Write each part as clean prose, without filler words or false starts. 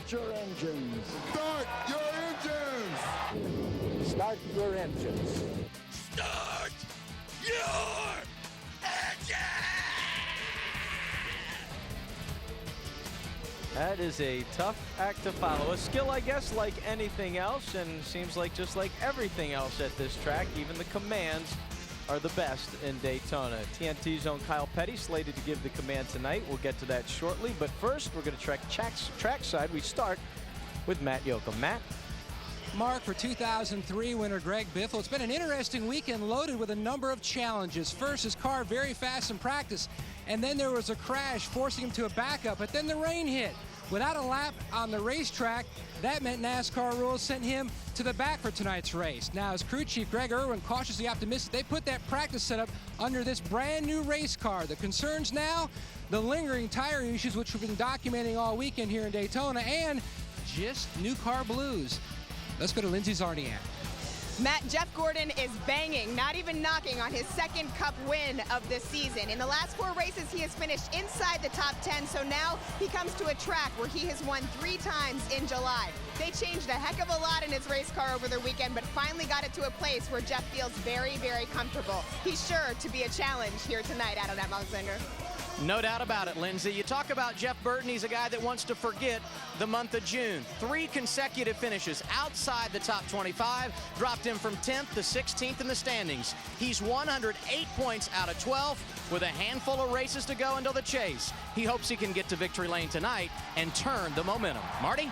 Start your engines. Start your engines. Start your engines. Start your engines! That is a tough act to follow. A skill, I guess, like anything else, and seems like just like everything else at this track, even the commands are the best in Daytona. TNT's own Kyle Petty slated to give the command tonight. We'll get to that shortly, but first we're going to track trackside. We start with Matt Yoakum. Matt? Mark, for 2003 winner Greg Biffle, it's been an interesting weekend loaded with a number of challenges. First, his car very fast in practice, and then there was a crash forcing him to a backup, but then the rain hit. Without a lap on the racetrack, that meant NASCAR rules sent him to the back for tonight's race. Now, as crew chief Greg Irwin cautiously optimistic, they put that practice setup under this brand new race car. The concerns now, the lingering tire issues, which we've been documenting all weekend here in Daytona, and just new car blues. Let's go to Lindsay Zarniak. Matt, Jeff Gordon is banging, not even knocking on his second Cup win of this season. In the last 4 races, he has finished inside the top 10, so now he comes to a track where he has won 3 times in July. They changed a heck of a lot in his race car over the weekend, but finally got it to a place where Jeff feels very, very comfortable. He's sure to be a challenge here tonight out of that Mount Zinger. No doubt about it, Lindsay. You talk about Jeff Burton, he's a guy that wants to forget the month of June. 3 consecutive finishes outside the top 25, dropped him from 10th to 16th in the standings. He's 108 points out of 12 with a handful of races to go until the chase. He hopes he can get to victory lane tonight and turn the momentum. Marty?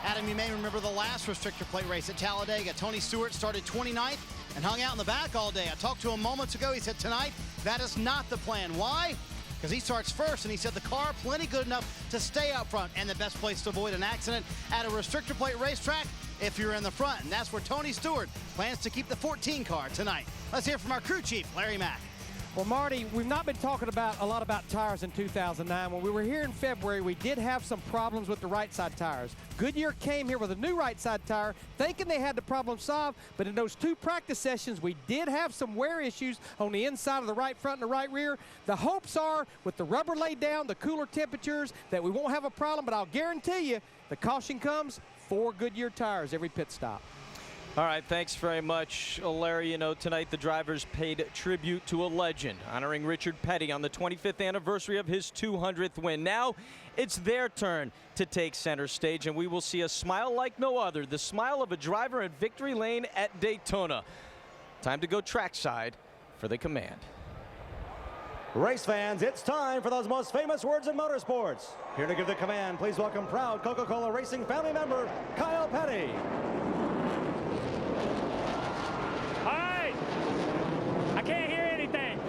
Adam, you may remember the last restrictor plate race at Talladega. Tony Stewart started 29th and hung out in the back all day. I talked to him moments ago. He said tonight, that is not the plan. Why? Because he starts first, and he said the car plenty good enough to stay out front, and the best place to avoid an accident at a restrictor plate racetrack if you're in the front, and that's where Tony Stewart plans to keep the 14 car tonight. Let's hear from our crew chief, Larry Mack. Well, Marty, we've not been talking a lot about tires in 2009. When we were here in February, we did have some problems with the right side tires. Goodyear came here with a new right side tire, thinking they had the problem solved, but in those 2 practice sessions, we did have some wear issues on the inside of the right front and the right rear. The hopes are, with the rubber laid down, the cooler temperatures, that we won't have a problem, but I'll guarantee you, the caution comes, 4 Goodyear tires every pit stop. All right, thanks very much, Larry. You know, tonight the drivers paid tribute to a legend, honoring Richard Petty on the 25th anniversary of his 200th win. Now it's their turn to take center stage, and we will see a smile like no other, the smile of a driver in victory lane at Daytona. Time to go trackside for the command. Race fans, it's time for those most famous words in motorsports. Here to give the command, please welcome proud Coca-Cola Racing family member, Kyle Petty. I can't hear anything.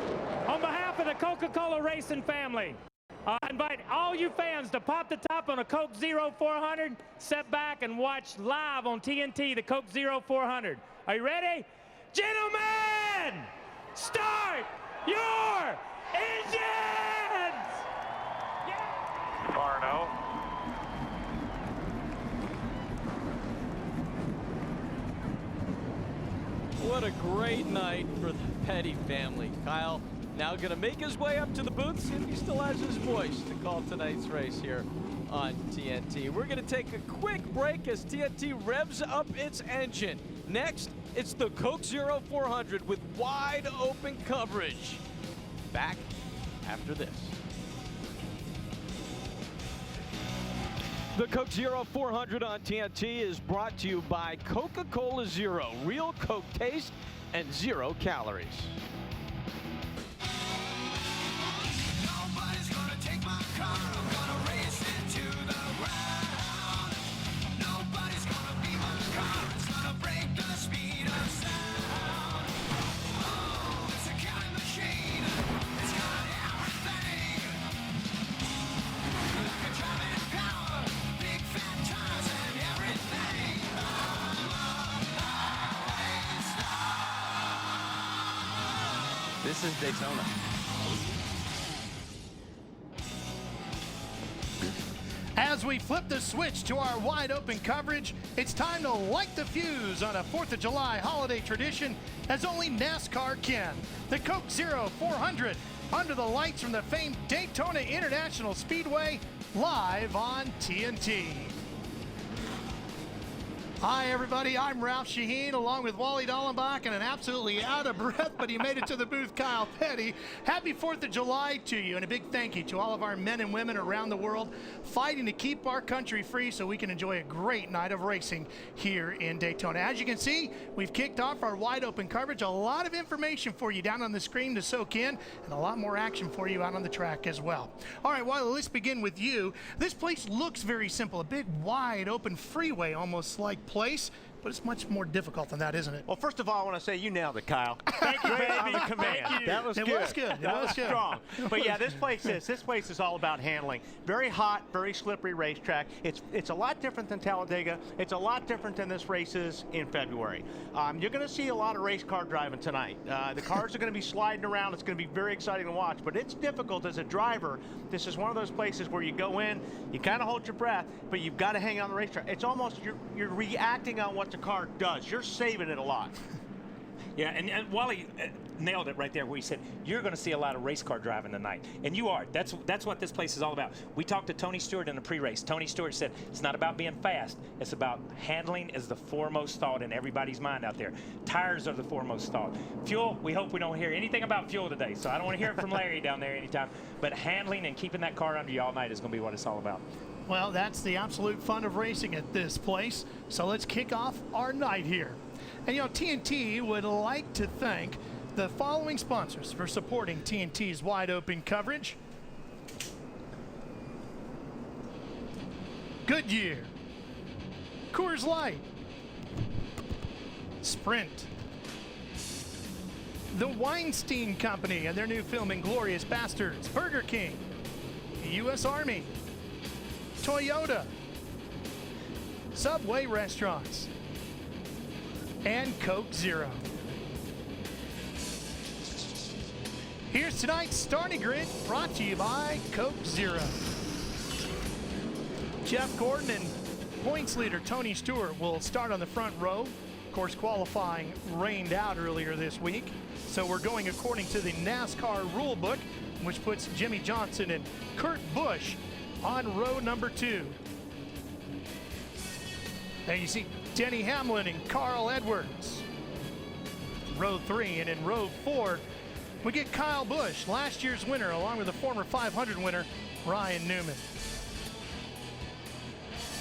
On behalf of the Coca-Cola Racing family, I invite all you fans to pop the top on a Coke Zero 400, sit back and watch live on TNT the Coke Zero 400. Are you ready? Gentlemen, start your engines! Yeah. Barno. What a great night for the Petty family. Kyle now going to make his way up to the booth, see if he still has his voice to call tonight's race here on TNT. We're going to take a quick break as TNT revs up its engine. Next, it's the Coke Zero 400 with wide open coverage. Back after this. The Coke Zero 400 on TNT is brought to you by Coca-Cola Zero. Real Coke taste and 0 calories. Nobody's gonna take my car. I'm gonna race into the ground. Nobody's gonna be my car. It's gonna break the speed of sound. Oh, it's a killing machine. It's got everything. Like a driving power, big fat tires and everything. This is Daytona. As we flip the switch to our wide open coverage, it's time to light the fuse on a 4th of July holiday tradition as only NASCAR can. The Coke Zero 400 under the lights from the famed Daytona International Speedway, live on TNT. Hi, everybody. I'm Ralph Shaheen, along with Wally Dallenbach, and an absolutely out of breath, but he made it to the booth, Kyle Petty. Happy 4th of July to you, and a big thank you to all of our men and women around the world fighting to keep our country free so we can enjoy a great night of racing here in Daytona. As you can see, we've kicked off our wide open coverage. A lot of information for you down on the screen to soak in, and a lot more action for you out on the track as well. All right, Wally, let's begin with you. This place looks very simple, a big, wide open freeway almost like place, but it's much more difficult than that, isn't it? Well, first of all, I want to say you nailed it, Kyle. Thank you, baby. On the command. Thank you. That was It good. was good. That It was good. strong. But yeah, this place is all about handling. Very hot, very slippery racetrack. It's a lot different than Talladega. It's a lot different than this race is in February. You're going to see a lot of race car driving tonight. The cars are going to be sliding around. It's going to be very exciting to watch, but it's difficult as a driver. This is one of those places where you go in, you kind of hold your breath, but you've got to hang on the racetrack. It's almost you're reacting on what the car does. You're saving it a lot. Yeah, and Wally nailed it right there where he said, you're going to see a lot of race car driving tonight. And you are. That's what this place is all about. We talked to Tony Stewart in the pre-race. Tony Stewart said, it's not about being fast. It's about handling is the foremost thought in everybody's mind out there. Tires are the foremost thought. Fuel, we hope we don't hear anything about fuel today. So I don't want to hear it from Larry down there anytime. But handling and keeping that car under you all night is going to be what it's all about. Well, that's the absolute fun of racing at this place. So let's kick off our night here. And you know, TNT would like to thank the following sponsors for supporting TNT's wide open coverage. Goodyear, Coors Light, Sprint, the Weinstein Company and their new film Inglourious Bastards, Burger King, U.S. Army, Toyota, Subway Restaurants, and Coke Zero. Here's tonight's starting grid, brought to you by Coke Zero. Jeff Gordon and points leader Tony Stewart will start on the front row. Of course, qualifying rained out earlier this week, so we're going according to the NASCAR rule book, which puts Jimmy Johnson and Kurt Busch on row number 2. There you see Denny Hamlin and Carl Edwards. Row 3, and in row 4, we get Kyle Busch, last year's winner, along with the former 500 winner, Ryan Newman.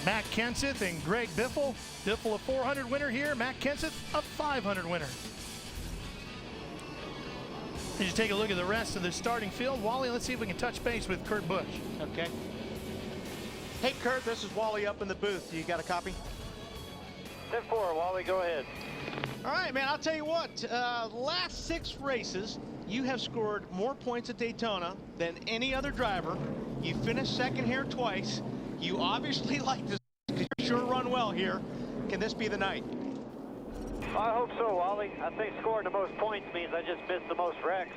Matt Kenseth and Greg Biffle. Biffle a 400 winner here, Matt Kenseth a 500 winner. As you take a look at the rest of the starting field, Wally, let's see if we can touch base with Kurt Busch. Okay. Hey, Kurt, this is Wally up in the booth. You got a copy? 10-4, Wally, go ahead. All right, man, I'll tell you what. Last 6 races, you have scored more points at Daytona than any other driver. You finished second here twice. You obviously like this because you sure run well here. Can this be the night? I hope so, Wally. I think scoring the most points means I just missed the most wrecks.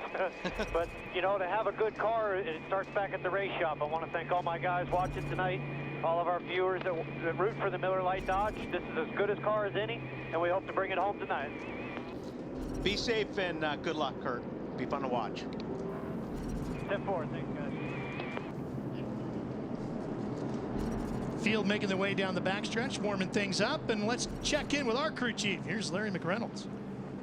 But, you know, to have a good car, it starts back at the race shop. I want to thank all my guys watching tonight, all of our viewers that root for the Miller Lite Dodge. This is as good a car as any, and we hope to bring it home tonight. Be safe and good luck, Kurt. Be fun to watch. 10-4, thanks, guys. Field making their way down the backstretch, warming things up, and let's check in with our crew chief. Here's Larry McReynolds.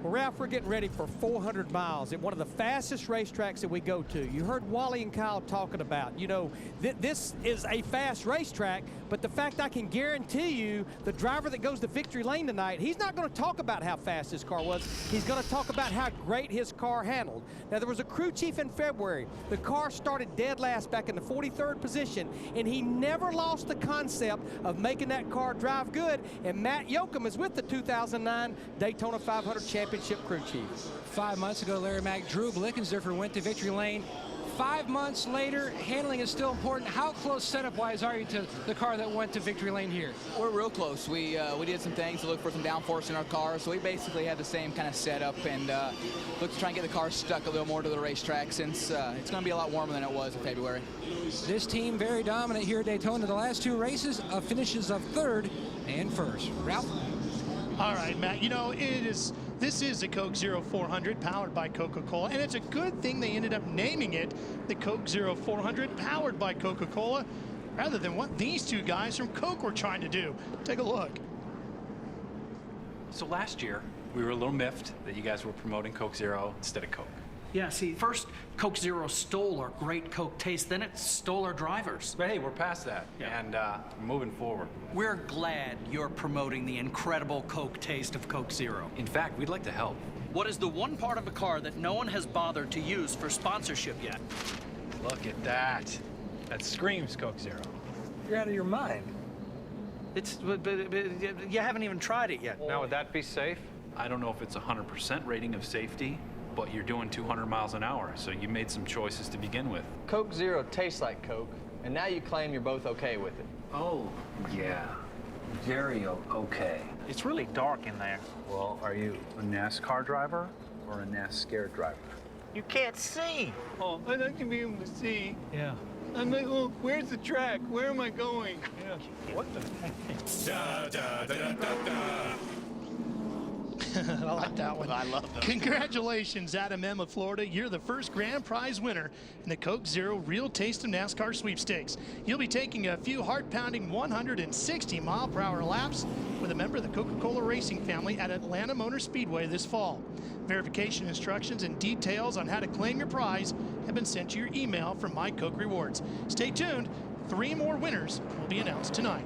Well, Ralph, we're getting ready for 400 miles at one of the fastest racetracks that we go to. You heard Wally and Kyle talking about, you know, this is a fast racetrack, but the fact I can guarantee you the driver that goes to victory lane tonight, he's not going to talk about how fast his car was. He's going to talk about how great his car handled. Now, there was a crew chief in February. The car started dead last back in the 43rd position, and he never lost the concept of making that car drive good, and Matt Yoakum is with the 2009 Daytona 500 Championship crew chief. 5 months ago, Larry Mack, Drew Blickensderfer went to victory lane. 5 months later, handling is still important. How close setup-wise are you to the car that went to victory lane here? We're real close. We did some things to look for some downforce in our car, so we basically had the same kind of setup and look to try and get the car stuck a little more to the racetrack since it's going to be a lot warmer than it was in February. This team very dominant here at Daytona. The last 2 races, finishes of 3rd and 1st. Ralph? All right, Matt, you know, this is a Coke Zero 400 powered by Coca-Cola, and it's a good thing they ended up naming it the Coke Zero 400 powered by Coca-Cola rather than what these two guys from Coke were trying to do. Take a look. So last year, we were a little miffed that you guys were promoting Coke Zero instead of Coke. Yeah, see, first Coke Zero stole our great Coke taste, then it stole our drivers. But hey, we're past that, and moving forward. We're glad you're promoting the incredible Coke taste of Coke Zero. In fact, we'd like to help. What is the one part of a car that no one has bothered to use for sponsorship yet? Look at that. That screams Coke Zero. You're out of your mind. But you haven't even tried it yet. Now, would that be safe? I don't know if it's a 100% rating of safety, but you're doing 200 miles an hour, so you made some choices to begin with. Coke Zero tastes like Coke, and now you claim you're both okay with it. Oh, yeah. Very okay. It's really dark in there. Well, are you a NASCAR driver or a NASCAR driver? You can't see. Oh, I'd like to be able to see. Yeah. I'm like, oh, where's the track? Where am I going? Yeah. What the heck? I like that one. I love that. Congratulations, Adam M. of Florida. You're the first grand prize winner in the Coke Zero Real Taste of NASCAR sweepstakes. You'll be taking a few heart-pounding 160-mile-per-hour laps with a member of the Coca-Cola racing family at Atlanta Motor Speedway this fall. Verification instructions and details on how to claim your prize have been sent to your email from My Coke Rewards. Stay tuned. 3 more winners will be announced tonight.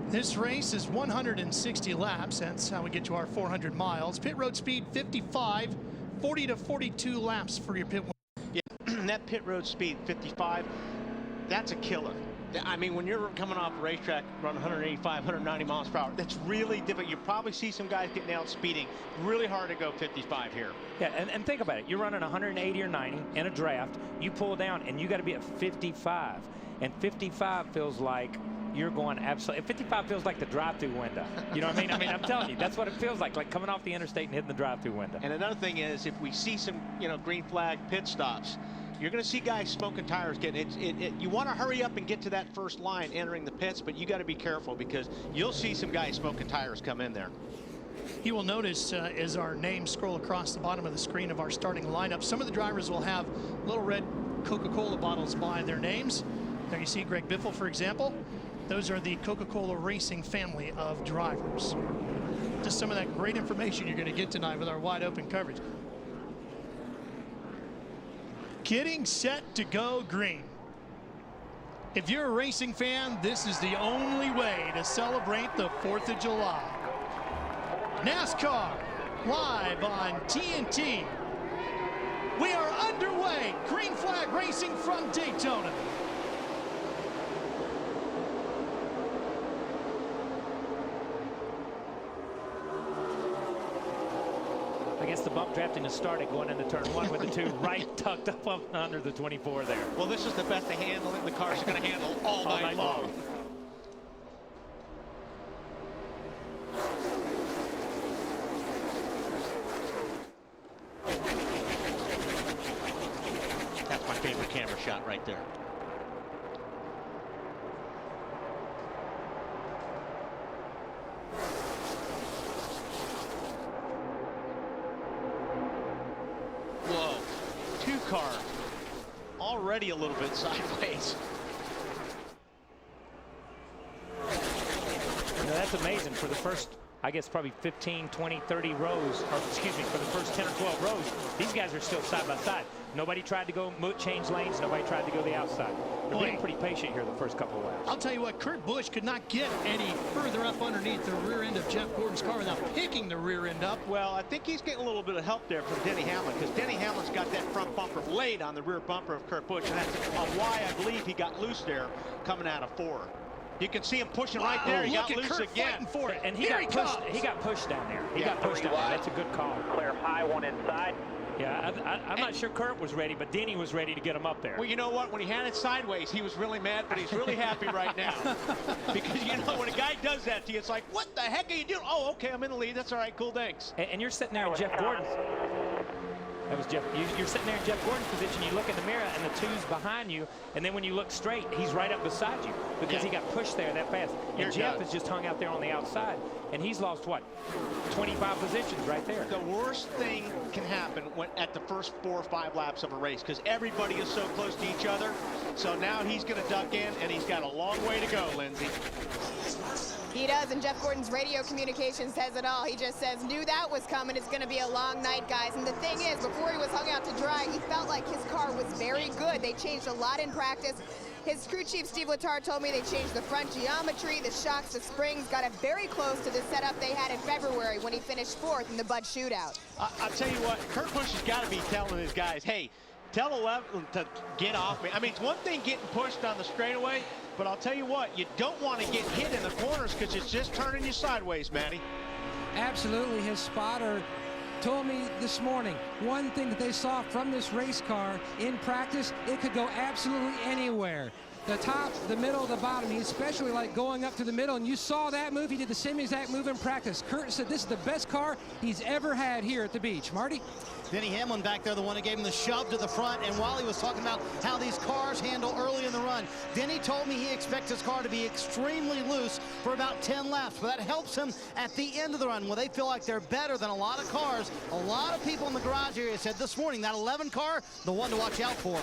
This race is 160 laps. That's how we get to our 400 miles. Pit road speed 55, 40 to 42 laps for your pit. Yeah, that pit road speed 55, that's a killer. I mean, when you're coming off a racetrack, run 185, 190 miles per hour, that's really difficult. You probably see some guys getting out speeding. Really hard to go 55 here. Yeah, and think about it. You're running 180 or 90 in a draft. You pull down, and you got to be at 55. And 55 feels like you're going absolutely. 55 feels like the drive-through window. You know what I mean? I mean, I'm telling you, that's what it feels like coming off the interstate and hitting the drive-through window. And another thing is, if we see some, green flag pit stops, you're going to see guys smoking tires. You want to hurry up and get to that first line entering the pits, but you got to be careful because you'll see some guys smoking tires come in there. You will notice as our names scroll across the bottom of the screen of our starting lineup, some of the drivers will have little red Coca-Cola bottles by their names. There you see Greg Biffle, for example. Those are the Coca-Cola racing family of drivers. Just some of that great information you're going to get tonight with our wide open coverage. Getting set to go green. If you're a racing fan, this is the only way to celebrate the 4th of July. NASCAR live on TNT. We are underway. Green flag racing from Daytona. I guess the bump drafting has started going into turn 1 with the 2 right tucked up under the 24 there. Well, this is the best of handling the cars are going to handle all night long. That's my favorite camera shot right there. Whoa, 2 car already a little bit sideways. Now that's amazing for the first, I guess, probably 15, 20, 30 rows, or excuse me, for the first 10 or 12 rows, these guys are still side by side. Nobody tried to go change lanes. Nobody tried to go the outside. They're being pretty patient here the first couple of laps. I'll tell you what, Kurt Busch could not get any further up underneath the rear end of Jeff Gordon's car without picking the rear end up. Well, I think he's getting a little bit of help there from Denny Hamlin because Denny Hamlin's got that front bumper laid on the rear bumper of Kurt Busch, and that's why I believe he got loose there coming out of 4. You can see him pushing right there. He got loose Kurt again. For it. And he got pushed down there. He got pushed down there. That's a good call. Clear high, 1 inside. Yeah, I'm not sure Kurt was ready, but Denny was ready to get him up there. Well, you know what? When he had it sideways, he was really mad, but he's really happy right now. Because, when a guy does that to you, it's like, what the heck are you doing? Oh, okay, I'm in the lead. That's all right. Cool, thanks. And you're sitting there with Jeff Gordon. That was Jeff. You're sitting there in Jeff Gordon's position. You look in the mirror, and the 2's behind you. And then when you look straight, he's right up beside you because he got pushed there that fast. And Jeff has just hung out there on the outside, and he's lost, what, 25 positions right there. The worst thing can happen at the first 4 or 5 laps of a race because everybody is so close to each other. So now he's going to duck in, and he's got a long way to go, Lindsay. He does, and Jeff Gordon's radio communication says it all. He just says, knew that was coming. It's going to be a long night, guys. And the thing is, before he was hung out to dry, he felt like his car was very good. They changed a lot in practice. His crew chief, Steve Letarte, told me they changed the front geometry, the shocks, the springs, got it very close to the setup they had in February when he finished 4th in the Bud Shootout. I'll tell you what, Kurt Busch has got to be telling his guys, hey, tell 11 to get off me. I mean, it's one thing getting pushed on the straightaway, but I'll tell you what, you don't want to get hit in the corners because it's just turning you sideways, Matty. Absolutely. His spotter told me this morning, one thing that they saw from this race car in practice, it could go absolutely anywhere. The top, the middle, the bottom. He especially liked going up to the middle, and you saw that move. He did the same exact move in practice. Kurt said this is the best car he's ever had here at the beach. Marty? Denny Hamlin back there, the one who gave him the shove to the front. And Wally was talking about how these cars handle early in the run. Denny told me he expects his car to be extremely loose for about 10 laps. But that helps him at the end of the run when they feel like they're better than a lot of cars. A lot of people in the garage area said this morning that 11 car, the one to watch out for.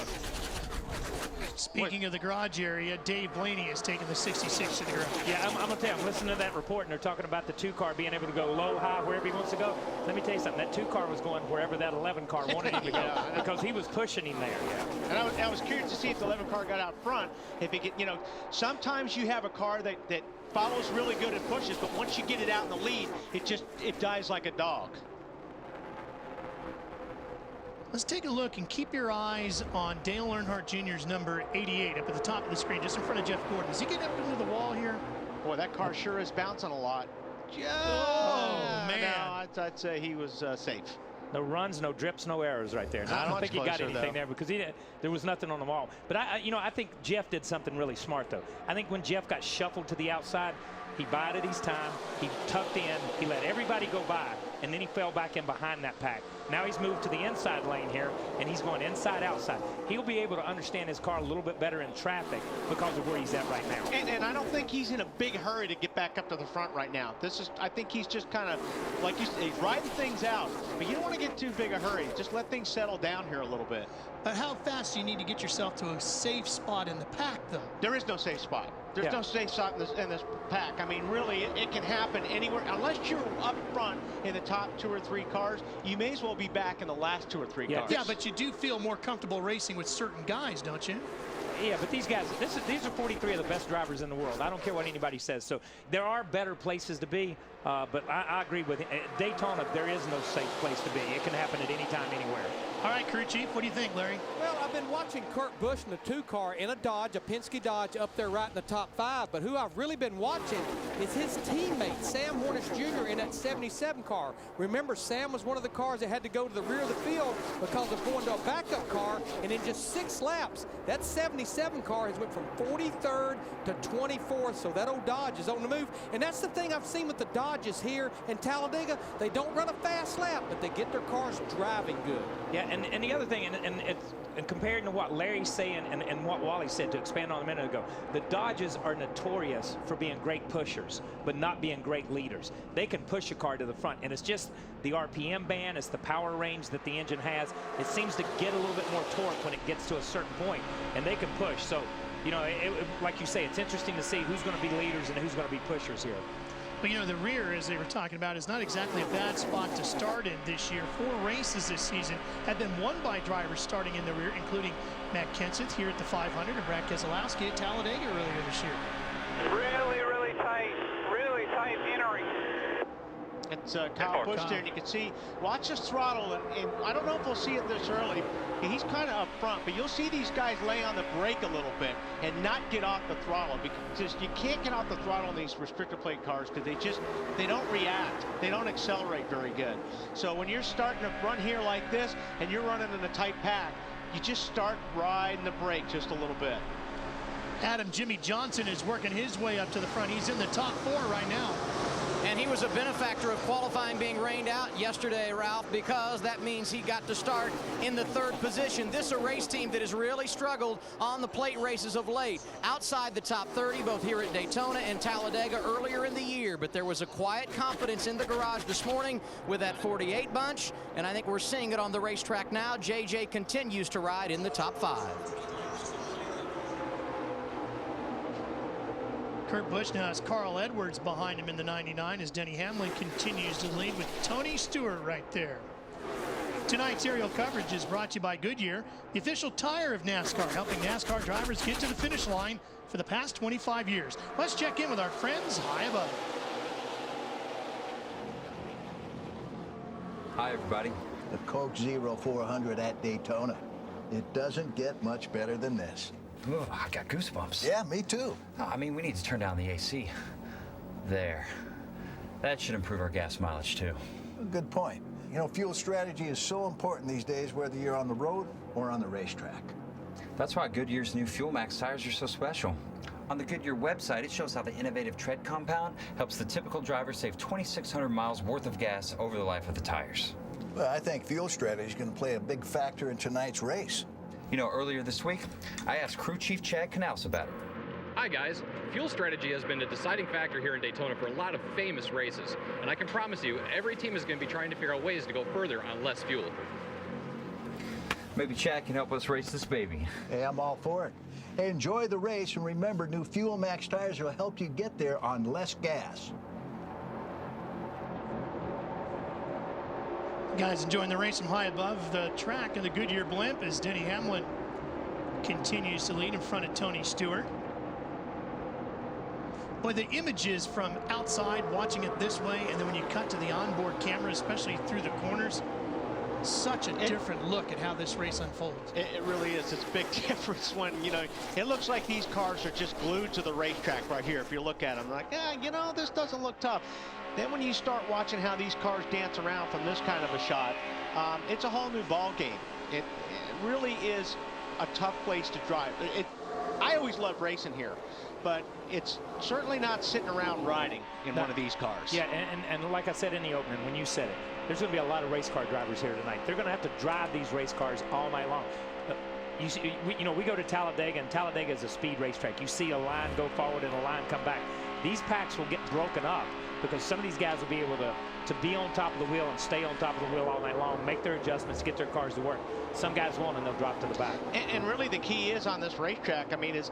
Speaking of the garage area, Dave Blaney has taken the 66 to the garage. Yeah, I'm going to tell you, I'm listening to that report, and they're talking about the 2 car being able to go low, high, wherever he wants to go. Let me tell you something. That 2 car was going wherever that 11 car wanted him to go because he was pushing him there. Yeah. And I was curious to see if the 11 car got out front. If it get, you know, sometimes you have a car that follows really good and pushes, but once you get it out in the lead, it dies like a dog. Let's take a look and keep your eyes on Dale Earnhardt Jr.'s number 88 up at the top of the screen, just in front of Jeff Gordon. Is he getting up into the wall here? Boy, that car sure is bouncing a lot. Oh, man. No, I'd say he was safe. No runs, no drips, no errors right there. I don't think he got anything there because there was nothing on the wall. But I think Jeff did something really smart though. I think when Jeff got shuffled to the outside, he bided his time, he tucked in, he let everybody go by, and then he fell back in behind that pack. Now he's moved to the inside lane here, and he's going inside, outside. He'll be able to understand his car a little bit better in traffic because of where he's at right now. And I don't think he's in a big hurry to get back up to the front right now. I think he's just kind of, like he's riding things out, but you don't want to get too big a hurry. Just let things settle down here a little bit. But how fast do you need to get yourself to a safe spot in the pack, though? There is no safe spot. There's no safe spot in this pack. I mean, really, it can happen anywhere. Unless you're up front in the top 2 or 3 cars, you may as well be back in the last 2 or 3 cars. Yeah, but you do feel more comfortable racing with certain guys, don't you? Yeah, but these guys, these are 43 of the best drivers in the world. I don't care what anybody says. So there are better places to be, but I agree with him. At Daytona, there is no safe place to be. It can happen at any time, anywhere. All right, crew chief, what do you think, Larry? Well, I've been watching Kurt Busch in the 2 car in a Dodge, a Penske Dodge, up there right in the top 5. But who I've really been watching is his teammate, Sam Hornish Jr. in that 77 car. Remember, Sam was one of the cars that had to go to the rear of the field because of going to a backup car. And in just 6 laps, that 77 car has went from 43rd to 24th. So that old Dodge is on the move. And that's the thing I've seen with the Dodges here in Talladega. They don't run a fast lap, but they get their cars driving good. Yeah, and the other thing, and comparing to what Larry's saying and what Wally said, to expand on a minute ago, the Dodges are notorious for being great pushers, but not being great leaders. They can push a car to the front, and it's just the RPM band, it's the power range that the engine has. It seems to get a little bit more torque when it gets to a certain point, and they can push. So, you know, like you say, it's interesting to see who's going to be leaders and who's going to be pushers here. But, you know, the rear, as they were talking about, is not exactly a bad spot to start in this year. 4 races this season have been won by drivers starting in the rear, including Matt Kenseth here at the 500 and Brad Keselowski at Talladega earlier this year. Really tight entering. It's Kyle Busch there, and you can see, watch his throttle, and I don't know if we'll see it this early. He's kind of up front, but you'll see these guys lay on the brake a little bit and not get off the throttle, because you can't get off the throttle in these restrictor plate cars because they don't react. They don't accelerate very good. So when you're starting to run here like this and you're running in a tight pack, you just start riding the brake just a little bit. Adam, Jimmy Johnson is working his way up to the front. He's in the top 4 right now. And he was a benefactor of qualifying being rained out yesterday, Ralph, because that means he got to start in the 3rd position. This is a race team that has really struggled on the plate races of late. Outside the top 30, both here at Daytona and Talladega earlier in the year. But there was a quiet confidence in the garage this morning with that 48 bunch. And I think we're seeing it on the racetrack now. JJ continues to ride in the top 5. Kurt Busch now has Carl Edwards behind him in the 99 as Denny Hamlin continues to lead with Tony Stewart right there. Tonight's aerial coverage is brought to you by Goodyear, the official tire of NASCAR, helping NASCAR drivers get to the finish line for the past 25 years. Let's check in with our friends high above. Hi, everybody. The Coke 0400 at Daytona. It doesn't get much better than this. Ooh, I got goosebumps. Yeah, me too. Oh, I mean, we need to turn down the AC. There. That should improve our gas mileage, too. Good point. You know, fuel strategy is so important these days, whether you're on the road or on the racetrack. That's why Goodyear's new Fuel Max tires are so special. On the Goodyear website, it shows how the innovative tread compound helps the typical driver save 2,600 miles worth of gas over the life of the tires. Well, I think fuel strategy is going to play a big factor in tonight's race. You know, earlier this week, I asked Crew Chief Chad Knaus about it. Hi guys, fuel strategy has been a deciding factor here in Daytona for a lot of famous races, and I can promise you, every team is going to be trying to figure out ways to go further on less fuel. Maybe Chad can help us race this baby. Hey, I'm all for it. Hey, enjoy the race, and remember, new Fuel Max tires will help you get there on less gas. Guys enjoying the race from high above the track in the Goodyear blimp as Denny Hamlin continues to lead in front of Tony Stewart. Boy, the images from outside watching it this way, and then when you cut to the onboard camera, especially through the corners, such a different look at how this race unfolds. It really is. It's a big difference when, you know, it looks like these cars are just glued to the racetrack right here. If you look at them, like, yeah, you know, this doesn't look tough. Then when you start watching how these cars dance around from this kind of a shot, it's a whole new ball game. It really is a tough place to drive. I always love racing here, but it's certainly not sitting around riding in one of these cars. Yeah, and like I said in the opening, when you said it, there's going to be a lot of race car drivers here tonight. They're going to have to drive these race cars all night long. You see, we go to Talladega, and Talladega is a speed racetrack. You see a line go forward and a line come back. These packs will get broken up because some of these guys will be able to be on top of the wheel and stay on top of the wheel all night long, make their adjustments, get their cars to work. Some guys won't, and they'll drop to the back. And really the key is on this racetrack, I mean, is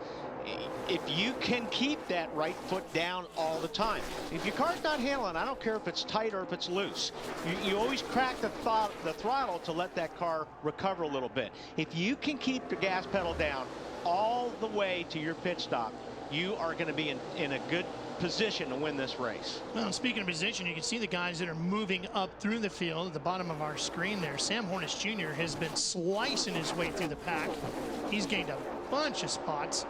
if you can keep that right foot down all the time. If your car's not handling, I don't care if it's tight or if it's loose. You always crack the throttle to let that car recover a little bit. If you can keep the gas pedal down all the way to your pit stop, you are going to be in a good position to win this race. Well, speaking of position, you can see the guys that are moving up through the field at the bottom of our screen there. Sam Hornish Jr. has been slicing his way through the pack. He's gained a bunch of spots.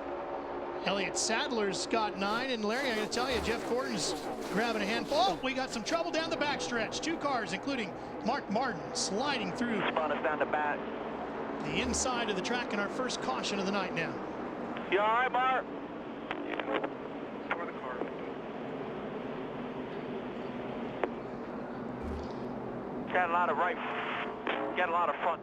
Elliott Sadler's got 9, and Larry, I gotta tell you, Jeff Gordon's grabbing a handful. Oh, we got some trouble down the backstretch. 2 cars, including Mark Martin, sliding through down the back. The inside of the track in our first caution of the night now. You all right, Mark? Got a lot of got a lot of front.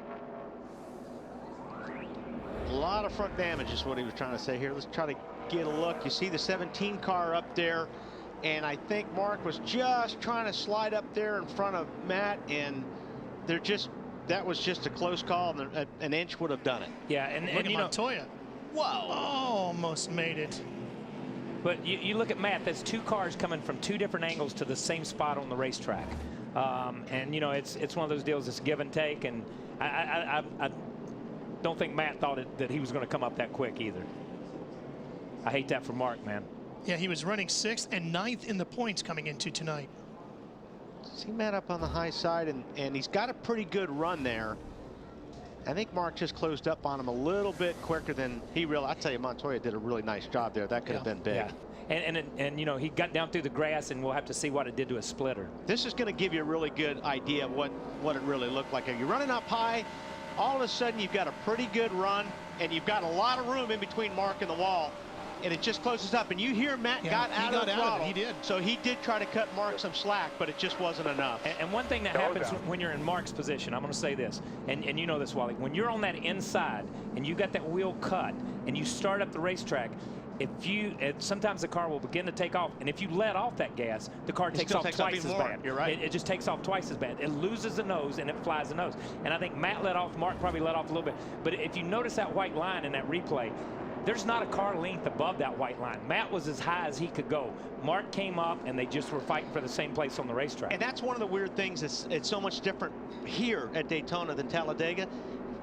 A lot of front damage is what he was trying to say here. Let's try to get a look. You see the 17 car up there, and I think Mark was just trying to slide up there in front of Matt, and that was just a close call, and an inch would have done it. Yeah, and Look at you Montoya. Whoa! Almost made it. But you look at Matt, that's 2 cars coming from 2 different angles to the same spot on the racetrack. And, you know, it's one of those deals that's give and take, and I don't think Matt thought that he was going to come up that quick either. I hate that for Mark, man. Yeah, he was running 6th and 9th in the points coming into tonight. See Matt up on the high side, and he's got a pretty good run there. I think Mark just closed up on him a little bit quicker than he realized. I tell you, Montoya did a really nice job there. That could have been big. Yeah. And you know, he got down through the grass, and we'll have to see what it did to his splitter. This is going to give you a really good idea of what it really looked like. If you're running up high, all of a sudden you've got a pretty good run, and you've got a lot of room in between Mark and the wall. and it just closes up. And you hear Matt got out of the throttle. He did. So he did try to cut Mark some slack, but it just wasn't enough. And one thing that happens when you're in Mark's position, I'm going to say this, and you know this, Wally, when you're on that inside and you got that wheel cut and you start up the racetrack, sometimes the car will begin to take off, and if you let off that gas, the car takes off twice as bad. You're right. It just takes off twice as bad. It loses the nose and it flies the nose. And I think Matt let off, Mark probably let off a little bit. But if you notice that white line in that replay, there's not a car length above that white line. Matt was as high as he could go. Mark came up, and they just were fighting for the same place on the racetrack. And that's one of the weird things. It's so much different here at Daytona than Talladega.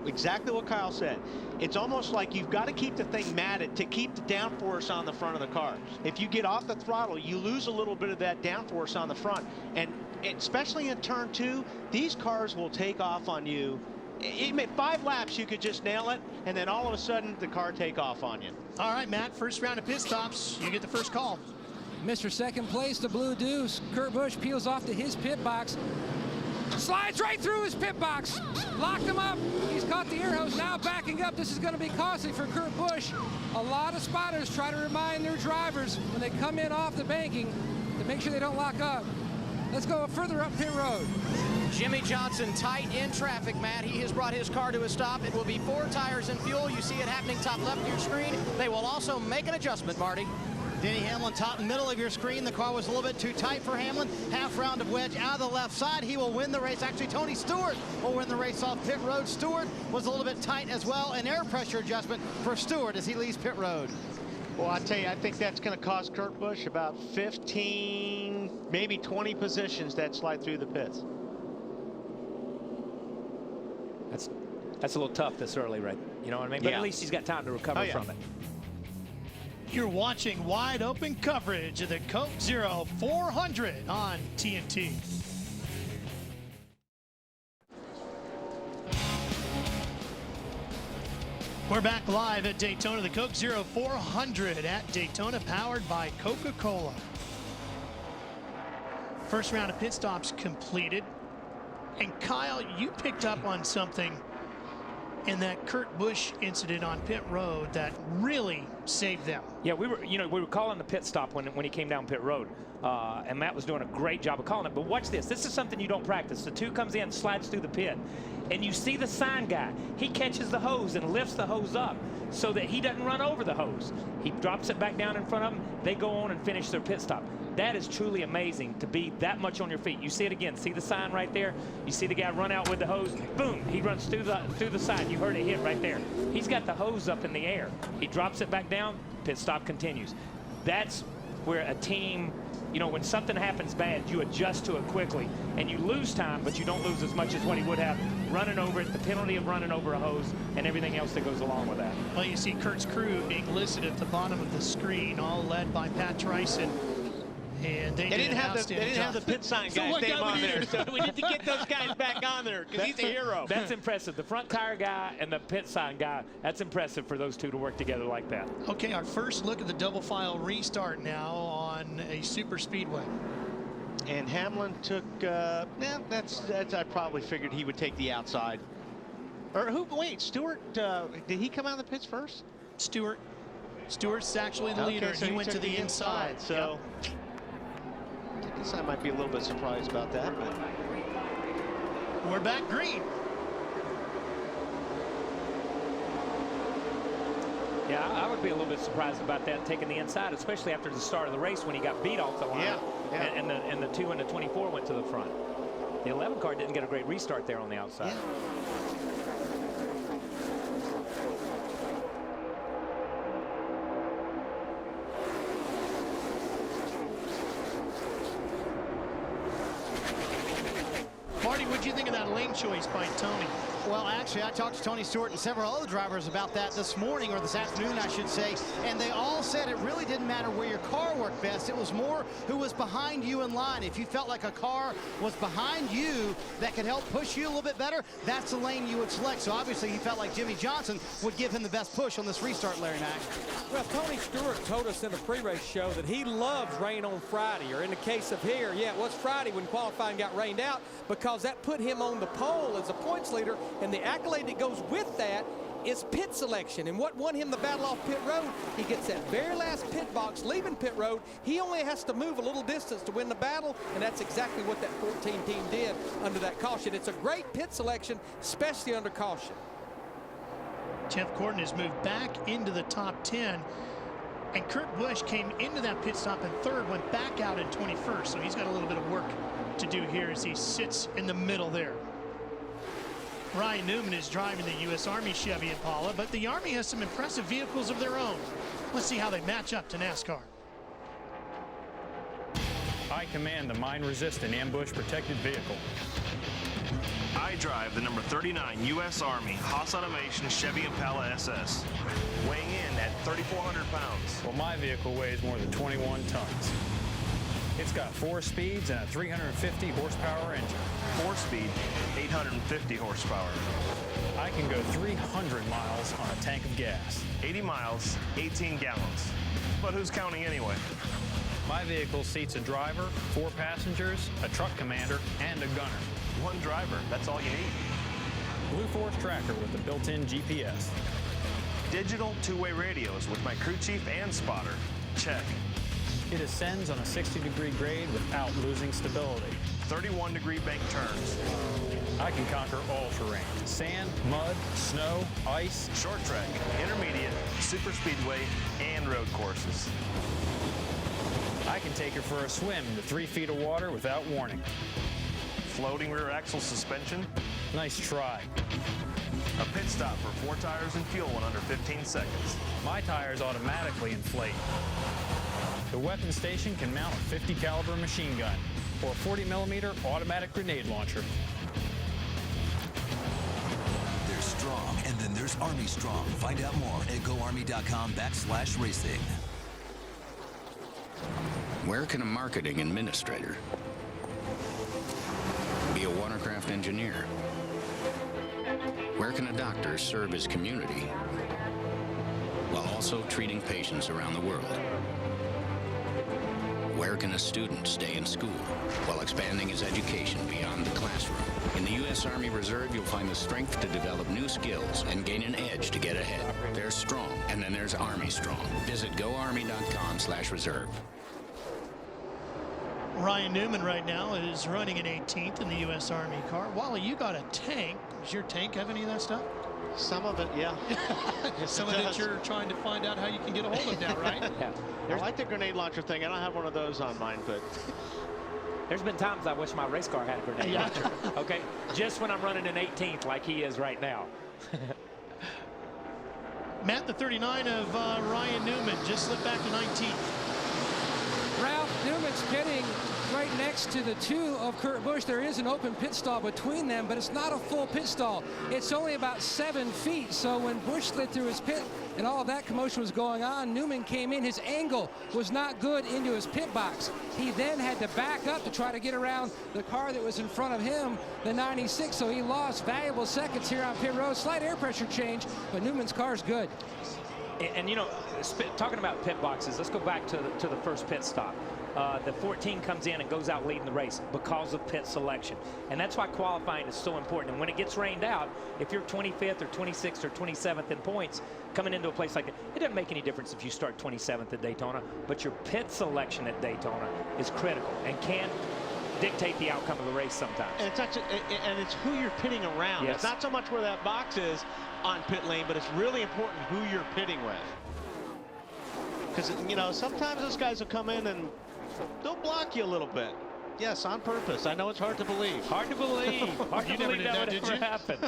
Exactly what Kyle said. It's almost like you've got to keep the thing matted to keep the downforce on the front of the car. If you get off the throttle, you lose a little bit of that downforce on the front. And especially in turn 2, these cars will take off on you. 5 laps, you could just nail it, and then all of a sudden, the car take off on you. All right, Matt, first round of pit stops. You get the first call. Mr. Second Place, the Blue Deuce. Kurt Busch peels off to his pit box. Slides right through his pit box. Locked him up. He's caught the air hose. Now backing up. This is going to be costly for Kurt Busch. A lot of spotters try to remind their drivers when they come in off the banking to make sure they don't lock up. Let's go further up pit road. Jimmy Johnson tight in traffic, Matt. He has brought his car to a stop. It will be 4 tires and fuel. You see it happening top left of your screen. They will also make an adjustment, Marty. Denny Hamlin top and middle of your screen. The car was a little bit too tight for Hamlin. Half round of wedge out of the left side. He will win the race. Actually, Tony Stewart will win the race off pit road. Stewart was a little bit tight as well. An air pressure adjustment for Stewart as he leaves pit road. Well, I tell you, I think that's going to cost Kurt Busch about 15, maybe 20 positions that slide through the pits. That's a little tough this early, right? You know what I mean? But at least he's got time to recover from it. You're watching wide open coverage of the Coke Zero 400 on TNT. We're back live at Daytona, the Coke Zero 400 at Daytona, powered by Coca-Cola. First round of pit stops completed. And Kyle, you picked up on something in that Kurt Busch incident on pit road that really saved them. Yeah, we were calling the pit stop when he came down pit road, and Matt was doing a great job of calling it. But watch this. This is something you don't practice. The 2 comes in, slides through the pit, and you see the sign guy. He catches the hose and lifts the hose up so that he doesn't run over the hose. He drops it back down in front of him. They go on and finish their pit stop. That is truly amazing to be that much on your feet. You see it again. See the sign right there? You see the guy run out with the hose. Boom! He runs through the sign. You heard it hit right there. He's got the hose up in the air. He drops it back down. Pit stop continues. That's where a team, when something happens bad, you adjust to it quickly. And you lose time, but you don't lose as much as what he would have running over it, the penalty of running over a hose, and everything else that goes along with that. Well, you see Kurt's crew being listed at the bottom of the screen, all led by Pat Tryson. And they didn't have the pit sign guy's name on there, so we need to get those guys back on there because he's a hero. That's impressive. The front tire guy and the pit sign guy, that's impressive for those 2 to work together like that. Okay, our first look at the double file restart now on a super speedway. And Hamlin took, that's I probably figured he would take the outside. Or wait, Stewart, did he come out of the pits first? Stewart's actually the leader, so and he went to the inside. So I guess I might be a little bit surprised about that. But we're back green. Yeah, I would be a little bit surprised about that, taking the inside, especially after the start of the race when he got beat off the line. And the 2 and the 24 went to the front. The 11 car didn't get a great restart there on the outside. Marty, what do you think of that lane choice by Tony? Well, actually, I talked to Tony Stewart and several other drivers about that this morning, or this afternoon, I should say, and they all said it really didn't matter where your car worked best. It was more who was behind you in line. If you felt like a car was behind you that could help push you a little bit better, that's the lane you would select. So obviously, he felt like Jimmy Johnson would give him the best push on this restart, Larry Mack. Well, Tony Stewart told us in the pre-race show that he loves rain on Friday, or in the case of here, yeah, it was Friday when qualifying got rained out, because that put him on the pole as a points leader, and the accolade that goes with that is pit selection. And what won him the battle off pit road, he gets that very last pit box leaving pit road. He only has to move a little distance to win the battle, and that's exactly what that 14 team did under that caution. It's a great pit selection, especially under caution. Jeff Gordon has moved back into the top 10. And Kurt Busch came into that pit stop in third, went back out in 21st. So he's got a little bit of work to do here as he sits in the middle there. Ryan Newman is driving the U.S. Army Chevy Impala, but the Army has some impressive vehicles of their own. Let's see how they match up to NASCAR. I command the mine-resistant ambush-protected vehicle. I drive the number 39 U.S. Army Haas Automation Chevy Impala SS, weighing in at 3,400 pounds. Well, my vehicle weighs more than 21 tons. It's got 4 speeds and a 350 horsepower engine. 4-speed, 850 horsepower. I can go 300 miles on a tank of gas. 80 miles, 18 gallons. But who's counting anyway? My vehicle seats a driver, 4 passengers, a truck commander, and a gunner. 1 driver, that's all you need. Blue Force tracker with a built-in GPS. Digital 2-way radios with my crew chief and spotter. Check. It ascends on a 60-degree grade without losing stability. 31-degree bank turns. I can conquer all terrain. Sand, mud, snow, ice. Short track, intermediate, super speedway, and road courses. I can take her for a swim into 3 feet of water without warning. Floating rear axle suspension. Nice try. A pit stop for 4 tires and fuel in under 15 seconds. My tires automatically inflate. The weapon station can mount a 50 caliber machine gun or a 40mm automatic grenade launcher. There's Strong, and then there's Army Strong. Find out more at goarmy.com/racing. Where can a marketing administrator be a watercraft engineer? Where can a doctor serve his community while also treating patients around the world? Where can a student stay in school while expanding his education beyond the classroom? In the U.S. Army Reserve, you'll find the strength to develop new skills and gain an edge to get ahead. There's Strong, and then there's Army Strong. Visit goarmy.com/reserve. Ryan Newman right now is running an 18th in the U.S. Army car. Wally, you got a tank. Does your tank have any of that stuff? Some of it, yeah. Some of it you're trying to find out how you can get a hold of now, right? Yeah. I like the grenade launcher thing. I don't have one of those on mine, but There's been times I wish my race car had a grenade launcher. Okay, just when I'm running an 18th like he is right now. Matt, the 39 of Ryan Newman just slipped back to 19th. Ralph, Newman's pitting right next to the 2 of Kurt Busch. There is an open pit stall between them, but it's not a full pit stall. It's only about 7 feet. So when Busch slid through his pit and all of that commotion was going on, Newman came in. His angle was not good into his pit box. He then had to back up to try to get around the car that was in front of him, the 96. So he lost valuable seconds here on pit road. Slight air pressure change, but Newman's car's good. And you know, talking about pit boxes, let's go back to the first pit stop. The 14 comes in and goes out leading the race because of pit selection. And that's why qualifying is so important. And when it gets rained out, if you're 25th or 26th or 27th in points, coming into a place like that, it doesn't make any difference if you start 27th at Daytona, but your pit selection at Daytona is critical and can dictate the outcome of the race sometimes. And it's actually, and it's who you're pitting around. Yes. It's not so much where that box is on pit lane, but it's really important who you're pitting with. Because, you know, sometimes those guys will come in and they'll block you a little bit. Yes, on purpose. I know it's hard to believe. Hard to believe. Hard to believe that would ever happen.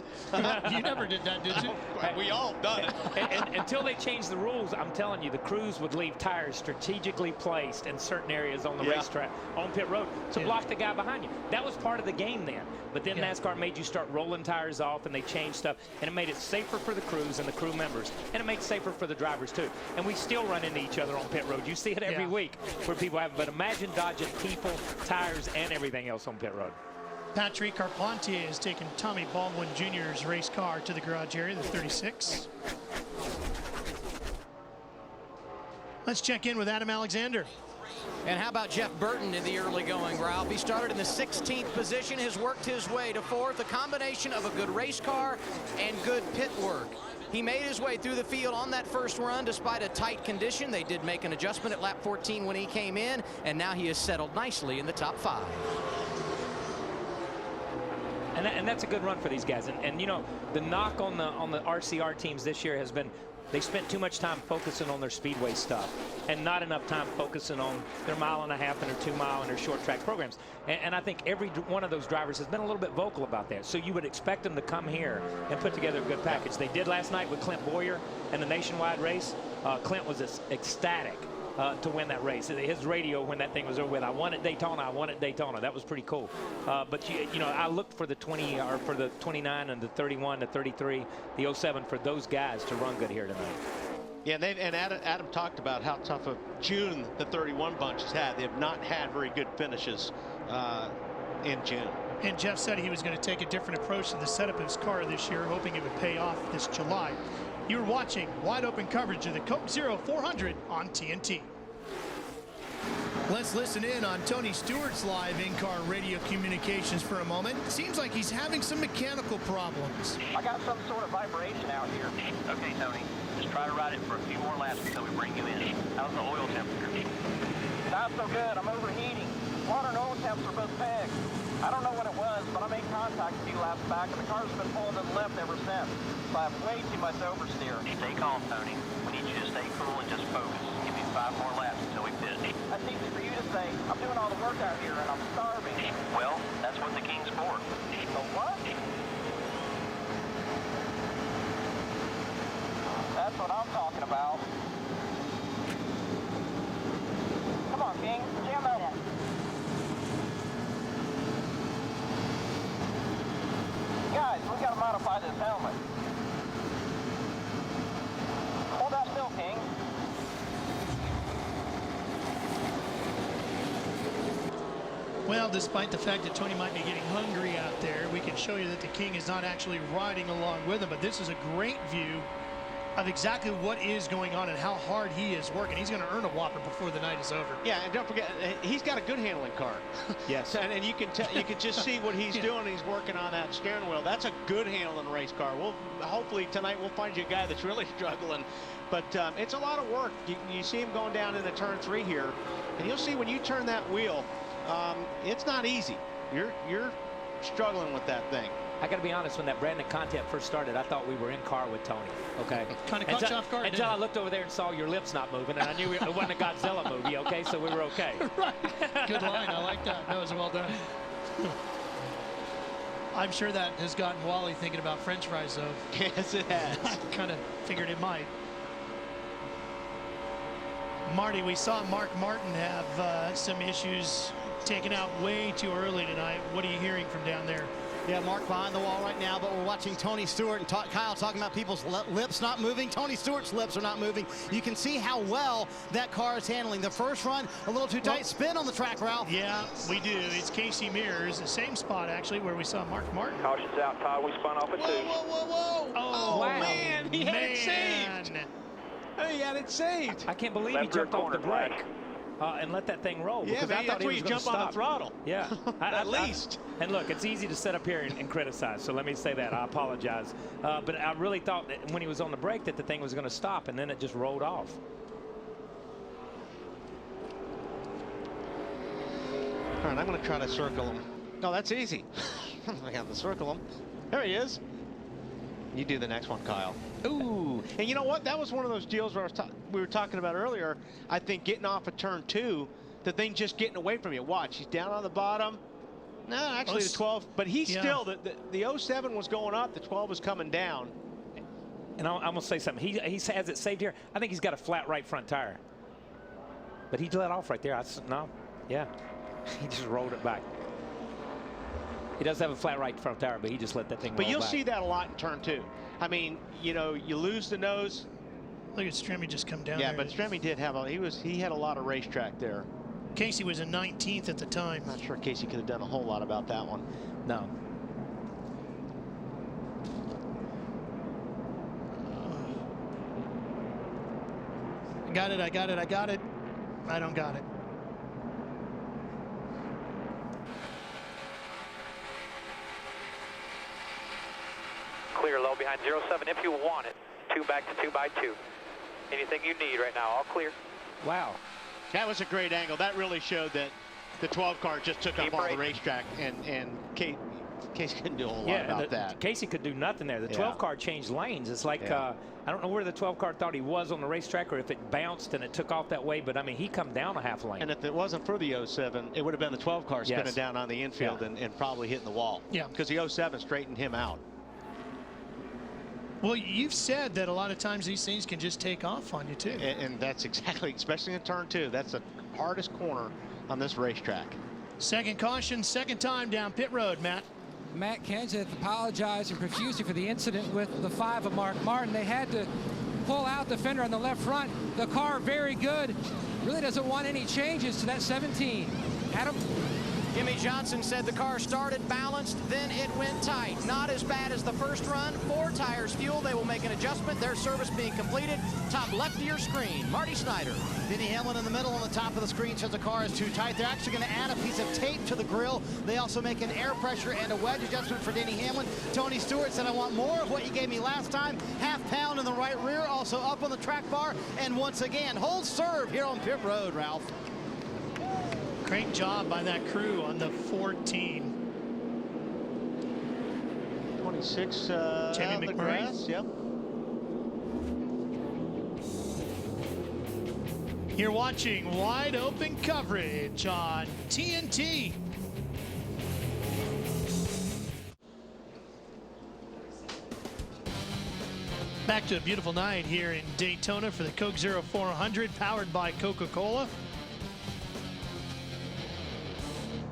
You never did that, did you? We all done it. And until they change the rules, I'm telling you, the crews would leave tires strategically placed in certain areas on the racetrack, on pit road, to block the guy behind you. That was part of the game then. But then NASCAR made you start rolling tires off, and they changed stuff, and it made it safer for the crews and the crew members, and it makes it safer for the drivers too. And we still run into each other on pit road. You see it every week where people have, but imagine dodging people, tires, and everything else on pit road. Patrick Carpentier has taken Tommy Baldwin Jr.'s race car to the garage area, the 36. Let's check in with Adam Alexander. And how about Jeff Burton in the early going, Ralph? He started in the 16th position, has worked his way to 4th. A combination of a good race car and good pit work. He made his way through the field on that first run despite a tight condition. They did make an adjustment at lap 14 when he came in, and now he has settled nicely in the top 5. And that's a good run for these guys. And you know, the knock on the RCR teams this year has been they spent too much time focusing on their speedway stuff and not enough time focusing on their 1.5 mile and their 2 mile and their short track programs. And I think every one of those drivers has been a little bit vocal about that. So you would expect them to come here and put together a good package. They did last night with Clint Boyer in the nationwide race. Clint was ecstatic to win that race. His radio when that thing was over with, I won at Daytona, I won at Daytona. That was pretty cool. But you know, I looked for the 20 or for the 29 and the 31, the 33, the 07 for those guys to run good here tonight. Yeah, and Adam talked about how tough a June the 31 bunch has had. They have not had very good finishes in June. And Jeff said he was going to take a different approach to the setup of his car this year, hoping it would pay off this July. You're watching wide open coverage of the Coke Zero 400 on TNT. Let's listen in on Tony Stewart's live in-car radio communications for a moment. Seems like he's having some mechanical problems. I got some sort of vibration out here. Okay, Tony, just try to ride it for a few more laps until we bring you in. How's the oil temperature? Not so good. I'm overheating. Water and oil temps are both pegged. I don't know what it was, but I made contact a few laps back, and the car's been pulling to the left ever since. So I have way too much oversteer. Stay calm, Tony. We need you to stay cool and just focus. Give me 5 more laps until we finish. That's easy for you to say. I'm doing all the work out here, and I'm starving. Well, that's what the King's for. So what? That's what I'm talking about. Come on, King. Jam up. Guys, we gotta modify this helmet. Hold that still, King. Well, despite the fact that Tony might be getting hungry out there, we can show you that the King is not actually riding along with him, but this is a great view of exactly what is going on and how hard he is working. He's going to earn a Whopper before the night is over. Yeah, and don't forget, he's got a good handling car. Yes. and you can just see what he's doing. He's working on that steering wheel. That's a good handling race car. We'll hopefully tonight we'll find you a guy that's really struggling. But it's a lot of work. You see him going down into turn 3 here, and you'll see when you turn that wheel, it's not easy. You're struggling with that thing. I got to be honest, when that brand new content first started, I thought we were in car with Tony. Okay. Kind of caught you off guard. Until I looked over there and saw your lips not moving, and I knew it wasn't a Godzilla movie. Okay, so we were okay. Right. Good line. I like that. That was well done. I'm sure that has gotten Wally thinking about French fries, though. Yes, it has. I kind of figured it might. Marty, we saw Mark Martin have some issues taken out way too early tonight. What are you hearing from down there? Yeah, Mark behind the wall right now, but we're watching Tony Stewart and Kyle talking about people's lips not moving. Tony Stewart's lips are not moving. You can see how well that car is handling. The first run, a little too tight spin on the track, Ralph. Yeah, we do. It's Casey Mears, the same spot, actually, where we saw Mark Martin. Caution's out, Todd. We spun off at 2. Whoa. Oh, wow. Man, he had it saved. He had it saved. I can't believe he jumped off the brake and let that thing roll. Yeah, because I thought that's where you jump on the throttle. Yeah, at least. And look, it's easy to sit up here and criticize, so let me say that. I apologize. But I really thought that when he was on the brake that the thing was going to stop, and then it just rolled off. All right, I'm going to try to circle him. No, that's easy. I have to circle him. There he is. You do the next one, Kyle. Ooh. And you know what? That was one of those deals where we were talking about earlier. I think getting off of turn 2, the thing just getting away from you. Watch, he's down on the bottom. No, actually the 12, but he's still, the 07 was going up, the 12 was coming down. And I'm going to say something. He has it saved here. I think he's got a flat right front tire. But he let off right there. No, yeah. He just rolled it back. He does have a flat right front tire, but he just let that thing roll But you'll back. see that a lot in turn 2. I mean, you know, you lose the nose. Look at Stremme just come down. Yeah, but Stremme did have he had a lot of racetrack there. Casey was in 19th at the time. Not sure Casey could have done a whole lot about that one. No. I got it. I don't got it. Clear low behind 07 if you want it. 2 back to 2x2. Anything you need right now, all clear. Wow. That was a great angle. That really showed that the 12 car just took up all the racetrack, and Casey couldn't do a whole lot about that. Casey could do nothing there. The 12 car changed lanes. It's like, I don't know where the 12 car thought he was on the racetrack or if it bounced and it took off that way, but I mean, he come down a half lane. And if it wasn't for the 07, it would have been the 12 car spinning down on the infield and probably hitting the wall. Yeah. Because the 07 straightened him out. Well, you've said that a lot of times these things can just take off on you, too. And that's exactly, especially in turn 2, that's the hardest corner on this racetrack. Second caution, second time down pit road, Matt. Matt Kenseth apologizing profusely for the incident with the 5 of Mark Martin. They had to pull out the fender on the left front. The car very good. Really doesn't want any changes to that 17. Adam? Jimmy Johnson said the car started balanced, then it went tight. Not as bad as the first run. 4 tires fuel. They will make an adjustment. Their service being completed. Top left of your screen, Marty Snyder. Denny Hamlin in the middle on the top of the screen says the car is too tight. They're actually going to add a piece of tape to the grill. They also make an air pressure and a wedge adjustment for Denny Hamlin. Tony Stewart said, I want more of what you gave me last time. Half pound in the right rear, also up on the track bar. And once again, hold serve here on pit road, Ralph. Great job by that crew on the 14. 26, Jamie McMurray. Grass, yep. You're watching wide open coverage on TNT. Back to a beautiful night here in Daytona for the Coke 0400, powered by Coca-Cola.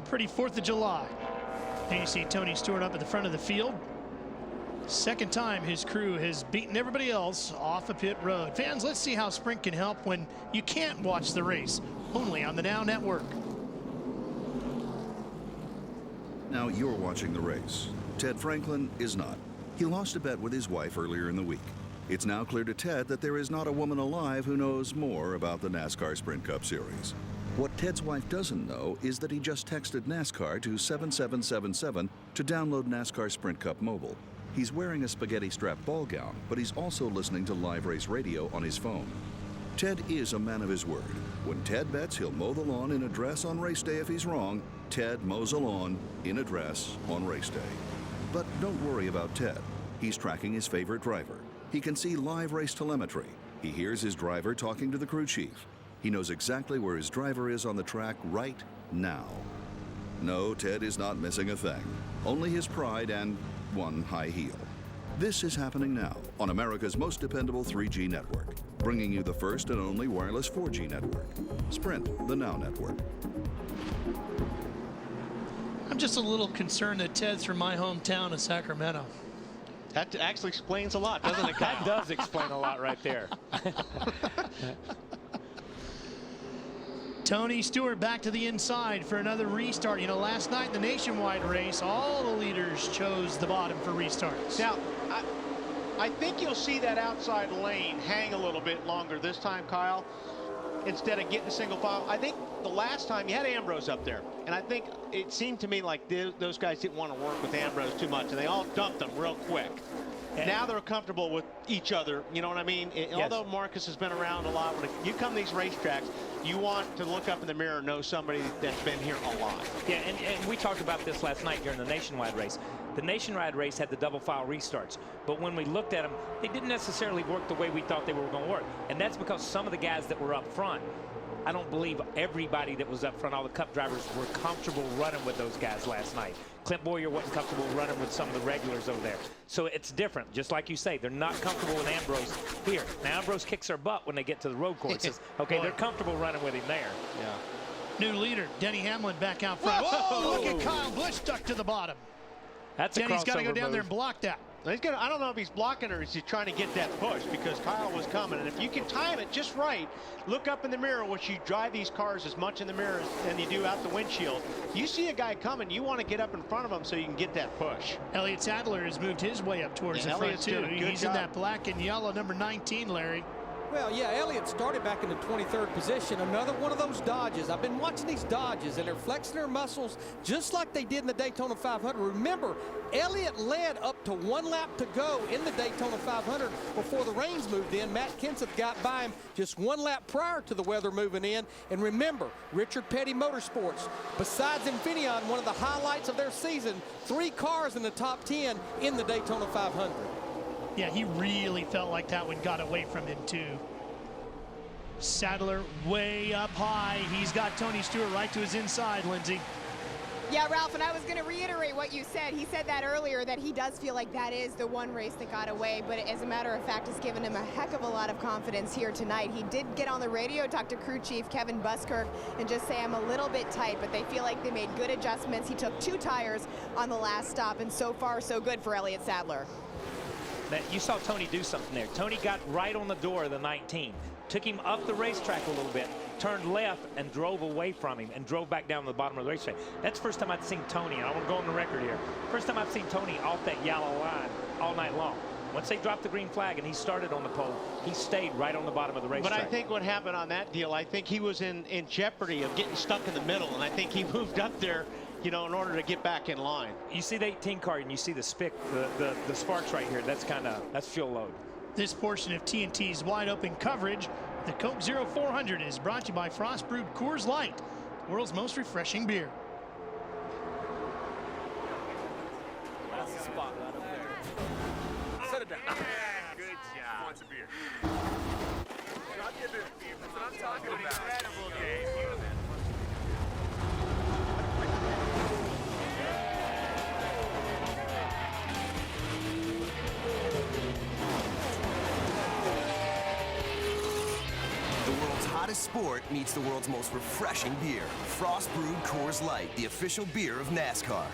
Pretty 4th of July. And you see Tony Stewart up at the front of the field. Second time his crew has beaten everybody else off a pit road. Fans, let's see how Sprint can help when you can't watch the race, only on the Now Network. Now you're watching the race. Ted Franklin is not. He lost a bet with his wife earlier in the week. It's now clear to Ted that there is not a woman alive who knows more about the NASCAR Sprint Cup Series. What Ted's wife doesn't know is that he just texted NASCAR to 7777 to download NASCAR Sprint Cup Mobile. He's wearing a spaghetti strap ball gown, but he's also listening to live race radio on his phone. Ted is a man of his word. When Ted bets he'll mow the lawn in a dress on race day if he's wrong, Ted mows a lawn in a dress on race day. But don't worry about Ted. He's tracking his favorite driver. He can see live race telemetry. He hears his driver talking to the crew chief. He knows exactly where his driver is on the track right now. No, Ted is not missing a thing. Only his pride and one high heel. This is happening now on America's most dependable 3G network, bringing you the first and only wireless 4G network. Sprint, the Now Network. I'm just a little concerned that Ted's from my hometown of Sacramento. That actually explains a lot, doesn't it, Kyle? That does explain a lot right there. Tony Stewart back to the inside for another restart. You know, last night in the nationwide race, all the leaders chose the bottom for restarts. Now, I think you'll see that outside lane hang a little bit longer this time, Kyle, instead of getting a single file. I think the last time you had Ambrose up there, and I think it seemed to me like those guys didn't want to work with Ambrose too much, and they all dumped them real quick. And now they're comfortable with each other, you know what I mean? Yes. Although Marcus has been around a lot, when you come to these racetracks, you want to look up in the mirror and know somebody that's been here a lot. Yeah, and we talked about this last night during the nationwide race. The nationwide race had the double file restarts, but when we looked at them, they didn't necessarily work the way we thought they were going to work. And that's because some of the guys that were up front, I don't believe everybody that was up front, all the Cup drivers, were comfortable running with those guys last night. Clint Boyer wasn't comfortable running with some of the regulars over there. So it's different. Just like you say, they're not comfortable with Ambrose here. Now, Ambrose kicks their butt when they get to the road courses. Okay, they're comfortable running with him there. Yeah. New leader, Denny Hamlin back out front. Whoa, look at Kyle Busch stuck to the bottom. That's a Denny's got to go crossover down move. there and block that. I don't know if he's blocking or is he trying to get that push, because Kyle was coming. And if you can time it just right, look up in the mirror, which you drive these cars as much in the mirror than you do out the windshield. You see a guy coming, you want to get up in front of him so you can get that push. Elliott Sadler has moved his way up towards the front, too. He's in that black and yellow number 19, Larry. Well, yeah, Elliott started back in the 23rd position. Another one of those dodges. I've been watching these dodges, and they're flexing their muscles just like they did in the Daytona 500. Remember, Elliott led up to 1 lap to go in the Daytona 500 before the rains moved in. Matt Kenseth got by him just 1 lap prior to the weather moving in. And remember, Richard Petty Motorsports, besides Infineon, one of the highlights of their season, 3 cars in the top 10 in the Daytona 500. Yeah, he really felt like that one got away from him, too. Sadler way up high. He's got Tony Stewart right to his inside, Lindsay. Yeah, Ralph, and I was going to reiterate what you said. He said that earlier, that he does feel like that is the one race that got away, but as a matter of fact, it's given him a heck of a lot of confidence here tonight. He did get on the radio, talk to crew chief Kevin Buskirk, and just say, I'm a little bit tight, but they feel like they made good adjustments. He took 2 tires on the last stop, and so far, so good for Elliott Sadler. You saw Tony do something there. Tony got right on the door of the 19, took him up the racetrack a little bit, turned left and drove away from him and drove back down to the bottom of the racetrack. That's the first time I'd seen Tony, and I want to go on the record here. First time I've seen Tony off that yellow line all night long. Once they dropped the green flag and he started on the pole, he stayed right on the bottom of the racetrack. But I think what happened on that deal, I think he was in jeopardy of getting stuck in the middle, and I think he moved up there, you know, in order to get back in line. You see the 18 car and you see the the sparks right here. That's fuel load. This portion of TNT's wide open coverage, the Coke Zero 400, is brought to you by Frost Brewed Coors Light, the world's most refreshing beer. That's the spot right up there. Set it down. Good job. Wants a beer. Drop your beer. That's what I'm talking about. Incredible game. Hottest sport meets the world's most refreshing beer. Frost Brewed Coors Light, the official beer of NASCAR.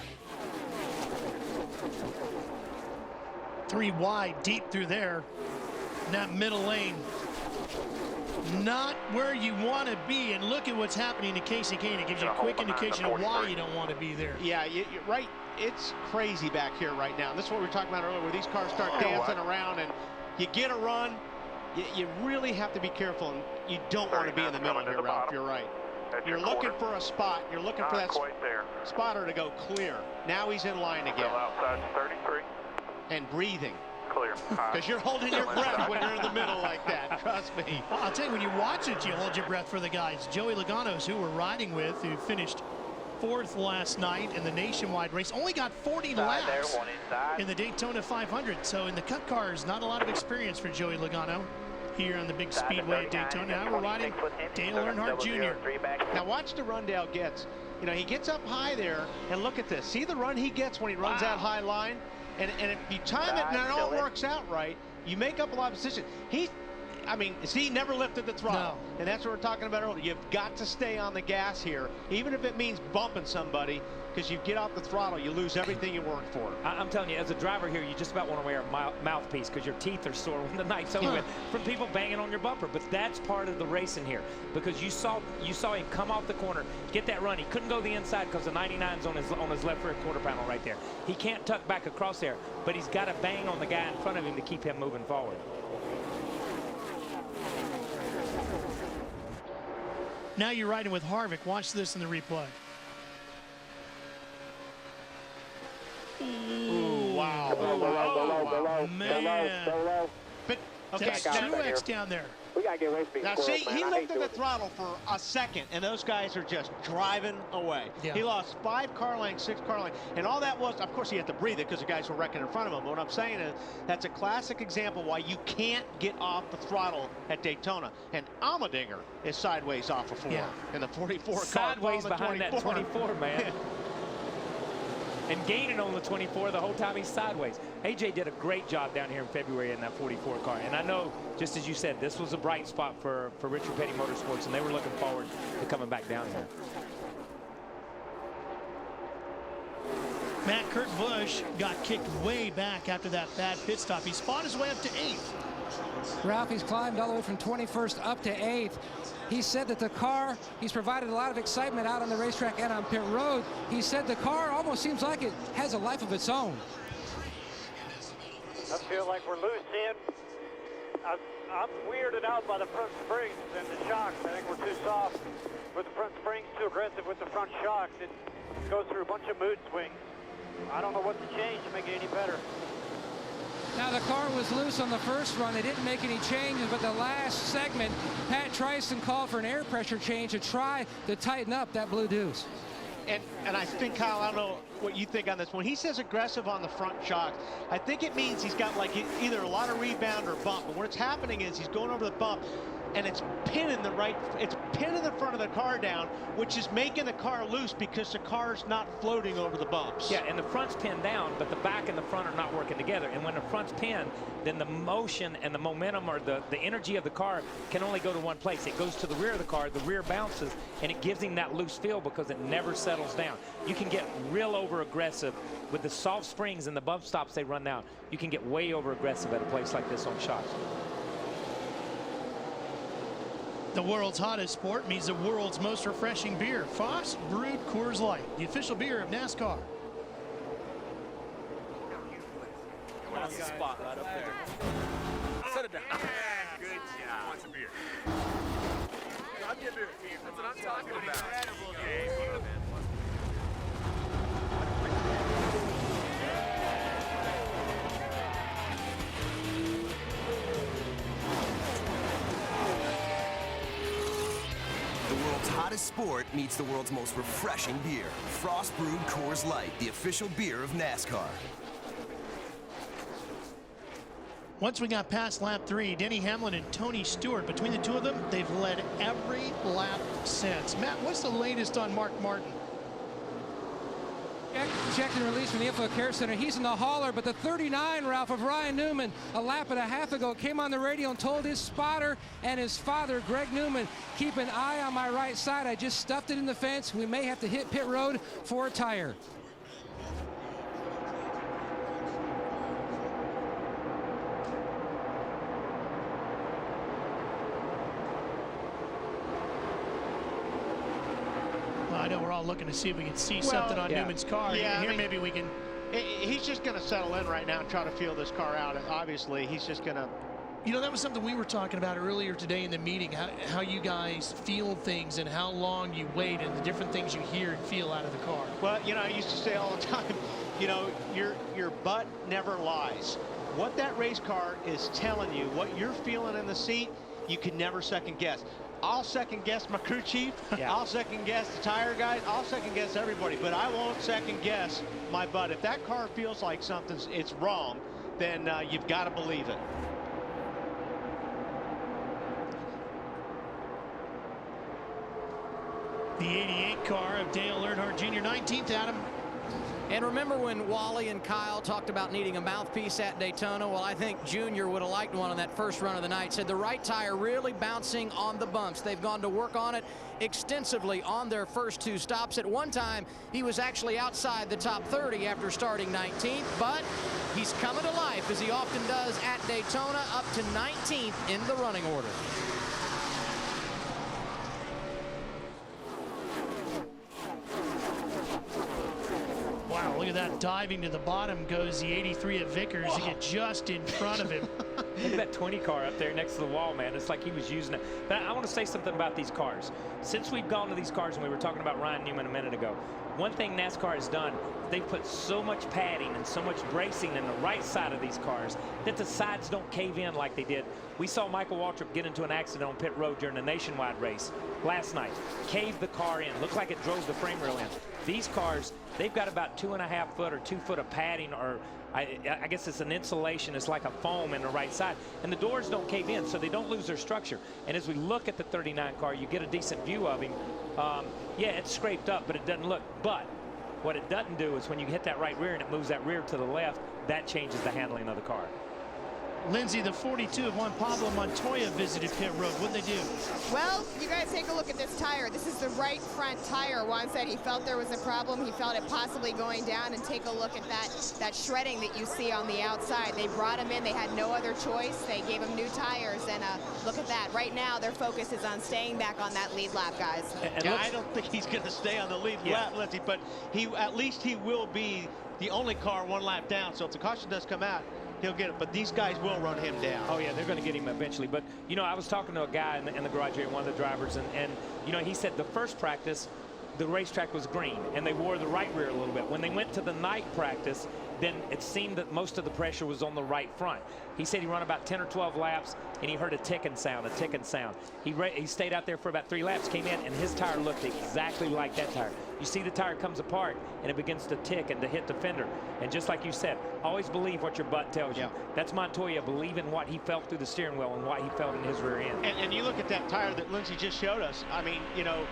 3 wide, deep through there. In that middle lane. Not where you want to be, and look at what's happening to Casey Kane. It gives you a quick indication of why you don't want to be there. Yeah, you're right. It's crazy back here right now. And this is what we were talking about earlier, where these cars start dancing around, and you get a run. You really have to be careful, and you don't want to be in the middle here, Ralph. You're right. You're looking for a spot. You're looking for that spotter to go clear. Now he's in line again. Outside 33. And breathing. Clear. Because you're holding your breath when you're in the middle like that. Trust me. Well, I'll tell you, when you watch it, you hold your breath for the guys. Joey Logano's, who we're riding with, who finished 4th last night in the nationwide race, only got 40 laps in the Daytona 500. So in the Cup cars, not a lot of experience for Joey Logano here on the big Speedway at Daytona. Now we're riding Dale Earnhardt Jr. Now watch the run Dale gets. You know, he gets up high there, and look at this. See the run he gets when he runs that high line? And if you time it and it all works out right, you make up a lot of position. He never lifted the throttle. No. And that's what we're talking about earlier. You've got to stay on the gas here, even if it means bumping somebody, because you get off the throttle, you lose everything you worked for. I'm telling you, as a driver here, you just about want to wear a mouthpiece because your teeth are sore when the night's over with from people banging on your bumper. But that's part of the racing here, because you saw him come off the corner, get that run. He couldn't go the inside because the 99's on his left rear quarter panel right there. He can't tuck back across there, but he's got to bang on the guy in front of him to keep him moving forward. Now you're riding with Harvick. Watch this in the replay. Ooh, wow. Man. But, okay, that's Truex down there. We got to get away from these Now, squirrels, see, man. he I hate lifted the doing it. throttle for a second, and those guys are just driving away. Yeah. He lost 5 car lengths, 6 car lengths, and all that was, of course, he had to breathe it because the guys were wrecking in front of him. But what I'm saying is that's a classic example why you can't get off the throttle at Daytona. And Allmendinger is sideways off of 4 in the 44 car. Sideways behind that 24, man. And gaining on the 24 the whole time he's sideways. AJ did a great job down here in February in that 44 car. And I know, just as you said, this was a bright spot for Richard Petty Motorsports, and they were looking forward to coming back down here. Matt Kurt Busch got kicked way back after that bad pit stop. He fought his way up to 8th. Ralph, he's climbed all the way from 21st up to 8th. He said that the car, he's provided a lot of excitement out on the racetrack and on pit road. He said the car almost seems like it has a life of its own. I feel like we're loose in. I'm weirded out by the front springs and the shocks. I think we're too soft with the front springs, too aggressive with the front shocks. It goes through a bunch of mood swings. I don't know what to change to make it any better. Now, the car was loose on the first run. They didn't make any changes, but the last segment, Pat Tryson called for an air pressure change to try to tighten up that blue deuce. And I think, Kyle, I don't know what you think on this. When he says aggressive on the front shocks, I think it means he's got like either a lot of rebound or bump. But what's happening is he's going over the bump, and it's pinning the front of the car down, which is making the car loose because the car's not floating over the bumps. Yeah, and the front's pinned down, but the back and the front are not working together. And when the front's pinned, then the motion and the momentum or the energy of the car can only go to one place. It goes to the rear of the car, the rear bounces, and it gives him that loose feel because it never settles down. You can get real over aggressive with the soft springs and the bump stops they run down. You can get way over aggressive at a place like this on shocks. The world's hottest sport means the world's most refreshing beer. Frost Brewed Coors Light, the official beer of NASCAR. That's the spot right up there. Set it down. Good job. Want some beer? I'm getting it. That's what I'm talking about. Incredible game. The world's hottest sport meets the world's most refreshing beer. Frost Brewed Coors Light, the official beer of NASCAR. Once we got past lap 3, Denny Hamlin and Tony Stewart, between the two of them, they've led every lap since. Matt, what's the latest on Mark Martin? Checked and released from the Info Care Center. He's in the hauler, but the 39, Ralph, of Ryan Newman, a lap and a half ago, came on the radio and told his spotter and his father, Greg Newman, keep an eye on my right side. I just stuffed it in the fence. We may have to hit pit road for a tire. I know we're all looking to see if we can see something on Newman's car. Yeah, Here, maybe we can. He's just going to settle in right now and try to feel this car out. Obviously, he's just going to. You know, that was something we were talking about earlier today in the meeting, how you guys feel things and how long you wait and the different things you hear and feel out of the car. Well, you know, I used to say all the time, you know, your butt never lies. What that race car is telling you, what you're feeling in the seat, you can never second guess. I'll second guess my crew chief. Yeah. I'll second guess the tire guys. I'll second guess everybody, but I won't second guess my butt. If that car feels like it's wrong, then you've got to believe it. The 88 car of Dale Earnhardt Jr., 19th, Adam. And remember when Wally and Kyle talked about needing a mouthpiece at Daytona? Well, I think Junior would have liked one on that first run of the night. Said the right tire really bouncing on the bumps. They've gone to work on it extensively on their first two stops. At one time, he was actually outside the top 30 after starting 19th, but he's coming to life, as he often does at Daytona, up to 19th in the running order. Wow, look at that. Diving to the bottom goes the 83 of Vickers to get just in front of him. Look at that 20 car up there next to the wall, man. It's like he was using it. But I want to say something about these cars. Since we've gone to these cars, and we were talking about Ryan Newman a minute ago, one thing NASCAR has done, they've put so much padding and so much bracing in the right side of these cars that the sides don't cave in like they did. We saw Michael Waltrip get into an accident on pit road during the Nationwide race last night. Caved the car in. Looked like it drove the frame rail in. These cars, they've got about 2.5 foot or 2 foot of padding, or I guess it's an insulation. It's like a foam in the right side. And the doors don't cave in, so they don't lose their structure. And as we look at the 39 car, you get a decent view of him. Yeah, it's scraped up, but it doesn't look. But what it doesn't do is when you hit that right rear and it moves that rear to the left, that changes the handling of the car. Lindsay, the 42 of Juan Pablo Montoya visited pit road. What'd they do? Well, you guys take a look at this tire. This is the right front tire. Juan said he felt there was a problem. He felt it possibly going down, and take a look at that shredding that you see on the outside. They brought him in. They had no other choice. They gave him new tires, and look at that. Right now, their focus is on staying back on that lead lap, guys. Yeah, I don't think he's going to stay on the lead lap, Lindsay, but at least he will be the only car one lap down. So if the caution does come out, he'll get it. But these guys will run him down. Oh, yeah, they're going to get him eventually. But, you know, I was talking to a guy in the garage here, one of the drivers, and you know, he said the first practice, the racetrack was green, and they wore the right rear a little bit. When they went to the night practice, then it seemed that most of the pressure was on the right front. He said he ran about 10 or 12 laps, and he heard a ticking sound, He stayed out there for about 3 laps, came in, and his tire looked exactly like that tire. You see the tire comes apart, and it begins to tick and to hit the fender. And just like you said, always believe what your butt tells you. Yeah. That's Montoya believing what he felt through the steering wheel and what he felt in his rear end. And you look at that tire that Lindsey just showed us. I mean, you know,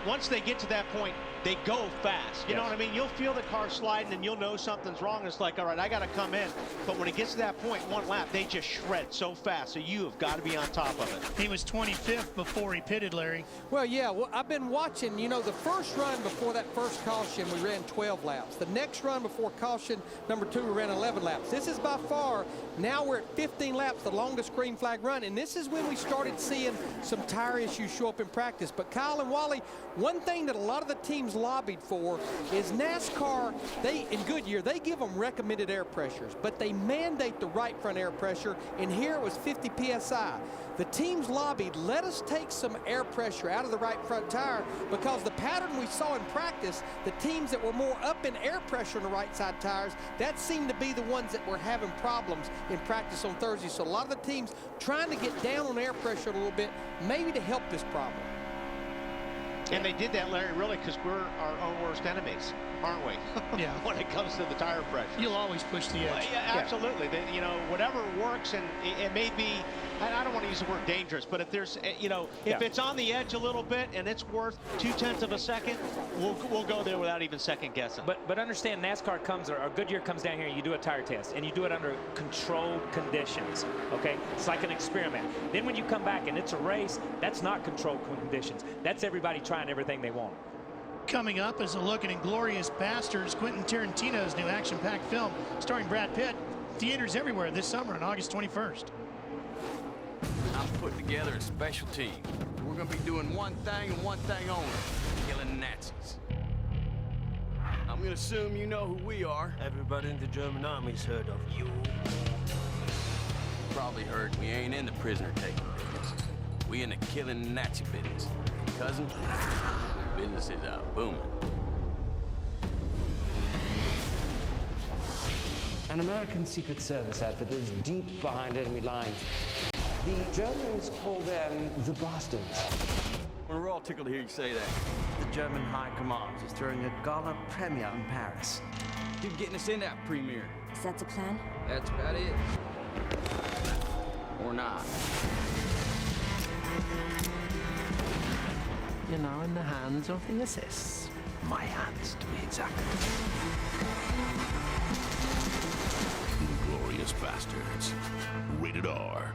once they get to that point, they go fast. You know what I mean? You'll feel the car sliding and you'll know something's wrong. It's like, all right, I got to come in. But when it gets to that point, one lap, they just shred so fast. So you have got to be on top of it. He was 25th before he pitted, Larry. Well, yeah, well, I've been watching, you know, the first run before that first caution, we ran 12 laps. The next run before caution number 2, we ran 11 laps. This is by far, now we're at 15 laps, the longest green flag run. And this is when we started seeing some tire issues show up in practice. But Kyle and Wally, one thing that a lot of the teams lobbied for is NASCAR, in Goodyear, they give them recommended air pressures, but they mandate the right front air pressure, and here it was 50 PSI. The teams lobbied, let us take some air pressure out of the right front tire, because the pattern we saw in practice, the teams that were more up in air pressure on the right side tires, that seemed to be the ones that were having problems in practice on Thursday. So a lot of the teams trying to get down on air pressure a little bit, maybe to help this problem. And they did that, Larry, really, because we're our own worst enemies, aren't we? Yeah. When it comes to the tire pressure. You'll always push the edge. Well, yeah, absolutely. You know, whatever works, and it may be, I don't want to use the word dangerous, but if there's, you know, if it's on the edge a little bit and it's worth 0.2 of a second, we'll go there without even second guessing. But understand, NASCAR comes, or Goodyear comes down here, and you do a tire test, and you do it under controlled conditions, okay? It's like an experiment. Then when you come back and it's a race, that's not controlled conditions. That's everybody trying everything they want. Coming up is a look at Inglourious Basterds, Quentin Tarantino's new action-packed film starring Brad Pitt. Theaters everywhere this summer on August 21st. I'm putting together a special team. We're going to be doing one thing and one thing only: killing Nazis. I'm going to assume you know who we are. Everybody in the German army's heard of you. Probably heard we ain't in the prisoner-taking business. We in the killing Nazi business. Cousin, business is booming. An American Secret Service outfit is deep behind enemy lines. The Germans call them the Bastards. We're all tickled to hear you say that. The German High Command is throwing a gala premiere in Paris. You're getting us in that premiere. Is that the plan? That's about it. Or not. You're now in the hands of the SS. My hands, to be exact. Inglourious Basterds. Rated R.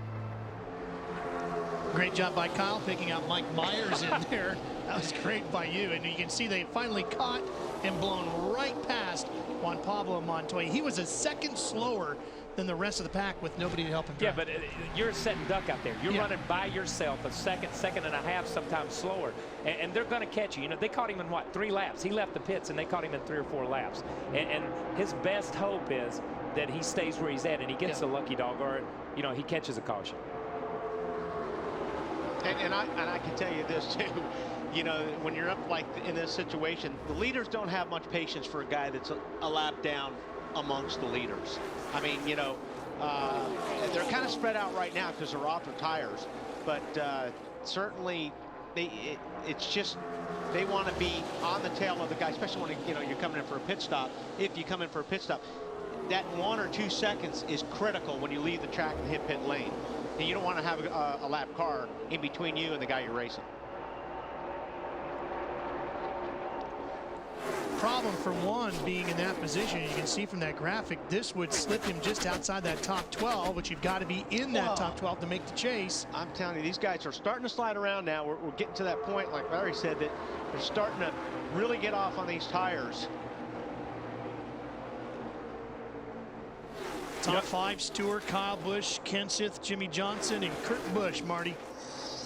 Great job by Kyle picking out Mike Myers in there. That was great by you. And you can see they finally caught and blown right past Juan Pablo Montoya. He was a second slower than the rest of the pack with nobody to help him drive. Yeah, but you're a sitting duck out there. You're running by yourself a second and a half, sometimes slower. And they're going to catch you. You know, they caught him in, what, 3 laps? He left the pits, and they caught him in 3 or 4 laps. And his best hope is that he stays where he's at and he gets a lucky dog, or, you know, he catches a caution. And I can tell you this, too. You know, when you're up like in this situation, the leaders don't have much patience for a guy that's a lap down amongst the leaders. I mean, you know, they're kind of spread out right now because they're off their tires, but certainly it's just they want to be on the tail of the guy, especially when you're coming in for a pit stop. If you come in for a pit stop, that 1 or 2 seconds is critical when you leave the track and hit pit lane, and you don't want to have a lap car in between you and the guy you're racing. Problem for one being in that position, you can see from that graphic, this would slip him just outside that top 12, which you've got to be in that top 12 to make the chase. I'm telling you, these guys are starting to slide around now. We're getting to that point, like Larry said, that they're starting to really get off on these tires. Top 5, Stewart, Kyle Busch, Ken Sith, Jimmy Johnson, and Kurt Busch, Marty.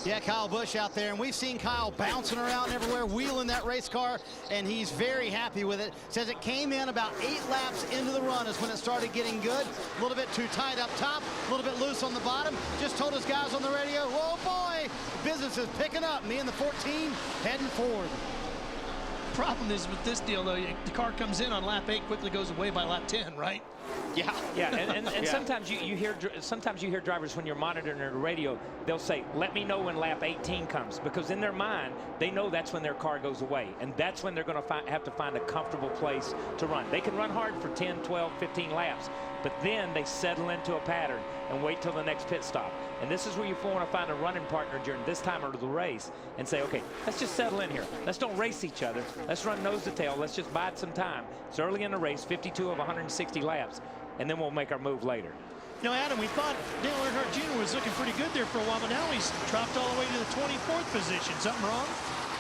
Yeah, Kyle Busch out there, and we've seen Kyle bouncing around everywhere, wheeling that race car, and he's very happy with it. Says it came in about 8 laps into the run is when it started getting good. A little bit too tight up top, a little bit loose on the bottom. Just told his guys on the radio, whoa, boy, business is picking up. Me and the 14 heading forward. Problem is with this deal, though, the car comes in on lap 8, quickly goes away by lap 10, right? Yeah. Yeah, and sometimes you hear drivers when you're monitoring their radio, they'll say, let me know when lap 18 comes, because in their mind, they know that's when their car goes away, and that's when they're going to have to find a comfortable place to run. They can run hard for 10, 12, 15 laps, but then they settle into a pattern and wait till the next pit stop. And this is where you want to find a running partner during this time of the race and say, okay, let's just settle in here. Let's don't race each other. Let's run nose to tail. Let's just bide some time. It's early in the race, 52 of 160 laps, and then we'll make our move later. You know, Adam, we thought Dale Earnhardt Jr. was looking pretty good there for a while, but now he's dropped all the way to the 24th position. Something wrong?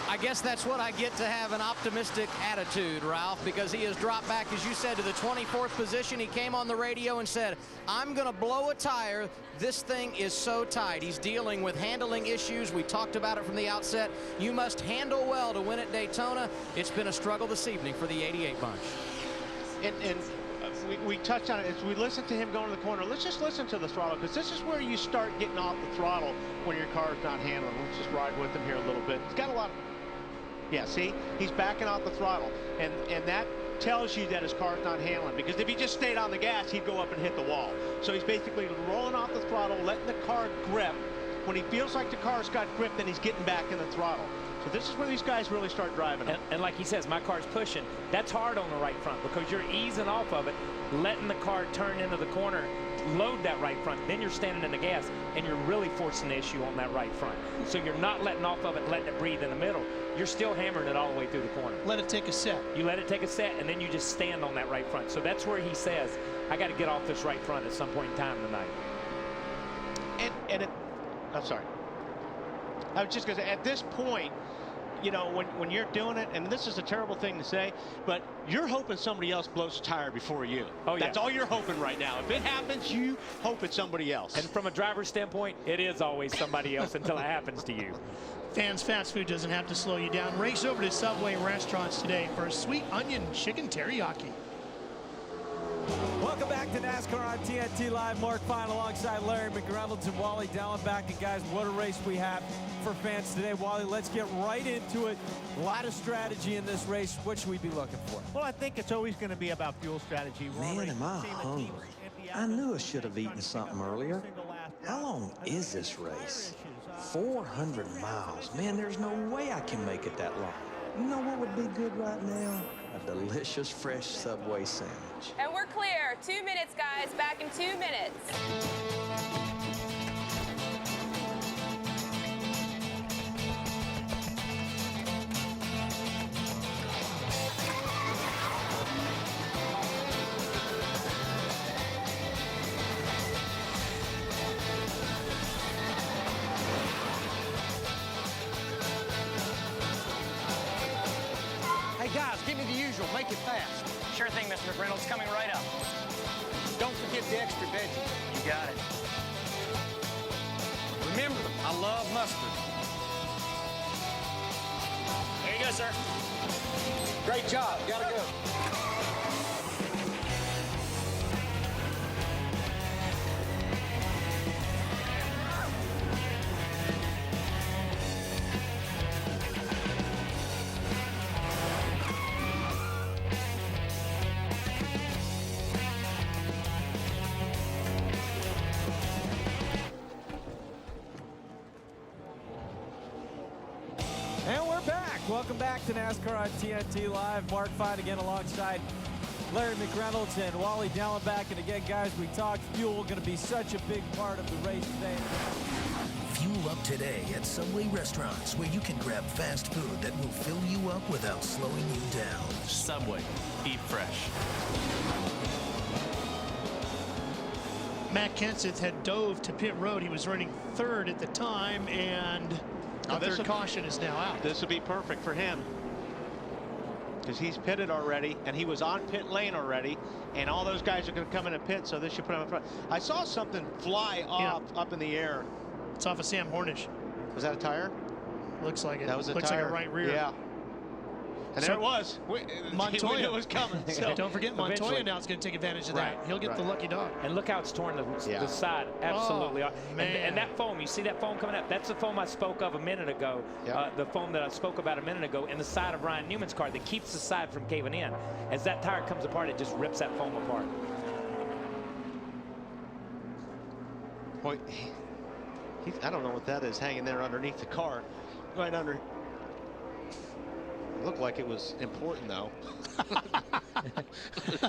I guess that's what I get to have an optimistic attitude, Ralph, because he has dropped back, as you said, to the 24th position. He came on the radio and said, I'm going to blow a tire. This thing is so tight. He's dealing with handling issues. We talked about it from the outset. You must handle well to win at Daytona. It's been a struggle this evening for the 88 bunch. And we touched on it as we listen to him going to the corner. Let's just listen to the throttle, because this is where you start getting off the throttle when your car is not handling. Let's just ride with him here a little bit. He's got a lot of... Yeah, see, he's backing off the throttle, and that tells you that his car's not handling, because if he just stayed on the gas, he'd go up and hit the wall. So he's basically rolling off the throttle, letting the car grip. When he feels like the car's got grip, then he's getting back in the throttle. So this is where these guys really start driving. And like he says, my car's pushing. That's hard on the right front, because you're easing off of it, letting the car turn into the corner, load that right front, then you're standing in the gas, and you're really forcing the issue on that right front. So you're not letting off of it, letting it breathe in the middle. You're still hammering it all the way through the corner. Let it take a set. You let it take a set, and then you just stand on that right front. So that's where he says, I got to get off this right front at some point in time tonight. I'm sorry. I was just going to say, at this point, you know, when you're doing it, and this is a terrible thing to say, but you're hoping somebody else blows a tire before you. Oh, yeah. That's all you're hoping right now. If it happens, you hope it's somebody else. And from a driver's standpoint, it is always somebody else until it happens to you. Fans Fast Food doesn't have to slow you down. Race over to Subway restaurants today for a sweet onion chicken teriyaki. Welcome back to NASCAR on TNT Live. Mark Fine alongside Larry McReynolds and Wally Dallenbach. And guys, what a race we have for fans today. Wally, let's get right into it. A lot of strategy in this race. What should we be looking for? Well, I think it's always going to be about fuel strategy. Man, am I hungry. I knew I should have eaten something earlier. How long is this race? 400 miles. Man, there's no way I can make it that long. You know what would be good right now? A delicious, fresh Subway sandwich. And we're clear. 2 minutes, guys. Back in 2 minutes. Guys, give me the usual. Make it fast. Sure thing, Mr. McReynolds. Coming right up. Don't forget the extra veggies. You got it. Remember, I love mustard. There you go, sir. Great job. Gotta go. And we're back. Welcome back to NASCAR on TNT Live. Mark Fine again alongside Larry McReynolds and Wally Dallenbach. And again, guys, we talked fuel, going to be such a big part of the race today. Fuel up today at Subway restaurants, where you can grab fast food that will fill you up without slowing you down. Subway. Eat fresh. Matt Kenseth had dove to pit road. He was running third at the time, and the third caution is now out. This would be perfect for him, because he's pitted already, and he was on pit lane already, and all those guys are going to come in and pit, so this should put him in front. I saw something fly off up in the air. It's off of Sam Hornish. Was that a tire? Looks like it. That was a Looks tire. like a right rear. Yeah. And there it was. Montoya. We knew it was coming. So. Don't forget, Montoya Eventually. now is going to take advantage of that. He'll get right. the lucky dog. And look how it's torn the side. Absolutely. And that foam, you see that foam coming up? That's the foam I spoke of a minute ago. Yep. The foam that I spoke about a minute ago in the side of Ryan Newman's car that keeps the side from caving in. As that tire comes apart, it just rips that foam apart. Boy, I don't know what that is hanging there underneath the car. Right under. Looked like it was important, though.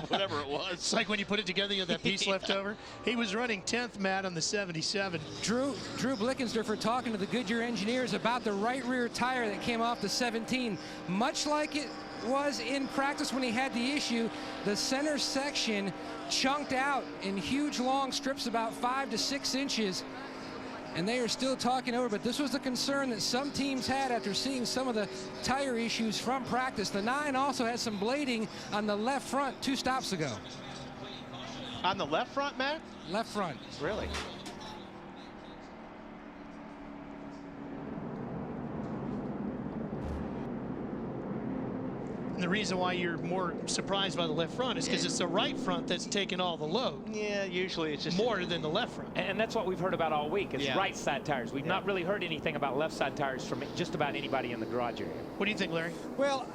Whatever it was. It's like when you put it together, you have that piece left over. He was running 10th, Matt, on the 77. Drew Blickensderfer talking to the Goodyear engineers about the right rear tire that came off the 17. Much like it was in practice when he had the issue, the center section chunked out in huge long strips about 5 to 6 inches. And they are still talking over, but this was the concern that some teams had after seeing some of the tire issues from practice. The 9 also had some blading on the left front 2 stops ago. On the left front, Matt? Left front. Really? And the reason why you're more surprised by the left front is because it's the right front that's taking all the load. Yeah, usually it's just more than the left front. And that's what we've heard about all week is right side tires. We've not really heard anything about left side tires from just about anybody in the garage area. What do you think, Larry? Well,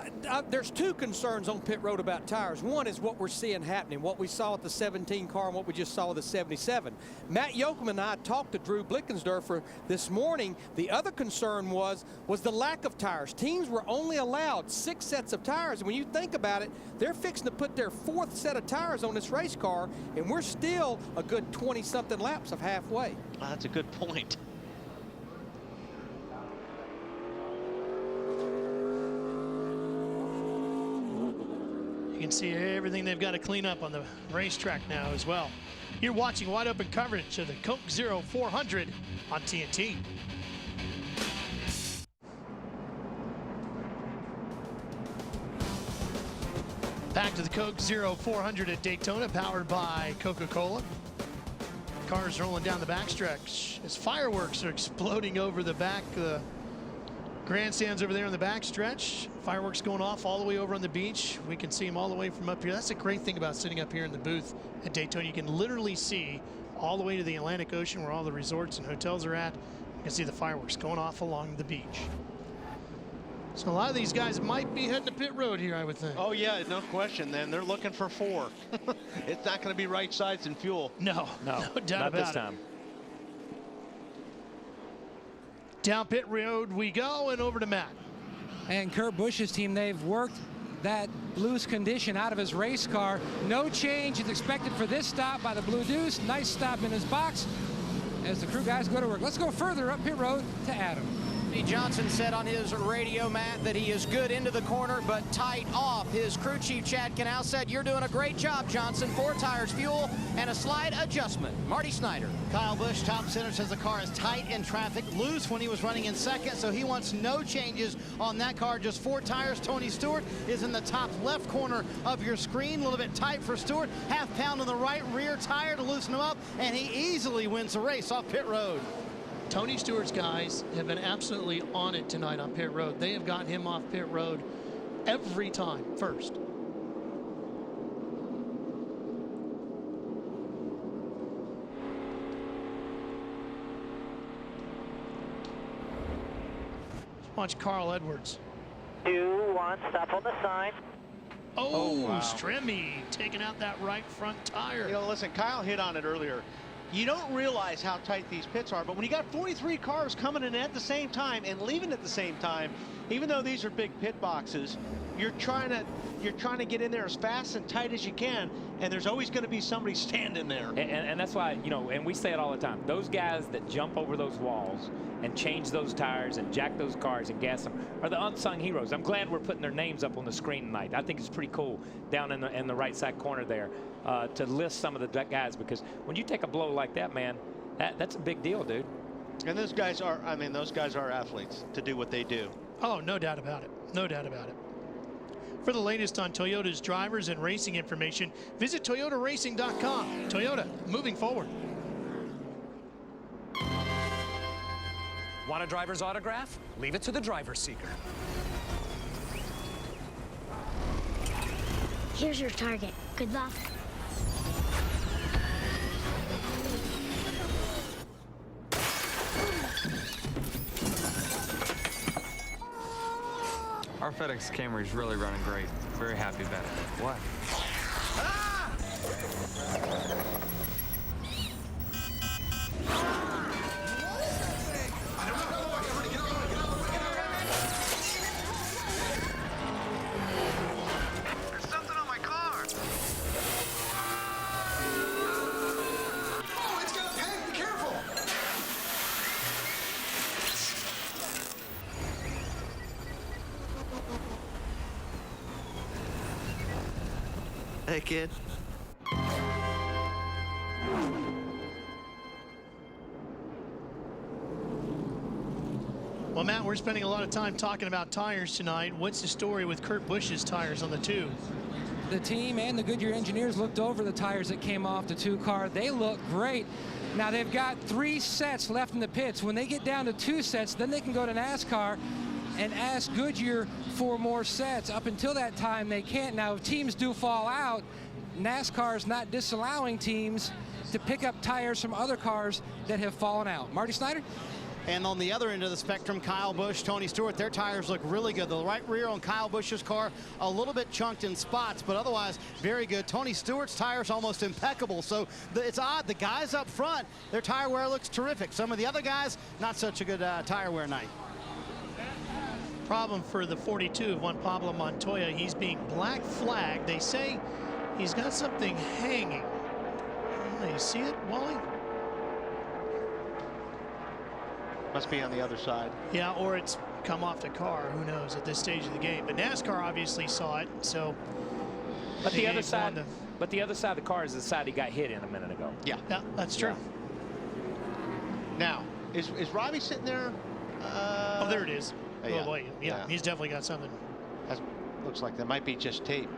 there's 2 concerns on pit road about tires. One is what we're seeing happening, what we saw with the 17 car and what we just saw with the 77. Matt Yoakum and I talked to Drew Blickensderfer this morning. The other concern was the lack of tires. Teams were only allowed 6 sets of tires. And when you think about it, they're fixing to put their 4th set of tires on this race car, and we're still a good 20-something laps of halfway. Well, that's a good point. You can see everything they've got to clean up on the racetrack now as well. You're watching wide open coverage of the Coke Zero 400 on TNT. Back to the Coke Zero 400 at Daytona, powered by Coca-Cola. Cars rolling down the backstretch as fireworks are exploding over the back. The grandstands over there on the backstretch. Fireworks going off all the way over on the beach. We can see them all the way from up here. That's the great thing about sitting up here in the booth at Daytona. You can literally see all the way to the Atlantic Ocean where all the resorts and hotels are at. You can see the fireworks going off along the beach. So a lot of these guys might be heading to pit road here, I would think. Oh, yeah, no question, then. They're looking for 4. It's not going to be right sides and fuel. No doubt not about this it. time. Down pit road we go and over to Matt. And Kurt Busch's team, they've worked that loose condition out of his race car. No change is expected for this stop by the Blue Deuce. Nice stop in his box as the crew guys go to work. Let's go further up pit road to Adam. Johnson said on his radio, Matt, that he is good into the corner, but tight off. His crew chief, Chad Canal, said, "You're doing a great job, Johnson. 4 tires, fuel, and a slide adjustment." Marty Snyder. Kyle Busch, top center, says the car is tight in traffic, loose when he was running in second, so he wants no changes on that car. Just 4 tires. Tony Stewart is in the top left corner of your screen. A little bit tight for Stewart. Half pound on the right rear tire to loosen him up, and he easily wins the race off pit road. Tony Stewart's guys have been absolutely on it tonight on pit road. They have gotten him off pit road every time first. Watch Carl Edwards. 2, 1, stop on the sign. Oh, wow. Stremme taking out that right front tire. You know, listen, Kyle hit on it earlier. You don't realize how tight these pits are, but when you got 43 cars coming in at the same time and leaving at the same time, even though these are big pit boxes, you're trying to get in there as fast and tight as you can, and there's always going to be somebody standing there. And that's why, you know, and we say it all the time, those guys that jump over those walls and change those tires and jack those cars and gas them are the unsung heroes. I'm glad we're putting their names up on the screen tonight. I think it's pretty cool down in the right side corner there to list some of the guys, because when you take a blow like that, man, that's a big deal, dude. And those guys are, I mean, those guys are athletes to do what they do. Oh, no doubt about it. No doubt about it. For the latest on Toyota's drivers and racing information, visit ToyotaRacing.com. Toyota, moving forward. Want a driver's autograph? Leave it to the driver seeker. Here's your target. Good luck. Our FedEx Camry is really running great. Very happy about it. What? There's something on my car. Oh, it's got a peg. Be careful. Hey, kid. Well, Matt, we're spending a lot of time talking about tires tonight. What's the story with Kurt Busch's tires on the 2? The team and the Goodyear engineers looked over the tires that came off the 2 car. They look great. Now they've got 3 sets left in the pits. When they get down to 2 sets, then they can go to NASCAR and ask Goodyear for more sets. Up until that time, they can't. Now, if teams do fall out, NASCAR is not disallowing teams to pick up tires from other cars that have fallen out. Marty Snyder? And on the other end of the spectrum, Kyle Busch, Tony Stewart, their tires look really good. The right rear on Kyle Busch's car, a little bit chunked in spots, but otherwise very good. Tony Stewart's tires almost impeccable. So it's odd. The guys up front, their tire wear looks terrific. Some of the other guys, not such a good tire wear night. Problem for the 42 of Juan Pablo Montoya. He's being black flagged. They say he's got something hanging. You see it, Wally? Must be on the other side. Yeah, or it's come off the car. Who knows at this stage of the game? But NASCAR obviously saw it. So, but the other side, of the car is the side he got hit in a minute ago. Yeah, that's true. Now, is Robbie sitting there? Oh, there it is. Yeah. Oh boy, yeah, he's definitely got something. That looks like that might be just tape.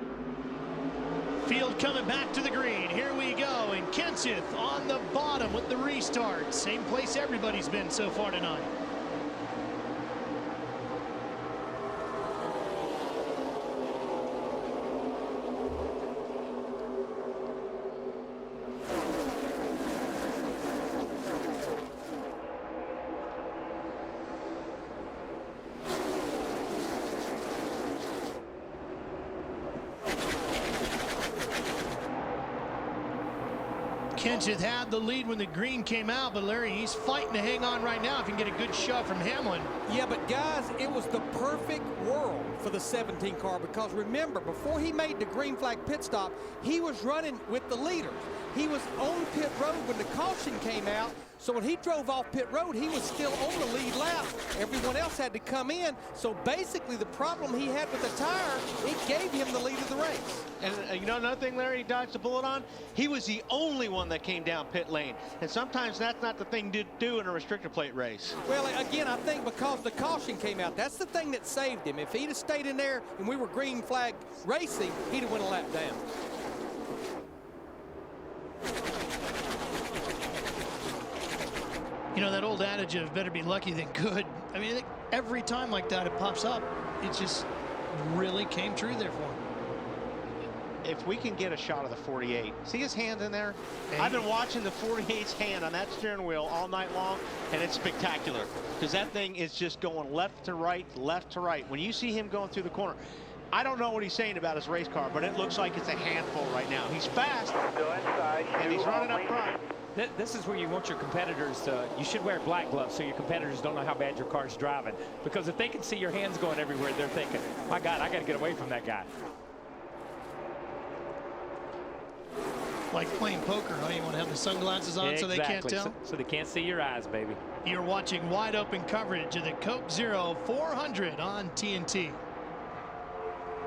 Field coming back to the green. Here we go. And Kenseth on the bottom with the restart. Same place everybody's been so far tonight. Kenseth had the lead when the green came out, but Larry, he's fighting to hang on right now if he can get a good shove from Hamlin. Yeah, but guys, it was the perfect world for the 17 car because remember, before he made the green flag pit stop, he was running with the leaders. He was on pit road when the caution came out, so when he drove off pit road, he was still on the lead lap. Everyone else had to come in, so basically the problem he had with the tire, it gave him the lead of the race. And you know another thing Larry he dodged the bullet on? He was the only one that came down pit lane. And sometimes that's not the thing to do in a restrictor plate race. Well, again, I think because the caution came out, that's the thing that saved him. If he'd have stayed in there and we were green flag racing, he'd have went a lap down. You know, that old adage of better be lucky than good. I mean, I think every time like that it pops up, it just really came true there for him. If we can get a shot of the 48, see his hand in there? I've been watching the 48's hand on that steering wheel all night long, and it's spectacular because that thing is just going left to right, left to right. When you see him going through the corner, I don't know what he's saying about his race car, but it looks like it's a handful right now. He's fast, and he's running up front. This is where you want your competitors to, you should wear black gloves so your competitors don't know how bad your car's driving. Because if they can see your hands going everywhere, they're thinking, my God, I got to get away from that guy. Like playing poker, huh? You want to have the sunglasses on so they can't tell? So they can't see your eyes, baby. You're watching wide open coverage of the Coke Zero 400 on TNT.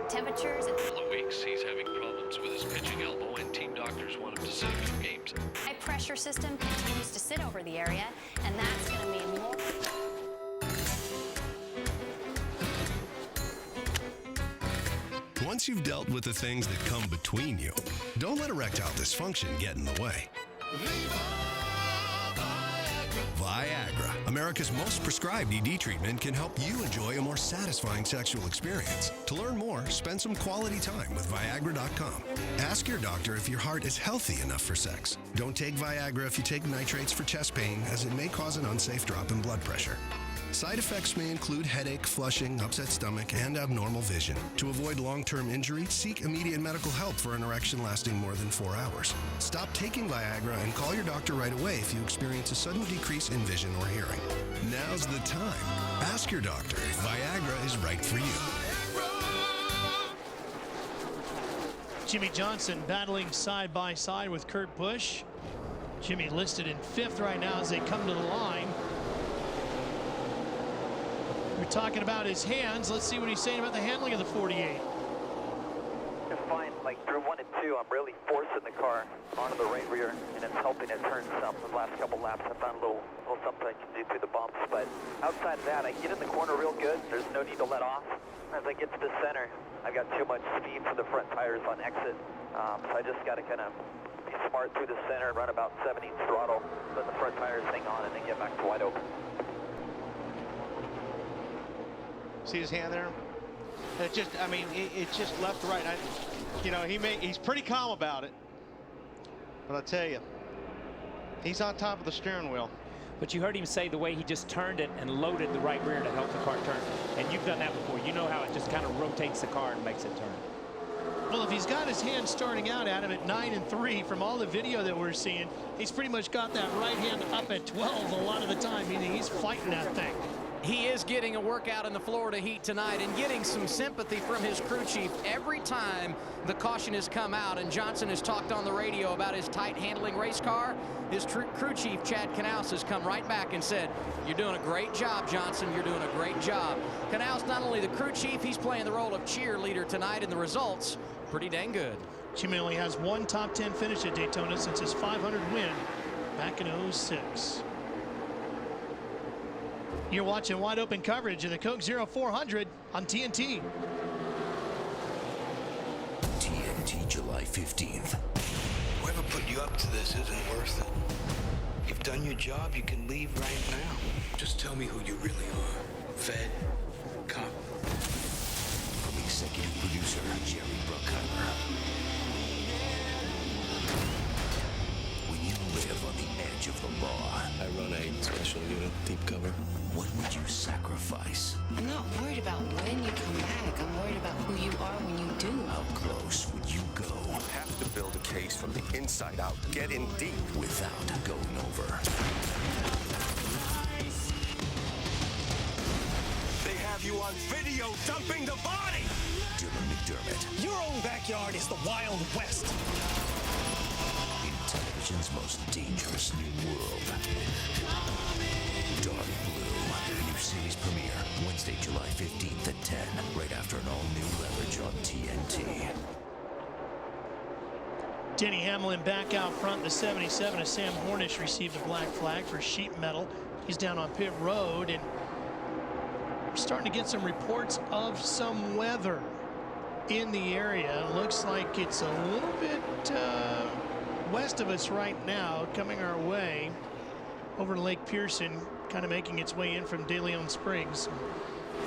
Temperatures. For a couple of weeks, he's having problems with his pitching elbow, and team doctors want him to sit a few games. High pressure system continues to sit over the area, and that's going to mean more. Once you've dealt with the things that come between you, don't let erectile dysfunction get in the way. Viagra, America's most prescribed ED treatment, can help you enjoy a more satisfying sexual experience. To learn more, spend some quality time with Viagra.com. Ask your doctor if your heart is healthy enough for sex. Don't take Viagra if you take nitrates for chest pain, as it may cause an unsafe drop in blood pressure. Side effects may include headache, flushing, upset stomach, and abnormal vision. To avoid long-term injury, seek immediate medical help for an erection lasting more than 4 hours. Stop taking Viagra and call your doctor right away if you experience a sudden decrease in vision or hearing. Now's the time. Ask your doctor if Viagra is right for you. Jimmy Johnson battling side by side with Kurt Busch. Jimmy listed in 5th right now as they come to the line. We're talking about his hands. Let's see what he's saying about the handling of the 48. Just fine. Like through 1 and 2, I'm really forcing the car onto the right rear, and it's helping it turn some. The last couple laps, I found a little something I can do through the bumps. But outside of that, I get in the corner real good. There's no need to let off. As I get to the center, I've got too much speed for the front tires on exit. So I just got to kind of be smart through the center and run about 70 throttle, let the front tires hang on, and then get back to wide open. See his hand there? It just, I mean, it's just left to right. You know, he's pretty calm about it. But I tell you, he's on top of the steering wheel. But you heard him say the way he just turned it and loaded the right rear to help the car turn. And you've done that before. You know how it just kind of rotates the car and makes it turn. Well, if he's got his hand starting out, Adam, at 9 and 3, from all the video that we're seeing, he's pretty much got that right hand up at 12 a lot of the time, meaning he's fighting that thing. He is getting a workout in the Florida heat tonight and getting some sympathy from his crew chief every time the caution has come out. And Johnson has talked on the radio about his tight handling race car. His crew chief, Chad Knaus, has come right back and said, "You're doing a great job, Johnson. You're doing a great job." Knaus, not only the crew chief, he's playing the role of cheerleader tonight, and the results pretty dang good. Jimmy only has 1 top 10 finish at Daytona since his 500 win back in 06. You're watching wide open coverage of the Coke 0400 on TNT. TNT, July 15th. Whoever put you up to this isn't worth it. You've done your job, you can leave right now. Just tell me who you really are. Fed, cop. From executive producer Jerry Bruckheimer. When you live on the edge of the law. I run a special unit, deep cover. What would you sacrifice? I'm not worried about when you come back. I'm worried about who you are when you do. How close would you go? Have to build a case from the inside out. Get in deep. Without going over. They have you on video dumping the body. Dylan McDermott. Your own backyard is the Wild West. In television's most dangerous new world. Dark Blue. New series premiere Wednesday, July 15th at 10. Right after an all-new Leverage on TNT. Denny Hamlin back out front. The 77 of Sam Hornish received a black flag for sheet metal. He's down on pit road, and we're starting to get some reports of some weather in the area. Looks like it's a little bit west of us right now, coming our way over Lake Pearson, kind of making its way in from De Leon Springs.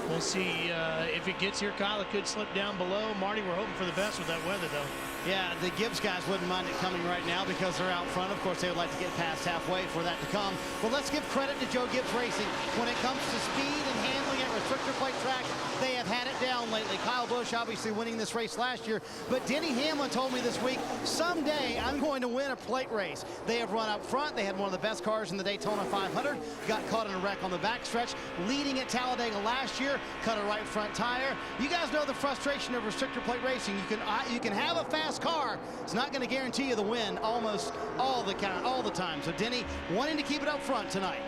We'll see if it gets here. Kyle, it could slip down below. Marty, we're hoping for the best with that weather, though. Yeah, the Gibbs guys wouldn't mind it coming right now because they're out front. Of course, they would like to get past halfway for that to come. But let's give credit to Joe Gibbs Racing. When it comes to speed and handling at restrictor plate track, they have had it down lately. Kyle Busch obviously winning this race last year. But Denny Hamlin told me this week, someday I'm going to win a plate race. They have run up front. They had one of the best cars in the Daytona 500. Got caught in a wreck on the backstretch. Leading at Talladega last year. Cut a right front tire. You guys know the frustration of restrictor plate racing. You can have a fast car. It's not going to guarantee you the win almost all the time. So Denny wanting to keep it up front tonight.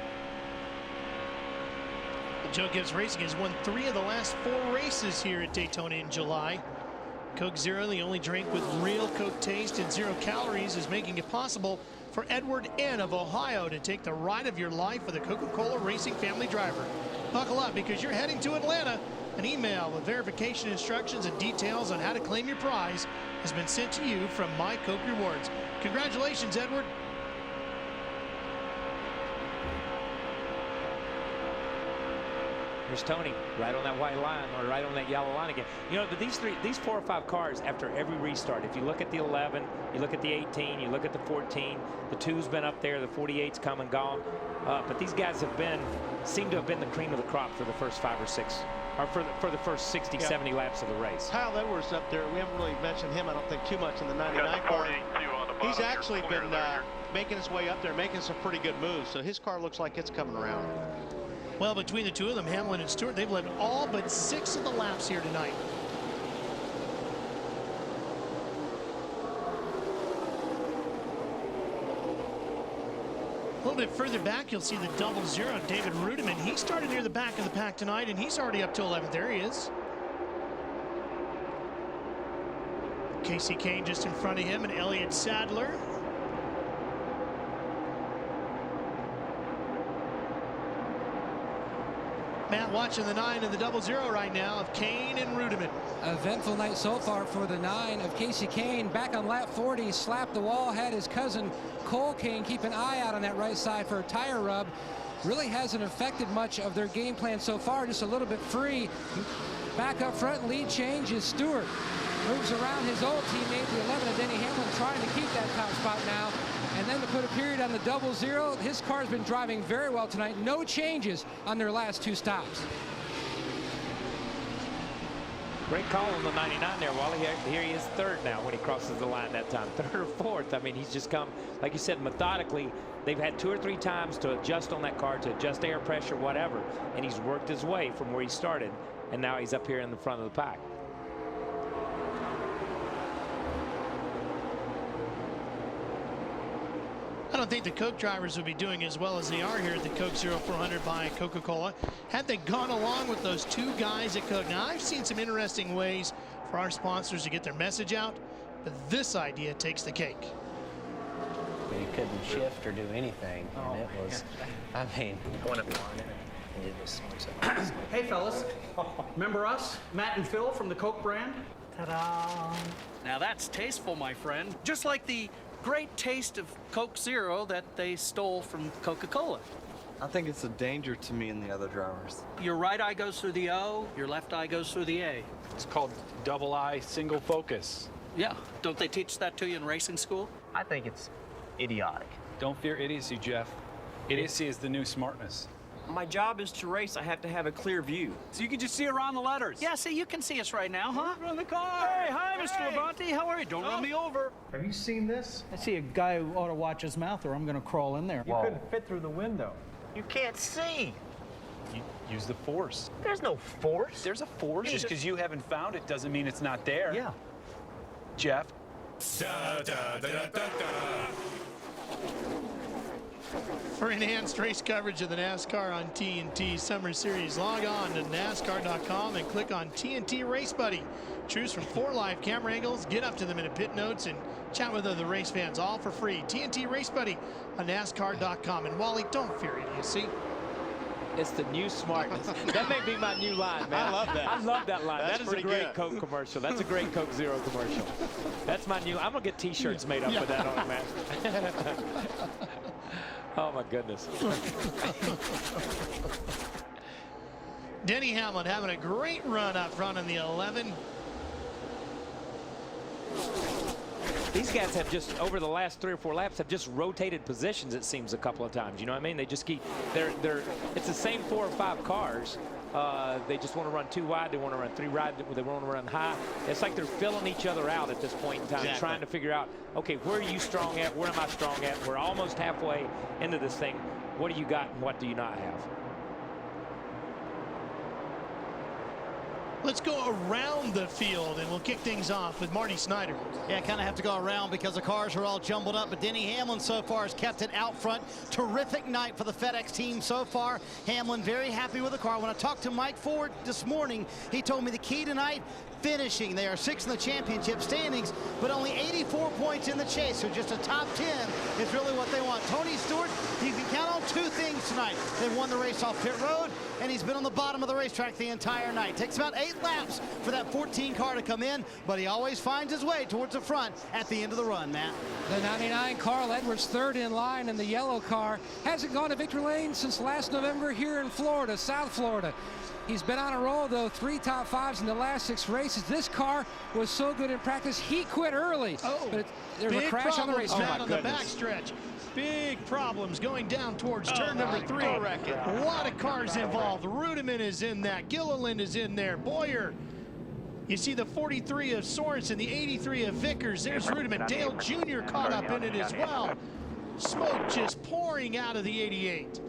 Joe Gibbs Racing has won 3 of the last 4 races here at Daytona in July. Coke Zero, the only drink with real Coke taste and 0 calories, is making it possible for Edward N. of Ohio to take the ride of your life with a Coca-Cola Racing family driver. Buckle up because you're heading to Atlanta. An email with verification instructions and details on how to claim your prize has been sent to you from My Coke Rewards. Congratulations, Edward. There's Tony right on that white line, or right on that yellow line again. You know, but these 4 or 5 cars after every restart, if you look at the 11, you look at the 18, you look at the 14, the 2's been up there, the 48's come and gone. But these guys seem to have been the cream of the crop for the first 5 or 6, or for the first 60, 70 laps of the race. Kyle Edwards up there, we haven't really mentioned him, I don't think, too much in the 99 car. He's actually been making his way up there, making some pretty good moves, so his car looks like it's coming around. Well, between the two of them, Hamlin and Stewart, they've led all but 6 of the laps here tonight. A little bit further back, you'll see the 00, David Rudiman. He started near the back of the pack tonight, and he's already up to 11th. There he is. Casey Kane just in front of him, and Elliott Sadler. Matt watching the 9 and the 00 right now of Kane and Rudiman. Eventful night so far for the 9 of Casey Kane. Back on lap 40, slapped the wall, had his cousin Cole Kane keep an eye out on that right side for a tire rub. Really hasn't affected much of their game plan so far, just a little bit free. Back up front, lead change is Stewart. Moves around his old teammate, the 11 of Denny Hamlin, trying to keep that top spot now. And then to put a period on the 00, his car's been driving very well tonight. No changes on their last 2 stops. Great call on the 99 there, Wally. Here he is 3rd now when he crosses the line that time. 3rd or 4th. I mean, he's just come, like you said, methodically. They've had 2 or 3 times to adjust on that car, to adjust air pressure, whatever. And he's worked his way from where he started. And now he's up here in the front of the pack. I don't think the Coke drivers would be doing as well as they are here at the Coke 0400 by Coca-Cola had they gone along with those 2 guys at Coke. Now, I've seen some interesting ways for our sponsors to get their message out, but this idea takes the cake. You couldn't shift or do anything, and it was, I mean, going up the line, and it was so. Hey, fellas. Remember us? Matt and Phil from the Coke brand? Ta-da! Now that's tasteful, my friend. Just like the great taste of Coke Zero that they stole from Coca-Cola. I think it's a danger to me and the other drivers. Your right eye goes through the O, your left eye goes through the A. It's called double eye, single focus. Yeah, don't they teach that to you in racing school? I think it's idiotic. Don't fear idiocy, Jeff. Idiocy is the new smartness. My job is to race. I have to have a clear view. So you can just see around the letters. Yeah, see, you can see us right now, huh? Run the car. Hey, hi, Mr. Labonte. How are you? Don't run me over. Have you seen this? I see a guy who ought to watch his mouth or I'm going to crawl in there. You couldn't fit through the window. You can't see. You use the force. There's no force. There's a force. Just because you haven't found it doesn't mean it's not there. Yeah. Jeff. Da, da, da, da, da. For enhanced race coverage of the NASCAR on TNT Summer Series, log on to NASCAR.com and click on TNT Race Buddy. Choose from 4 live camera angles, get up to them in a pit notes, and chat with other race fans, all for free. TNT Race Buddy on NASCAR.com. And Wally, don't fear idiocy. It's the new smartness. That may be my new line, man. I love that. I love that line. That's that is a great Coke commercial. That's a great Coke Zero commercial. That's my new. I'm gonna get T-shirts made up with that on, man. Oh my goodness. Denny Hamlin having a great run up front in the 11. These guys have just, over the last 3 or 4 laps, have just rotated positions, it seems, a couple of times. You know what I mean? They just keep, it's the same 4 or 5 cars. They just want to run 2 wide. They want to run 3 wide. They want to run high. It's like they're filling each other out at this point in time, trying to figure out, okay, where are you strong at? Where am I strong at? We're almost halfway into this thing. What do you got and what do you not have? Let's go around the field, and we'll kick things off with Marty Snyder. Yeah, kind of have to go around because the cars are all jumbled up, but Denny Hamlin so far has kept it out front. Terrific night for the FedEx team so far. Hamlin very happy with the car. When I talked to Mike Ford this morning, he told me the key tonight, finishing. They are 6th in the championship standings, but only 84 points in the chase, so just a top 10 is really what they want. Tony Stewart, you can count on two things tonight. They've won the race off pit road, and he's been on the bottom of the racetrack the entire night. Takes about 8 laps for that 14 car to come in, but he always finds his way towards the front at the end of the run, Matt. The 99 Carl Edwards third in line, and the yellow car hasn't gone to victory lane since last November here in Florida, South Florida. He's been on a roll, though, 3 top 5s in the last 6 races. This car was so good in practice, he quit early. But there was a crash on the racetrack. On the backstretch. Big problems going down towards turn number 3. A lot of cars involved. Rudiman is in that. Gilliland is in there. Boyer. You see the 43 of Sorensen, the 83 of Vickers. There's Rudiman. Dale Jr. caught up in it as well. Smoke just pouring out of the 88.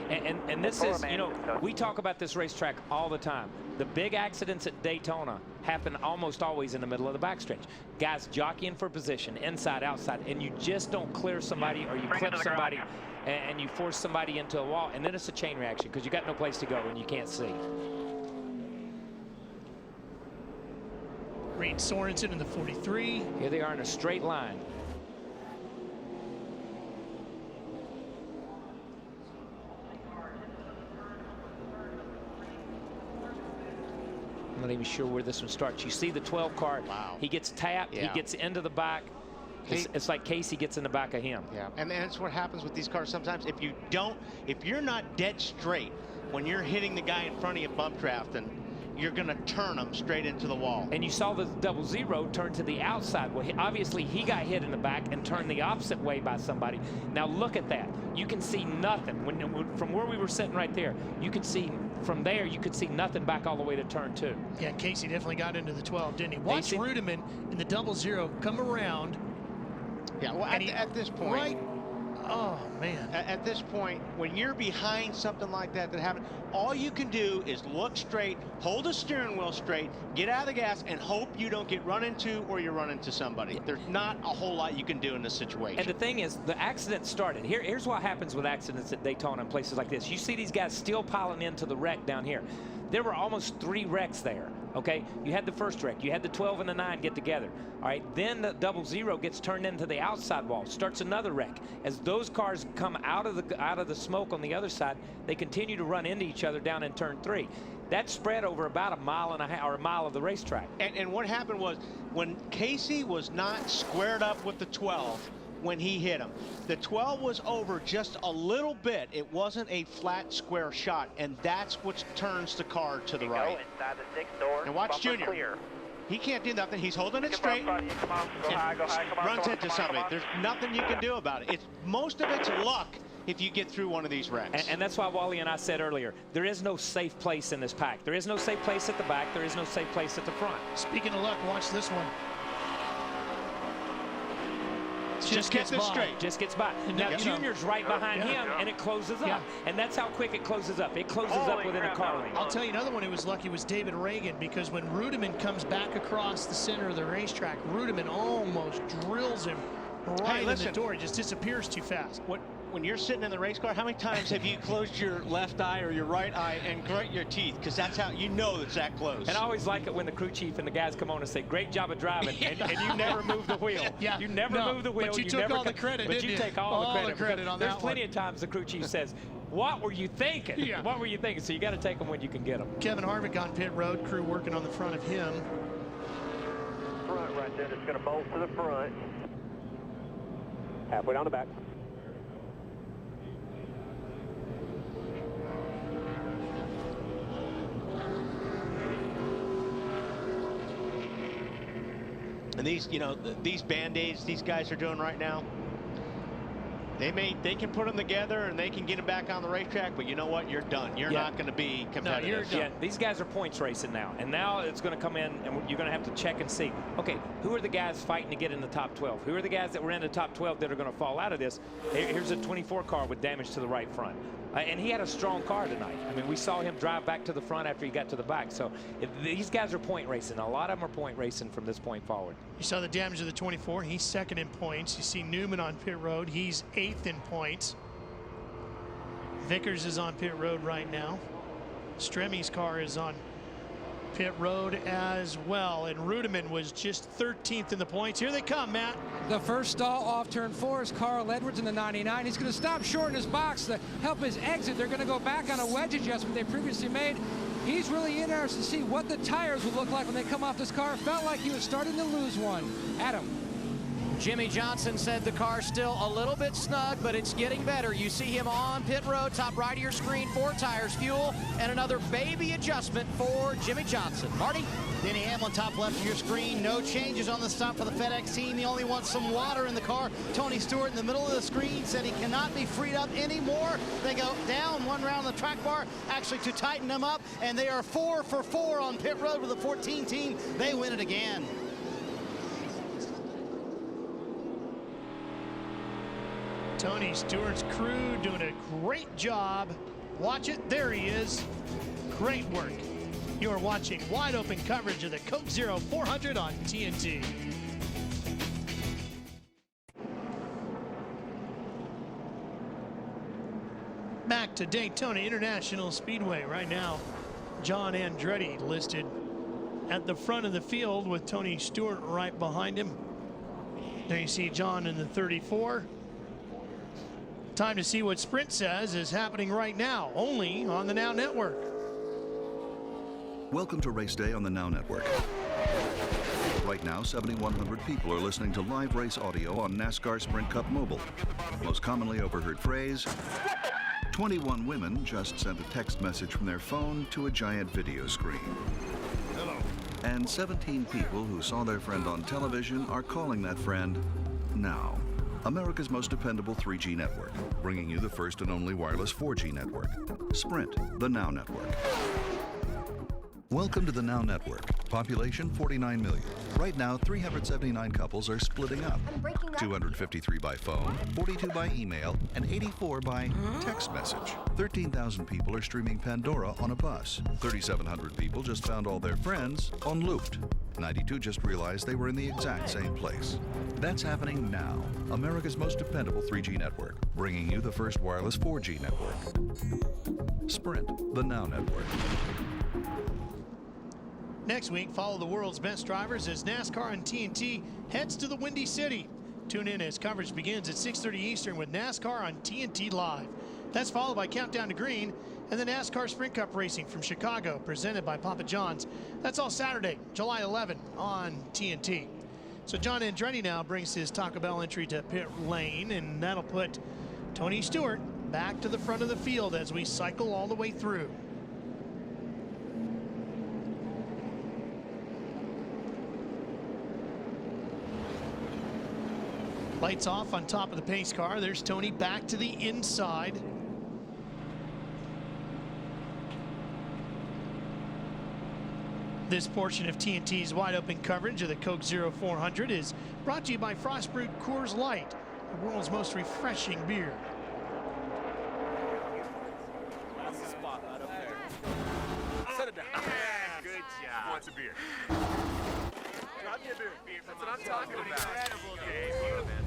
And this is, you know, we talk about this racetrack all the time. The big accidents at Daytona happen almost always in the middle of the backstretch. Guys jockeying for position, inside, outside, and you just don't clear somebody, or you clip somebody and you force somebody into a wall, and then it's a chain reaction because you got no place to go and you can't see. Reed Sorensen in the 43. Here they are in a straight line. I'm not even sure where this one starts. You see the 12 car. Wow. He gets tapped. Yeah. He gets into the back. It's like Casey gets in the back of him. Yeah, and that's what happens with these cars sometimes. If you're not dead straight when you're hitting the guy in front of you bump drafting, you're going to turn them straight into the wall. And you saw the 00 turn to the outside. Well, obviously he got hit in the back and turned the opposite way by somebody. Now look at that. You can see nothing. From where we were sitting right there, you could see from there, you could see nothing back all the way to turn 2. Yeah, Casey definitely got into the 12, didn't he? Watch Rudiman in the 00 come around. Yeah, well, at this point. Right. Oh, man. At this point, when you're behind something like that happened, all you can do is look straight, hold the steering wheel straight, get out of the gas, and hope you don't get run into or you run into somebody. There's not a whole lot you can do in this situation. And the thing is, the accident started. Here's what happens with accidents at Daytona and places like this. You see these guys still piling into the wreck down here. There were almost 3 wrecks there. Okay, you had the first wreck, you had the 12 and the 9 get together. All right, then the 00 gets turned into the outside wall, starts another wreck. As those cars come out of the smoke on the other side, they continue to run into each other down in turn 3. That spread over about a mile and a half, or a mile of the racetrack. And what happened was, when Casey was not squared up with the 12, when he hit him, the 12 was over just a little bit. It wasn't a flat square shot, and that's what turns the car to the right. Inside the 6 door. And watch Junior. Clear. He can't do nothing. He's holding it straight. Runs into somebody. There's nothing you can do about it. Most of it's luck if you get through one of these wrecks. And that's why Wally and I said earlier, there is no safe place in this pack. There is no safe place at the back. There is no safe place at the front. Speaking of luck, watch this one. Just gets it straight. Just gets by. Now Junior's right behind him, and it closes up. And that's how quick it closes up. It closes up within a car length. I'll tell you another one who was lucky was David Reagan, because when Rudiman comes back across the center of the racetrack, Rudiman almost drills him right in the door. He just disappears too fast. When you're sitting in the race car, how many times have you closed your left eye or your right eye and grit your teeth? Because that's how you know it's that close. And I always like it when the crew chief and the guys come on and say, "Great job of driving," and you never move the wheel. Yeah. You never move the wheel. But you took all the credit, But you take all the credit on that. There's plenty of times the crew chief says, "What were you thinking? Yeah. What were you thinking?" So you got to take them when you can get them. Kevin Harvick on pit road, crew working on the front of him. Front right there. It's going to bolt to the front. Halfway down the back. And these, these Band-Aids these guys are doing right now, they can put them together and they can get them back on the racetrack, but you know what? You're done. You're not going to be competitive. Yeah, these guys are points racing now, and now it's going to come in, and you're going to have to check and see, okay, who are the guys fighting to get in the top 12? Who are the guys that were in the top 12 that are going to fall out of this? Here's a 24 car with damage to the right front. And he had a strong car tonight. I mean, we saw him drive back to the front after he got to the back. So these guys are point racing. A lot of them are point racing from this point forward. You saw the damage of the 24. He's second in points. You see Newman on pit road. He's 8th in points. Vickers is on pit road right now. Stremmy's car is on pit road as well. And Rudeman was just 13th in the points. Here they come, Matt. The first stall off turn 4 is Carl Edwards in the 99. He's going to stop short in his box to help his exit. They're going to go back on a wedge adjustment they previously made. He's really interested to see what the tires will look like when they come off this car. Felt like he was starting to lose one. Adam. Jimmy Johnson said the car's still a little bit snug, but it's getting better. You see him on pit road, top right of your screen, 4 tires, fuel, and another baby adjustment for Jimmy Johnson. Marty? Denny Hamlin, top left of your screen. No changes on the stop for the FedEx team. He only wants some water in the car. Tony Stewart in the middle of the screen said he cannot be freed up anymore. They go down one round on the track bar, actually to tighten them up, and they are 4 for 4 on pit road with the 14 team. They win it again. Tony Stewart's crew doing a great job. Watch it. There he is. Great work. You are watching wide open coverage of the Coke Zero 400 on TNT. Back to Daytona International Speedway right now. John Andretti listed at the front of the field with Tony Stewart right behind him. There you see John in the 34. Time to see what Sprint says is happening right now, only on the Now Network. Welcome to Race Day on the Now Network. Right now, 7,100 people are listening to live race audio on NASCAR Sprint Cup Mobile. Most commonly overheard phrase, 21 women just sent a text message from their phone to a giant video screen. Hello. And 17 people who saw their friend on television are calling that friend now. America's most dependable 3G network, bringing you the first and only wireless 4G network. Sprint, the Now Network. Welcome to the Now Network. Population 49 million. Right now, 379 couples are splitting up. 253 by phone, 42 by email, and 84 by text message. 13,000 people are streaming Pandora on a bus. 3,700 people just found all their friends on Looped. 92 just realized they were in the exact same place. That's happening now. America's most dependable 3G network, bringing you the first wireless 4G network. Sprint, the Now Network. Next week, follow the world's best drivers as NASCAR on TNT heads to the Windy City. Tune in as coverage begins at 6:30 Eastern with NASCAR on TNT Live. That's followed by Countdown to Green and the NASCAR Sprint Cup Racing from Chicago, presented by Papa John's. That's all Saturday, July 11 on TNT. So John Andretti now brings his Taco Bell entry to pit lane, and that'll put Tony Stewart back to the front of the field as we cycle all the way through. Lights off on top of the pace car. There's Tony back to the inside. This portion of TNT's wide open coverage of the Coke Zero 400 is brought to you by Frost Brewed Coors Light, the world's most refreshing beer. That's the spot right up there. Set it down. Good job. Who wants a beer? Drop me a beer. That's what I'm talking about. Incredible game, man.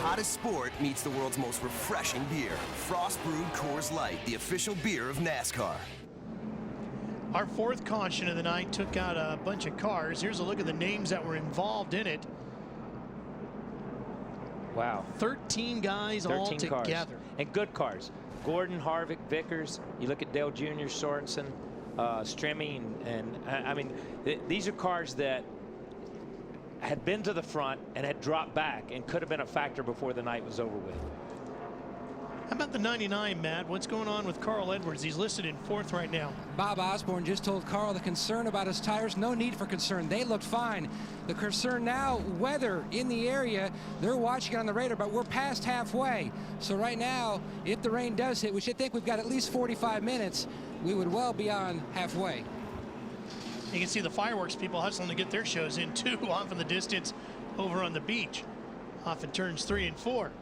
Hottest sport meets the world's most refreshing beer. Frost Brewed Coors Light, the official beer of NASCAR. Our fourth caution of the night took out a bunch of cars. Here's a look at the names that were involved in it. Wow. 13 guys 13 all cars. together. And good cars. Gordon, Harvick, Vickers. You look at Dale Jr., Sorensen, Stremme, and I mean, these are cars that had been to the front and had dropped back and could have been a factor before the night was over with. How about the 99, Matt? What's going on with Carl Edwards? He's listed in fourth right now. Bob Osborne just told Carl the concern about his tires, no need for concern. They looked fine. The concern now, weather in the area. They're watching it on the radar, but we're past halfway. So right now, if the rain does hit, which I think we've got at least 45 minutes, we would well be on halfway. You can see the fireworks people hustling to get their shows in too, off in the distance over on the beach, off in turns 3 and 4.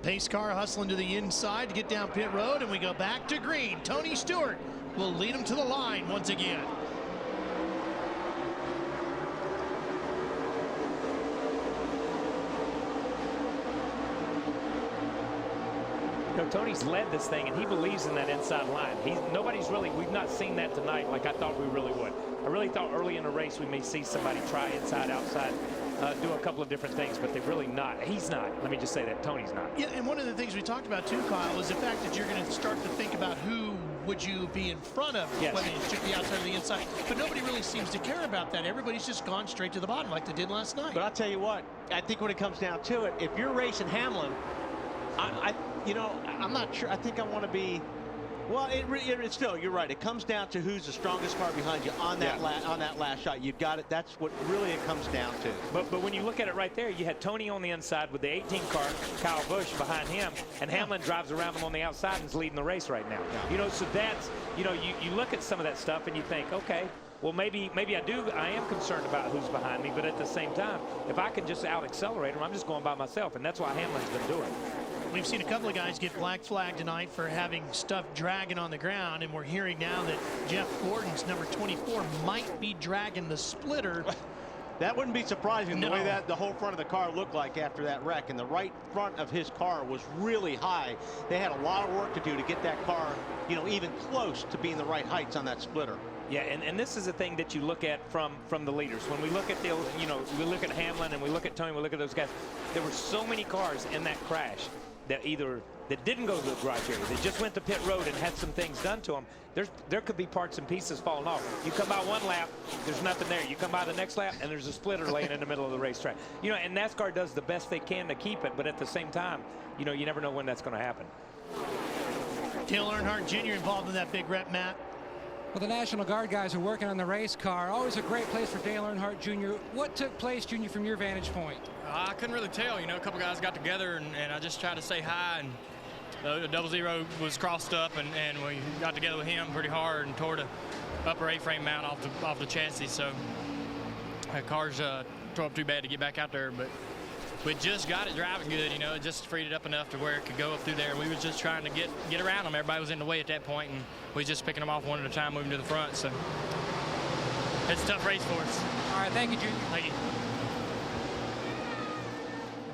Pace car hustling to the inside to get down pit road, and we go back to green. Tony Stewart will lead him to the line once again. You know, Tony's led this thing, and he believes in that inside line. We've not seen that tonight like I thought we really would. I really thought early in the race we may see somebody try inside, outside, do a couple of different things, but they've really not. He's not. Let me just say that. Tony's not. Yeah, and one of the things we talked about too, Kyle, is the fact that you're going to start to think about who would you be in front of, yes, whether you shoot the outside or the inside. But nobody really seems to care about that. Everybody's just gone straight to the bottom like they did last night. But I'll tell you what, I think when it comes down to it, if you're racing Hamlin, I'm not sure. I think I want to be. Well, it's still, you're right. It comes down to who's the strongest car behind you on that last shot. You've got it. That's what really it comes down to. But when you look at it right there, you had Tony on the inside with the 18 car, Kyle Busch behind him, and Hamlin drives around him on the outside and is leading the race right now. You know, so that's, you know, you look at some of that stuff and you think, okay, well, maybe I am concerned about who's behind me, but at the same time, if I can just out accelerate him, I'm just going by myself, and that's what Hamlin's been doing. We've seen a couple of guys get black flagged tonight for having stuff dragging on the ground, and we're hearing now that Jeff Gordon's number 24 might be dragging the splitter. That wouldn't be surprising, the way that the whole front of the car looked like after that wreck. And the right front of his car was really high. They had a lot of work to do to get that car, you know, even close to being the right heights on that splitter. Yeah, and this is a thing that you look at from the leaders. When we look at we look at Hamlin and we look at Tony, we look at those guys. There were so many cars in that crash that didn't go to the garage area. They just went to pit road and had some things done to them. There could be parts and pieces falling off. You come by one lap, there's nothing there. You come by the next lap, and there's a splitter laying in the middle of the racetrack. You know, and NASCAR does the best they can to keep it, but at the same time, you know, you never know when that's going to happen. Dale Earnhardt Jr. involved in that big wreck, Matt. Well, the National Guard guys are working on the race car. Always a great place for Dale Earnhardt Jr. What took place, Junior, from your vantage point? I couldn't really tell. You know, a couple guys got together, and I just tried to say hi, and the 00 was crossed up, and we got together with him pretty hard and tore the upper A-frame mount off the chassis. So the car's tore up too bad to get back out there, but we just got it driving good. You know, it just freed it up enough to where it could go up through there. We was just trying to get around them. Everybody was in the way at that point, and we was just picking them off one at a time, moving to the front. So it's a tough race for us. All right, thank you, Junior. Thank you.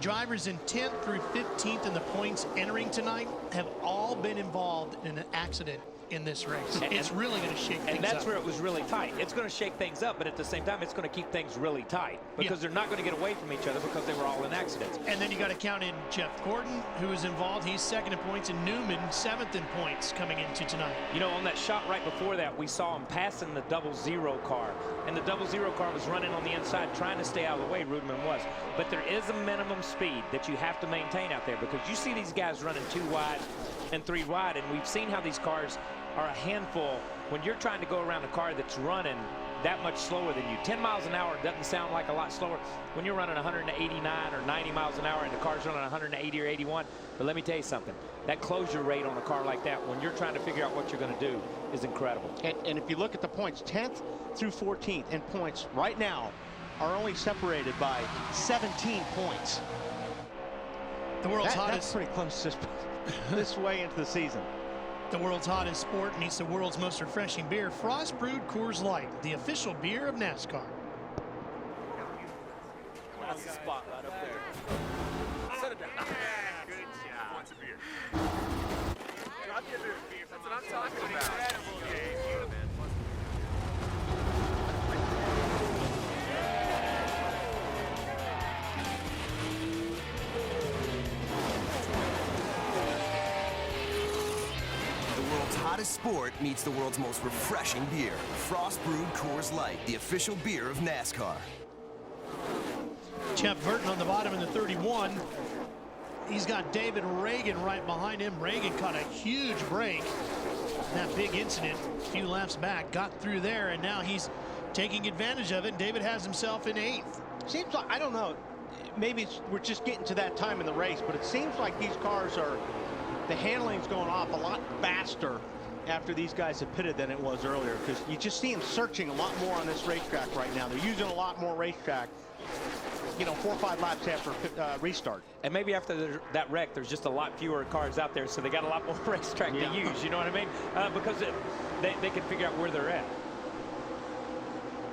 Drivers in 10th through 15th in the points entering tonight have all been involved in an accident in this race. It's really going to shake things up. And that's where it was really tight. It's going to shake things up, but at the same time, it's going to keep things really tight because they're not going to get away from each other because they were all in accidents. And then you got to count in Jeff Gordon, who is involved. He's 2nd in points, and Newman 7th in points coming into tonight. You know, on that shot right before that, we saw him passing the 00 car, and the 00 car was running on the inside trying to stay out of the way. Rudman was. But there is a minimum speed that you have to maintain out there because you see these guys running 2 wide and 3 wide, and we've seen how these cars are a handful when you're trying to go around a car that's running that much slower than you. 10 miles an hour doesn't sound like a lot slower when you're running 189 or 90 miles an hour and the car's running 180 or 81. But let me tell you something, that closure rate on a car like that when you're trying to figure out what you're going to do is incredible. And if you look at the points, 10th through 14th in points right now are only separated by 17 points. The world's hottest. That's pretty close this way into the season. The world's hottest sport meets the world's most refreshing beer. Frost Brewed Coors Light, the official beer of NASCAR. That's the spot right up there. Set it down. Good job. Wants a beer. Drop your beer. That's what I'm talking about. The world's hottest sport meets the world's most refreshing beer. Frost Brewed Coors Light, the official beer of NASCAR. Jeff Burton on the bottom in the 31. He's got David Reagan right behind him. Reagan caught a huge break. That big incident a few laps back, got through there, and now he's taking advantage of it. David has himself in 8th. Seems like, I don't know, maybe we're just getting to that time in the race, but it seems like these cars are, the handling's going off a lot faster after these guys have pitted than it was earlier, because you just see them searching a lot more on this racetrack right now. They're using a lot more racetrack, you know, 4 or 5 laps after restart. And maybe after that wreck, there's just a lot fewer cars out there, so they got a lot more racetrack to use, you know what I mean? Because they can figure out where they're at.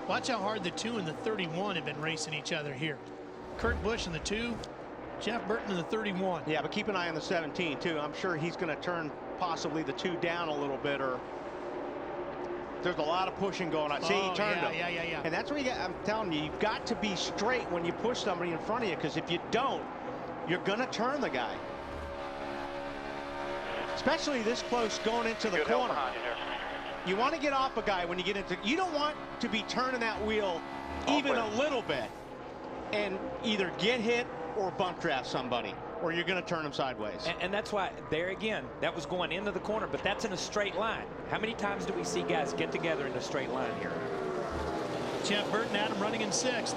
Watch how hard the 2 and the 31 have been racing each other here. Kurt Busch in the 2, Jeff Burton in the 31. Yeah, but keep an eye on the 17 too. I'm sure he's going to turn possibly the 2 down a little bit, or there's a lot of pushing going on. See, he turned him. Yeah. And that's where I'm telling you, you've got to be straight when you push somebody in front of you, because if you don't, you're going to turn the guy. Especially this close going into the corner. You want to get off a guy when you get into, you don't want to be turning that wheel even a little bit and either get hit or bump draft somebody, or you're going to turn them sideways. And that's why, there again, that was going into the corner, but that's in a straight line. How many times do we see guys get together in a straight line here? Jeff Burton, Adam running in 6th.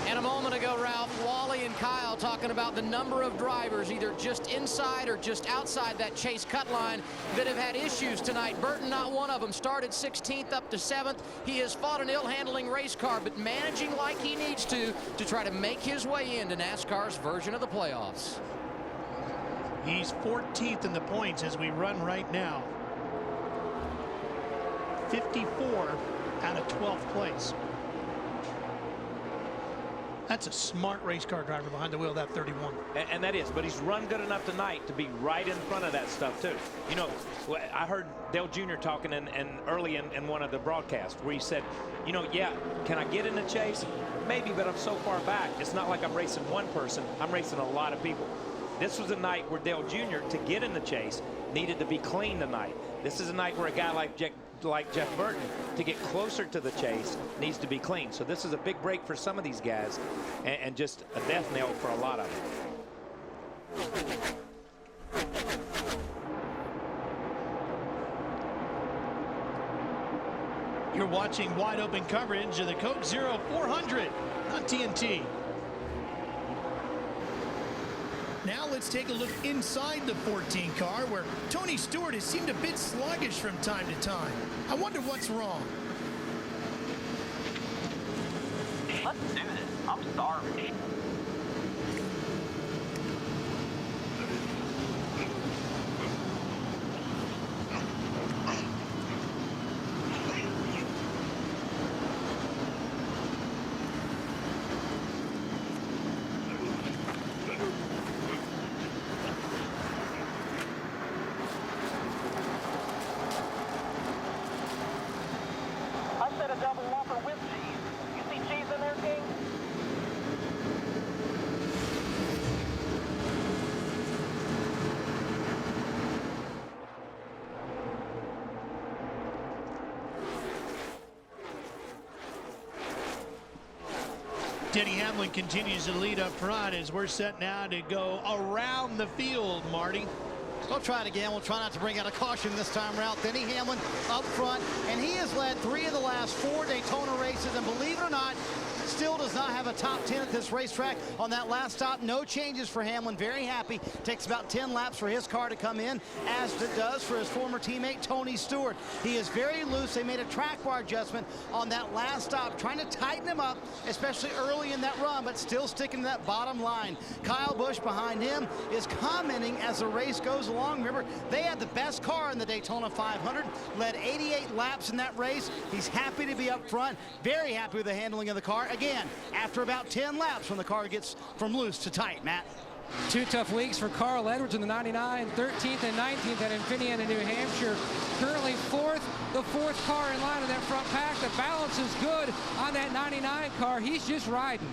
And a moment ago, Ralph, Wally and Kyle talking about the number of drivers either just inside or just outside that chase cut line that have had issues tonight. Burton, not one of them, started 16th up to 7th. He has fought an ill-handling race car, but managing like he needs to try to make his way into NASCAR's version of the playoffs. He's 14th in the points as we run right now. 54 out of 12th place. That's a smart race car driver behind the wheel, that 31. And that is, but he's run good enough tonight to be right in front of that stuff too. You know, I heard Dale Jr. talking early in one of the broadcasts where he said, you know, yeah, can I get in the chase? Maybe, but I'm so far back. It's not like I'm racing one person. I'm racing a lot of people. This was a night where Dale Jr., to get in the chase, needed to be clean tonight. This is a night where a guy like Jeff Burton, to get closer to the chase, needs to be clean. So this is a big break for some of these guys, and just a death knell for a lot of them. You're watching wide open coverage of the Coke Zero 400 on TNT. Now let's take a look inside the 14 car, where Tony Stewart has seemed a bit sluggish from time to time. I wonder what's wrong. Let's do this. I'm starving. Denny Hamlin continues to lead up front as we're set now to go around the field, Marty. We'll try it again. We'll try not to bring out a caution this time around. Denny Hamlin up front, and he has led 3 of the last 4 Daytona races, and believe it or not, still does not have a top 10 at this racetrack. On that last stop, no changes for Hamlin. Very happy. Takes about 10 laps for his car to come in, as it does for his former teammate Tony Stewart. He is very loose. They made a track bar adjustment on that last stop, trying to tighten him up, especially early in that run, but still sticking to that bottom line. Kyle Busch behind him is commenting as the race goes along. Remember, they had the best car in the Daytona 500, led 88 laps in that race. He's happy to be up front, very happy with the handling of the car. Again, after about 10 laps when the car gets from loose to tight, Matt. 2 tough weeks for Carl Edwards in the 99, 13th and 19th at Infineon in New Hampshire. Currently 4th, the 4th car in line in that front pack. The balance is good on that 99 car. He's just riding.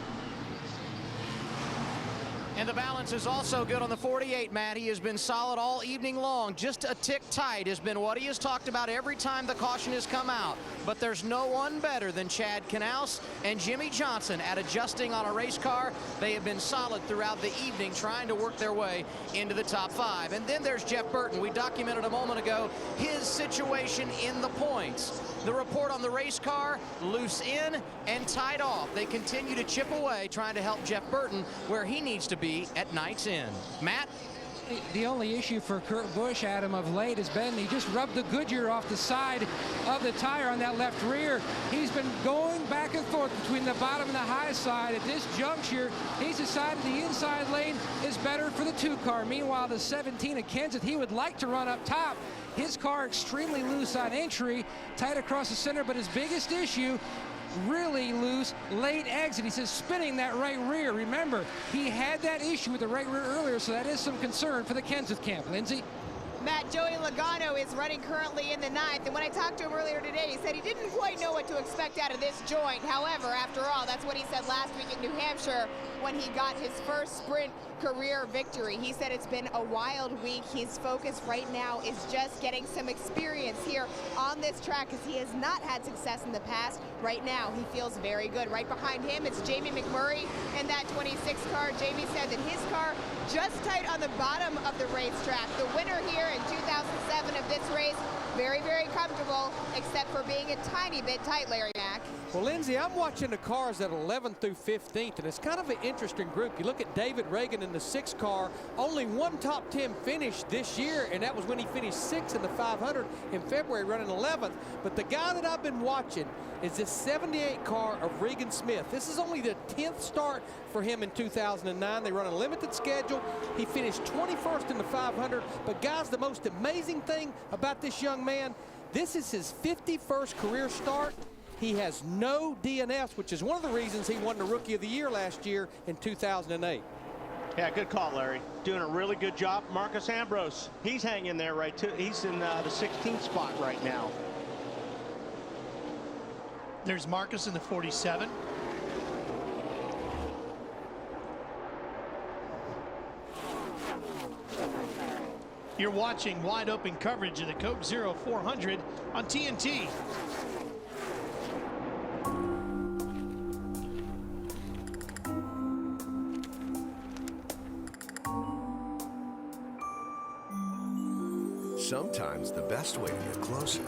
And the balance is also good on the 48, Matt. He has been solid all evening long. Just a tick tight has been what he has talked about every time the caution has come out. But there's no one better than Chad Knaus and Jimmy Johnson at adjusting on a race car. They have been solid throughout the evening, trying to work their way into the top 5. And then there's Jeff Burton. We documented a moment ago his situation in the points. The report on the race car, loose in and tight off. They continue to chip away, trying to help Jeff Burton where he needs to be at night's end. Matt? The only issue for Kurt Busch, Adam, of late has been he just rubbed the Goodyear off the side of the tire on that left rear. He's been going back and forth between the bottom and the high side. At this juncture, he's decided the inside lane is better for the 2 car. Meanwhile, the 17 of Kenseth, he would like to run up top. His car extremely loose on entry, tight across the center, but his biggest issue, really loose late exit. He says spinning that right rear. Remember, he had that issue with the right rear earlier, so that is some concern for the Kenseth camp. Lindsay? Matt, Joey Logano is running currently in the 9th, and when I talked to him earlier today, he said he didn't quite know what to expect out of this joint. However, after all, that's what he said last week in New Hampshire when he got his first sprint career victory. He said it's been a wild week. His focus right now is just getting some experience here on this track because he has not had success in the past. Right now, he feels very good. Right behind him, it's Jamie McMurray in that 26 car. Jamie said that his car just tight on the bottom of the racetrack. The winner here in 2007 of this race, very, very comfortable, except for being a tiny bit tight, Larry Mack. Well, Lindsay, I'm watching the cars at 11th through 15th, and it's kind of an interesting group. You look at David Reagan in the 6 car, only one top 10 finish this year, and that was when he finished 6th in the 500 in February, running 11th. But the guy that I've been watching is this 78 car of Regan Smith. This is only the 10th start for him in 2009. They run a limited schedule. He finished 21st in the 500. But guys, the most amazing thing about this young man, this is his 51st career start. He has no DNFs, which is one of the reasons he won the Rookie of the Year last year in 2008. Yeah, good call, Larry. Doing a really good job. Marcus Ambrose, he's hanging there right too. He's in the 16th spot right now. There's Marcus in the 47. You're watching wide open coverage of the Coke Zero 400 on TNT. Sometimes the best way to get closer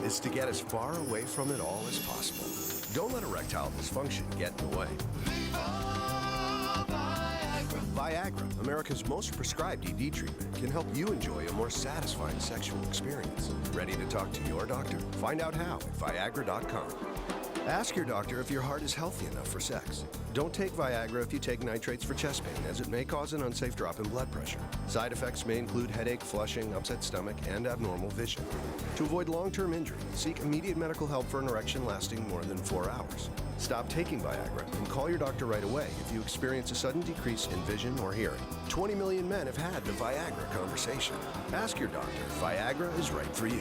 is to get as far away from it all as possible. Don't let erectile dysfunction get in the way. Viagra, America's most prescribed ED treatment, can help you enjoy a more satisfying sexual experience. Ready to talk to your doctor? Find out how at Viagra.com. Ask your doctor if your heart is healthy enough for sex. Don't take Viagra if you take nitrates for chest pain, as it may cause an unsafe drop in blood pressure. Side effects may include headache, flushing, upset stomach, and abnormal vision. To avoid long-term injury, seek immediate medical help for an erection lasting more than 4 hours. Stop taking Viagra and call your doctor right away if you experience a sudden decrease in vision or hearing. 20 million men have had the Viagra conversation. Ask your doctor if Viagra is right for you.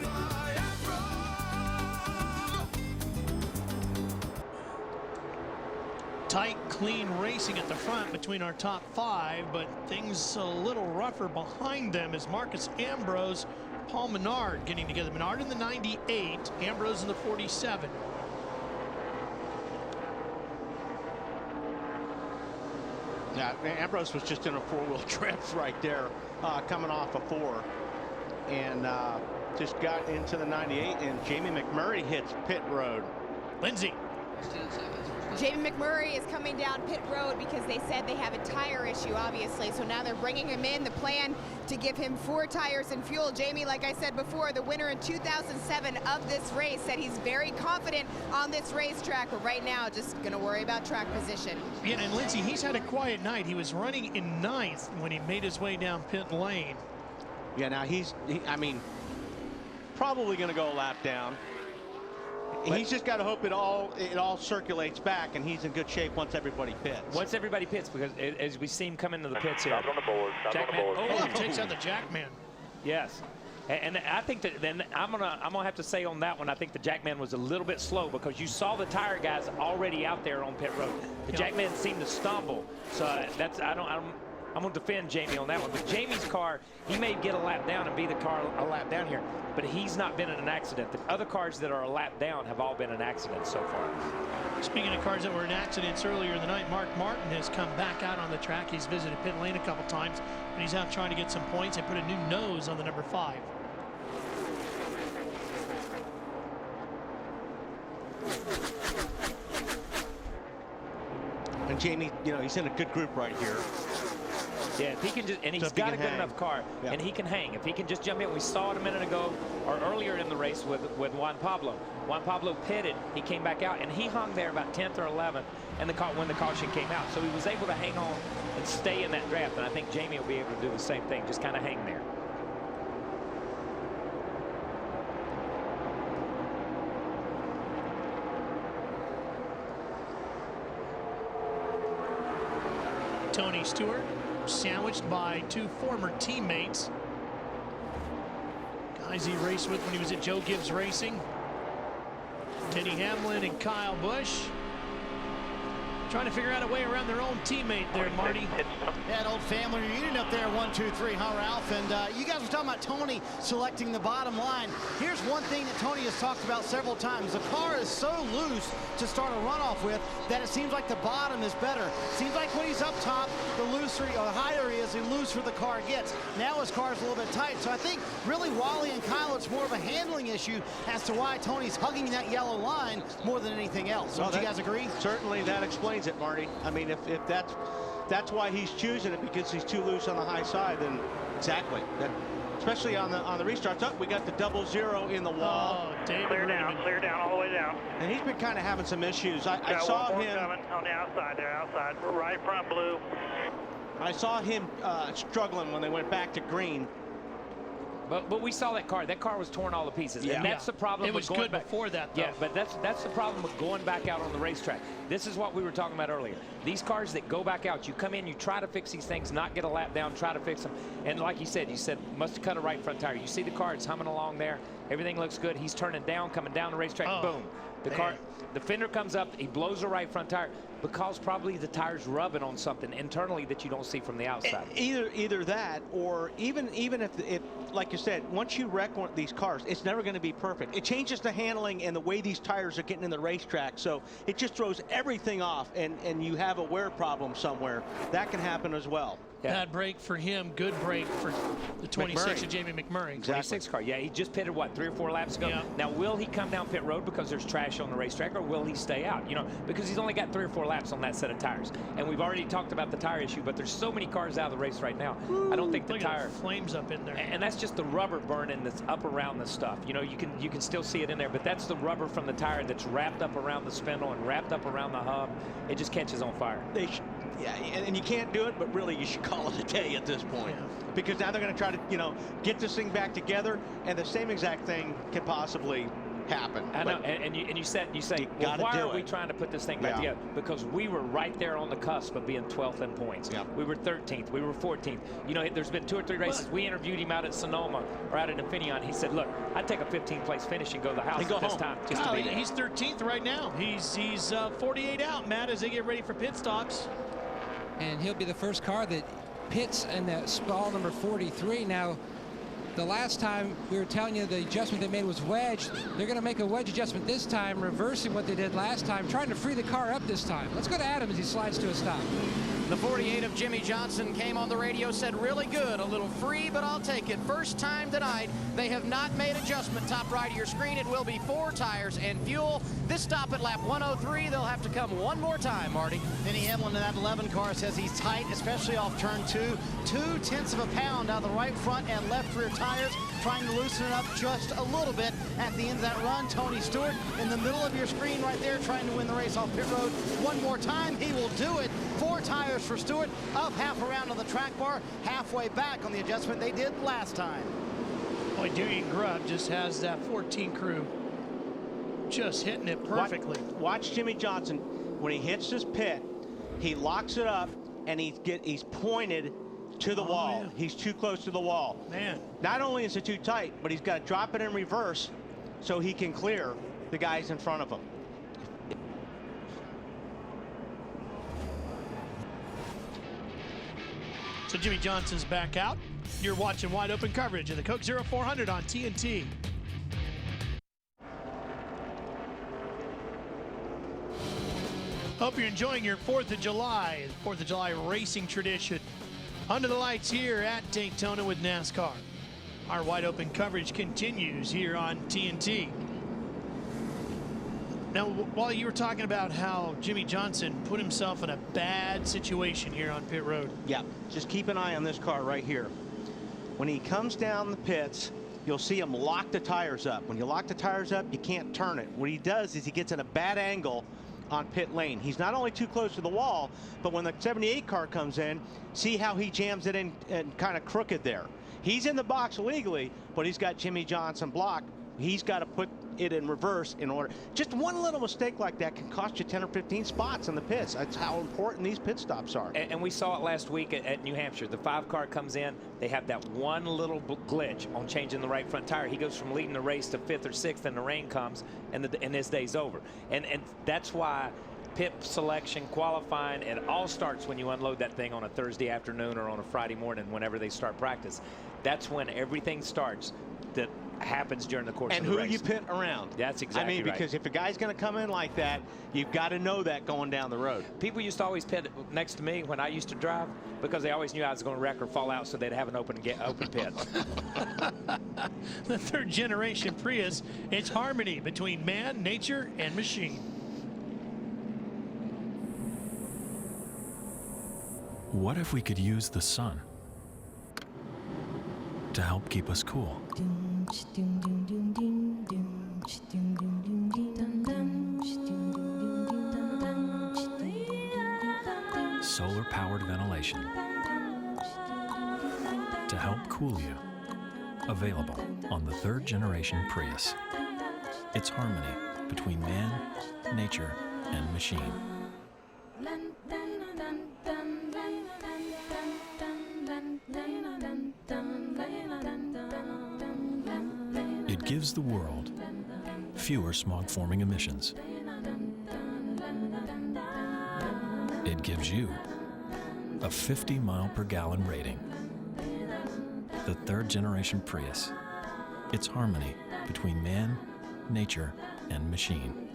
Tight, clean racing at the front between our top 5, but things a little rougher behind them as Marcus Ambrose, Paul Menard getting together. Menard in the 98, Ambrose in the 47. Yeah, Ambrose was just in a 4-wheel drift right there, coming off a 4, and just got into the 98, and Jamie McMurray hits pit road. Lindsay. Jamie McMurray is coming down pit road because they said they have a tire issue, obviously. So now they're bringing him in. The plan to give him 4 tires and fuel. Jamie, like I said before, the winner in 2007 of this race, said he's very confident on this racetrack. But right now, just going to worry about track position. Yeah, and Lindsay, he's had a quiet night. He was running in 9th when he made his way down pit lane. Yeah, now I mean, probably going to go a lap down. He's just got to hope it all circulates back, and he's in good shape once everybody pits. Once everybody pits, because as we see him come into the pits here. Stop on the board. Stop on the board. Oh, he takes out the Jackman. Yes. And I think that then I'm gonna have to say on that one, I think the Jackman was a little bit slow because you saw the tire guys already out there on pit road. The Jackman seemed to stumble. So I'm going to defend Jamie on that one. But Jamie's car, he may get a lap down and be the car a lap down here, but he's not been in an accident. The other cars that are a lap down have all been in accidents so far. Speaking of cars that were in accidents earlier in the night, Mark Martin has come back out on the track. He's visited pit lane a couple times, and he's out trying to get some points. They put a new nose on the number 5. And Jamie, he's in a good group right here. Yeah, if he can just, and he's got a good enough car, and he can hang. If he can just jump in, we saw it a minute ago, or earlier in the race with Juan Pablo. Juan Pablo pitted, he came back out, and he hung there about 10th or 11th, and when the caution came out. So he was able to hang on and stay in that draft, and I think Jamie will be able to do the same thing, just kind of hang there. Tony Stewart, sandwiched by two former teammates. Guys he raced with when he was at Joe Gibbs Racing. Denny Hamlin and Kyle Busch. Trying to figure out a way around their own teammate there, Marty. That old family reunion up there, 1, 2, 3, huh, Ralph? And you guys were talking about Tony selecting the bottom line. Here's one thing that Tony has talked about several times. The car is so loose to start a runoff with that it seems like the bottom is better. Seems like when he's up top, the looser or the higher he is, the looser the car gets. Now his car is a little bit tight. So I think really Wally and Kyle, it's more of a handling issue as to why Tony's hugging that yellow line more than anything else. Don't you guys agree? Certainly that explains it, Marty. I mean, if that's why he's choosing it, because he's too loose on the high side, then exactly. Especially on the restarts. Up, we got the 0-0 in the wall. Oh, David clear down, all the way down. And he's been kind of having some issues. I saw him coming on the outside there, outside, right front blue. I saw him struggling when they went back to green. But we saw that car. That car was torn all to pieces, and that's the problem. It was with going good back. before that, though. Yeah, but that's the problem with going back out on the racetrack. This is what we were talking about earlier. These cars that go back out, you come in, you try to fix these things, not get a lap down, try to fix them. And like you said must have cut a right front tire. You see the car, it's humming along there. Everything looks good. He's turning down, coming down the racetrack, boom. The car, the fender comes up, he blows the right front tire because probably the tire's rubbing on something internally that you don't see from the outside. Either that, or even if like you said, once you wreck one of these cars, it's never going to be perfect. It changes the handling and the way these tires are getting in the racetrack, so it just throws everything off, and you have a wear problem somewhere. That can happen as well. Bad break for him, good break for the 26 of Jamie McMurray. Exactly. 26 car, yeah, he just pitted, what, 3 or 4 laps ago? Yeah. Now, will he come down pit road because there's trash on the racetrack, or will he stay out? You know, because he's only got 3 or 4 laps on that set of tires. And we've already talked about the tire issue, but there's so many cars out of the race right now. I don't think the tire... flames up in there. And that's just the rubber burning that's up around the stuff. You know, you can still see it in there, but that's the rubber from the tire that's wrapped up around the spindle and wrapped up around the hub. It just catches on fire. Yeah, and you can't do it, but really you should call it a day at this point. Because now they're going to try to, get this thing back together, and the same exact thing can possibly happen. I know, and you say, well, why are we trying to put this thing back together? Because we were right there on the cusp of being 12th in points. We were 13th, we were 14th. You know, there's been 2 or 3 races. We interviewed him out at Sonoma or out at Infineon. He said, look, I'd take a 15th place finish and go to the house at this time just to be there. He's 13th right now. He's 48 out, Matt, as they get ready for pit stops. And he'll be the first car that pits in that stall number 43. Now, the last time we were telling you the adjustment they made was wedge. They're going to make a wedge adjustment this time, reversing what they did last time, trying to free the car up this time. Let's go to Adam as he slides to a stop. The 48 of Jimmy Johnson came on the radio, said really good, a little free, but I'll take it. First time tonight, they have not made adjustment. Top right of your screen, it will be 4 tires and fuel. This stop at lap 103, they'll have to come one more time, Marty. Denny Hamlin in that 11 car says he's tight, especially off turn 2. 2/10 of a pound out of the right front and left rear tires, trying to loosen it up just a little bit at the end of that run. Tony Stewart in the middle of your screen right there, trying to win the race off pit road one more time. He will do it. 4 tires for Stewart, up half around on the track bar, halfway back on the adjustment they did last time. Boy, Darian Grubb just has that 14 crew just hitting it perfectly. Watch Jimmy Johnson. When he hits his pit, he locks it up, and he's pointed to the wall. Yeah. He's too close to the wall. Man. Not only is it too tight, but he's got to drop it in reverse so he can clear the guys in front of him. So Jimmy Johnson's back out. You're watching wide open coverage of the Coke 0400 on TNT. Hope you're enjoying your 4th of July, 4th of July racing tradition. Under the lights here at Daytona with NASCAR. Our wide open coverage continues here on TNT. Now, while you were talking about how Jimmy Johnson put himself in a bad situation here on pit road. Yeah, just keep an eye on this car right here. When he comes down the pits, you'll see him lock the tires up. When you lock the tires up, you can't turn it. What he does is he gets in a bad angle on pit lane. He's not only too close to the wall, but when the 78 car comes in, see how he jams it in and kind of crooked there. He's in the box legally, but he's got Jimmy Johnson blocked. He's got to put it in reverse in order. Just one little mistake like that can cost you 10 or 15 spots in the pits. That's how important these pit stops are. And we saw it last week at New Hampshire. The 5 car comes in. They have that one little glitch on changing the right front tire. He goes from leading the race to 5th or 6th, and the rain comes, and his day's over. And that's why pit selection, qualifying, it all starts when you unload that thing on a Thursday afternoon or on a Friday morning whenever they start practice. That's when everything starts that happens during the course of the race. And who you pit around. That's exactly right. Because if a guy's going to come in like that, you've got to know that going down the road. People used to always pit next to me when I used to drive because they always knew I was going to wreck or fall out, so they'd have an open pit. The 3rd generation Prius, it's harmony between man, nature, and machine. What if we could use the sun to help keep us cool? Solar-powered ventilation to help cool you. Available on the 3rd generation Prius. It's harmony between man, nature, and machine. It gives the world fewer smog-forming emissions. It gives you a 50-mile-per-gallon rating. The 3rd generation Prius. It's harmony between man, nature, and machine.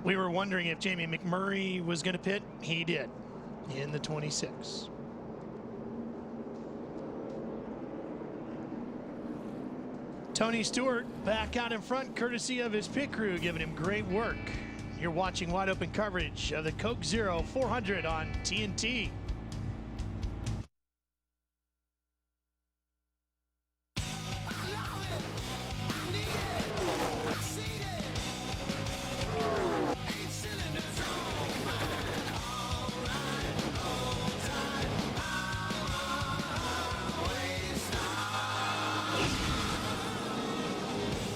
We were wondering if Jamie McMurray was going to pit. He did in the 26. Tony Stewart back out in front, courtesy of his pit crew, giving him great work. You're watching wide open coverage of the Coke Zero 400 on TNT.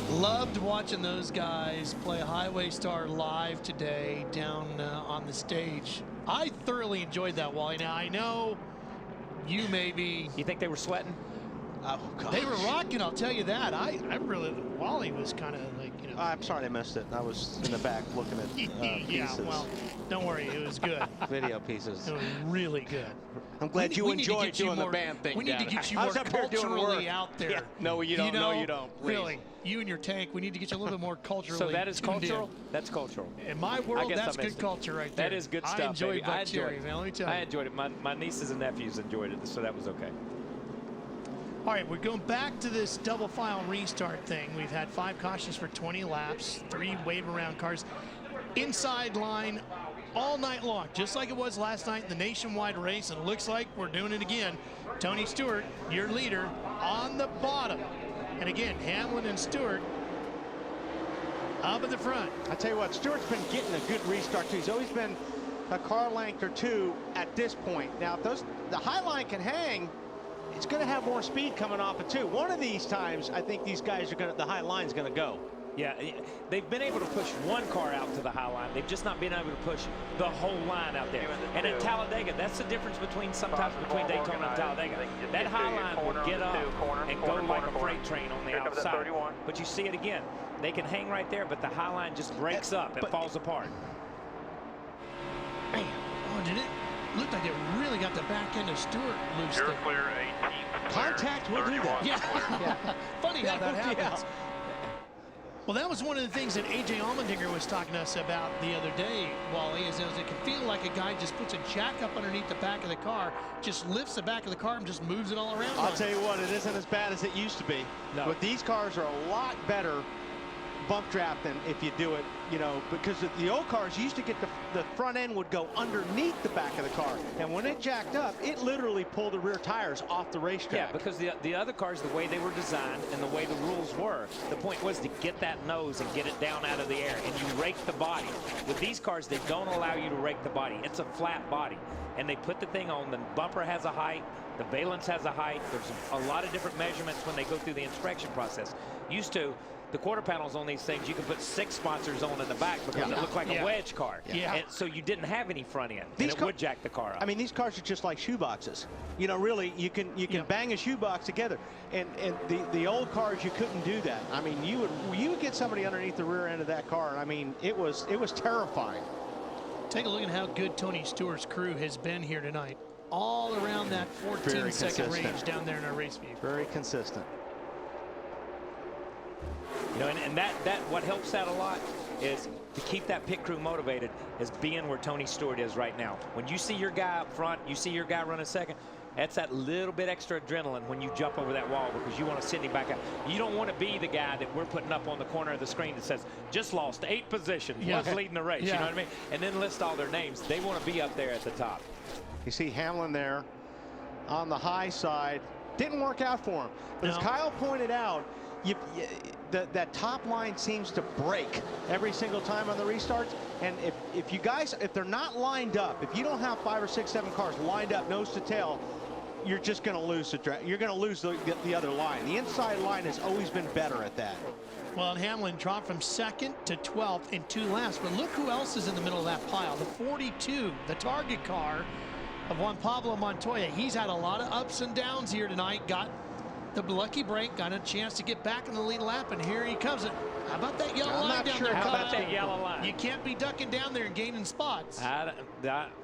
Loved watching those guys play Highway Star live today down on the stage. I thoroughly enjoyed that, Wally. Now, I know you maybe... You think they were sweating? Oh, gosh. They were rocking, I'll tell you that. I really... Wally was kind of like, you know... I'm sorry I missed it. I was in the back looking at pieces. Yeah, well, don't worry. It was good. Video pieces. It was really good. I'm glad you enjoyed doing the band thing. We need to get you more culturally out there. Yeah. No, you don't. No, you don't. Please. Really. You and your tank, we need to get you a little bit more culturally. So that is cultural? That's cultural. In my world, that's good culture right there. That is good stuff, I enjoyed baby. Cherry, man. Let me tell you. I enjoyed it. My nieces and nephews enjoyed it, so that was okay. All right, we're going back to this double file restart thing. We've had 5 cautions for 20 laps, 3 wave around cars. Inside line all night long, just like it was last night in the nationwide race, and it looks like we're doing it again. Tony Stewart, your leader, on the bottom. And again, Hamlin and Stewart up at the front. I tell you what, Stewart's been getting a good restart too. He's always been a car length or 2 at this point. Now, if the high line can hang, it's going to have more speed coming off it too. One of these times, I think these guys are going to, the high line's going to go. Yeah, they've been able to push one car out to the high line. They've just not been able to push the whole line out there. And at Talladega, that's the difference sometimes between Daytona and Talladega. That high line will get up and go like a freight train on the outside. But you see it again. They can hang right there, but the high line just breaks up and falls apart. Man, oh, did it look like it really got the back end of Stewart loose there. Clear 18th. Contact will do that. Yeah. Funny how that happens. Well, that was one of the things that A.J. Allmendinger was talking to us about the other day, Wally, is it can feel like a guy just puts a jack up underneath the back of the car, just lifts the back of the car and just moves it all around. I'll tell you what, it isn't as bad as it used to be. No. But these cars are a lot better bump draft than if you do it, you know, because the old cars used to get the front end would go underneath the back of the car, and when it jacked up, it literally pulled the rear tires off the racetrack. Yeah, because the other cars, the way they were designed and the way the rules were, the point was to get that nose and get it down out of the air, and you rake the body. With these cars, they don't allow you to rake the body. It's a flat body, and they put the thing on. The bumper has a height, The valence has a height. There's a lot of different measurements when they go through the inspection process. Used to, the quarter panels on these things, you could put 6 sponsors on in the back because it looked like a wedge car. And so you didn't have any front end. And it would jack the car up. I mean, these cars are just like shoe boxes. You know, really, you can bang a shoe box together. And the old cars, you couldn't do that. I mean, you would get somebody underneath the rear end of that car, and I mean, it was terrifying. Take a look at how good Tony Stewart's crew has been here tonight. All around that 14-second range down there in our race view. Very consistent. You know, and that what helps that a lot is to keep that pit crew motivated is being where Tony Stewart is right now. When you see your guy up front, you see your guy running second, that's that little bit extra adrenaline when you jump over that wall because you want to send him back out. You don't want to be the guy that we're putting up on the corner of the screen that says, just lost 8 positions, was leading the race, you know what I mean? And then list all their names. They want to be up there at the top. You see Hamlin there on the high side. Didn't work out for him. But as Kyle pointed out, that top line seems to break every single time on the restarts. And if you guys, if they're not lined up, if you don't have 5 or 6, 7 cars lined up nose to tail, you're just going to lose you're going to lose the other line. The inside line has always been better at that. Well, and Hamlin dropped from 2nd to 12th in 2 laps. But look who else is in the middle of that pile. The 42, the target car of Juan Pablo Montoya. He's had a lot of ups and downs here tonight. Got the lucky break, got a chance to get back in the lead lap, and here he comes. How about that yellow line down there? How about that yellow line? You can't be ducking down there and gaining spots.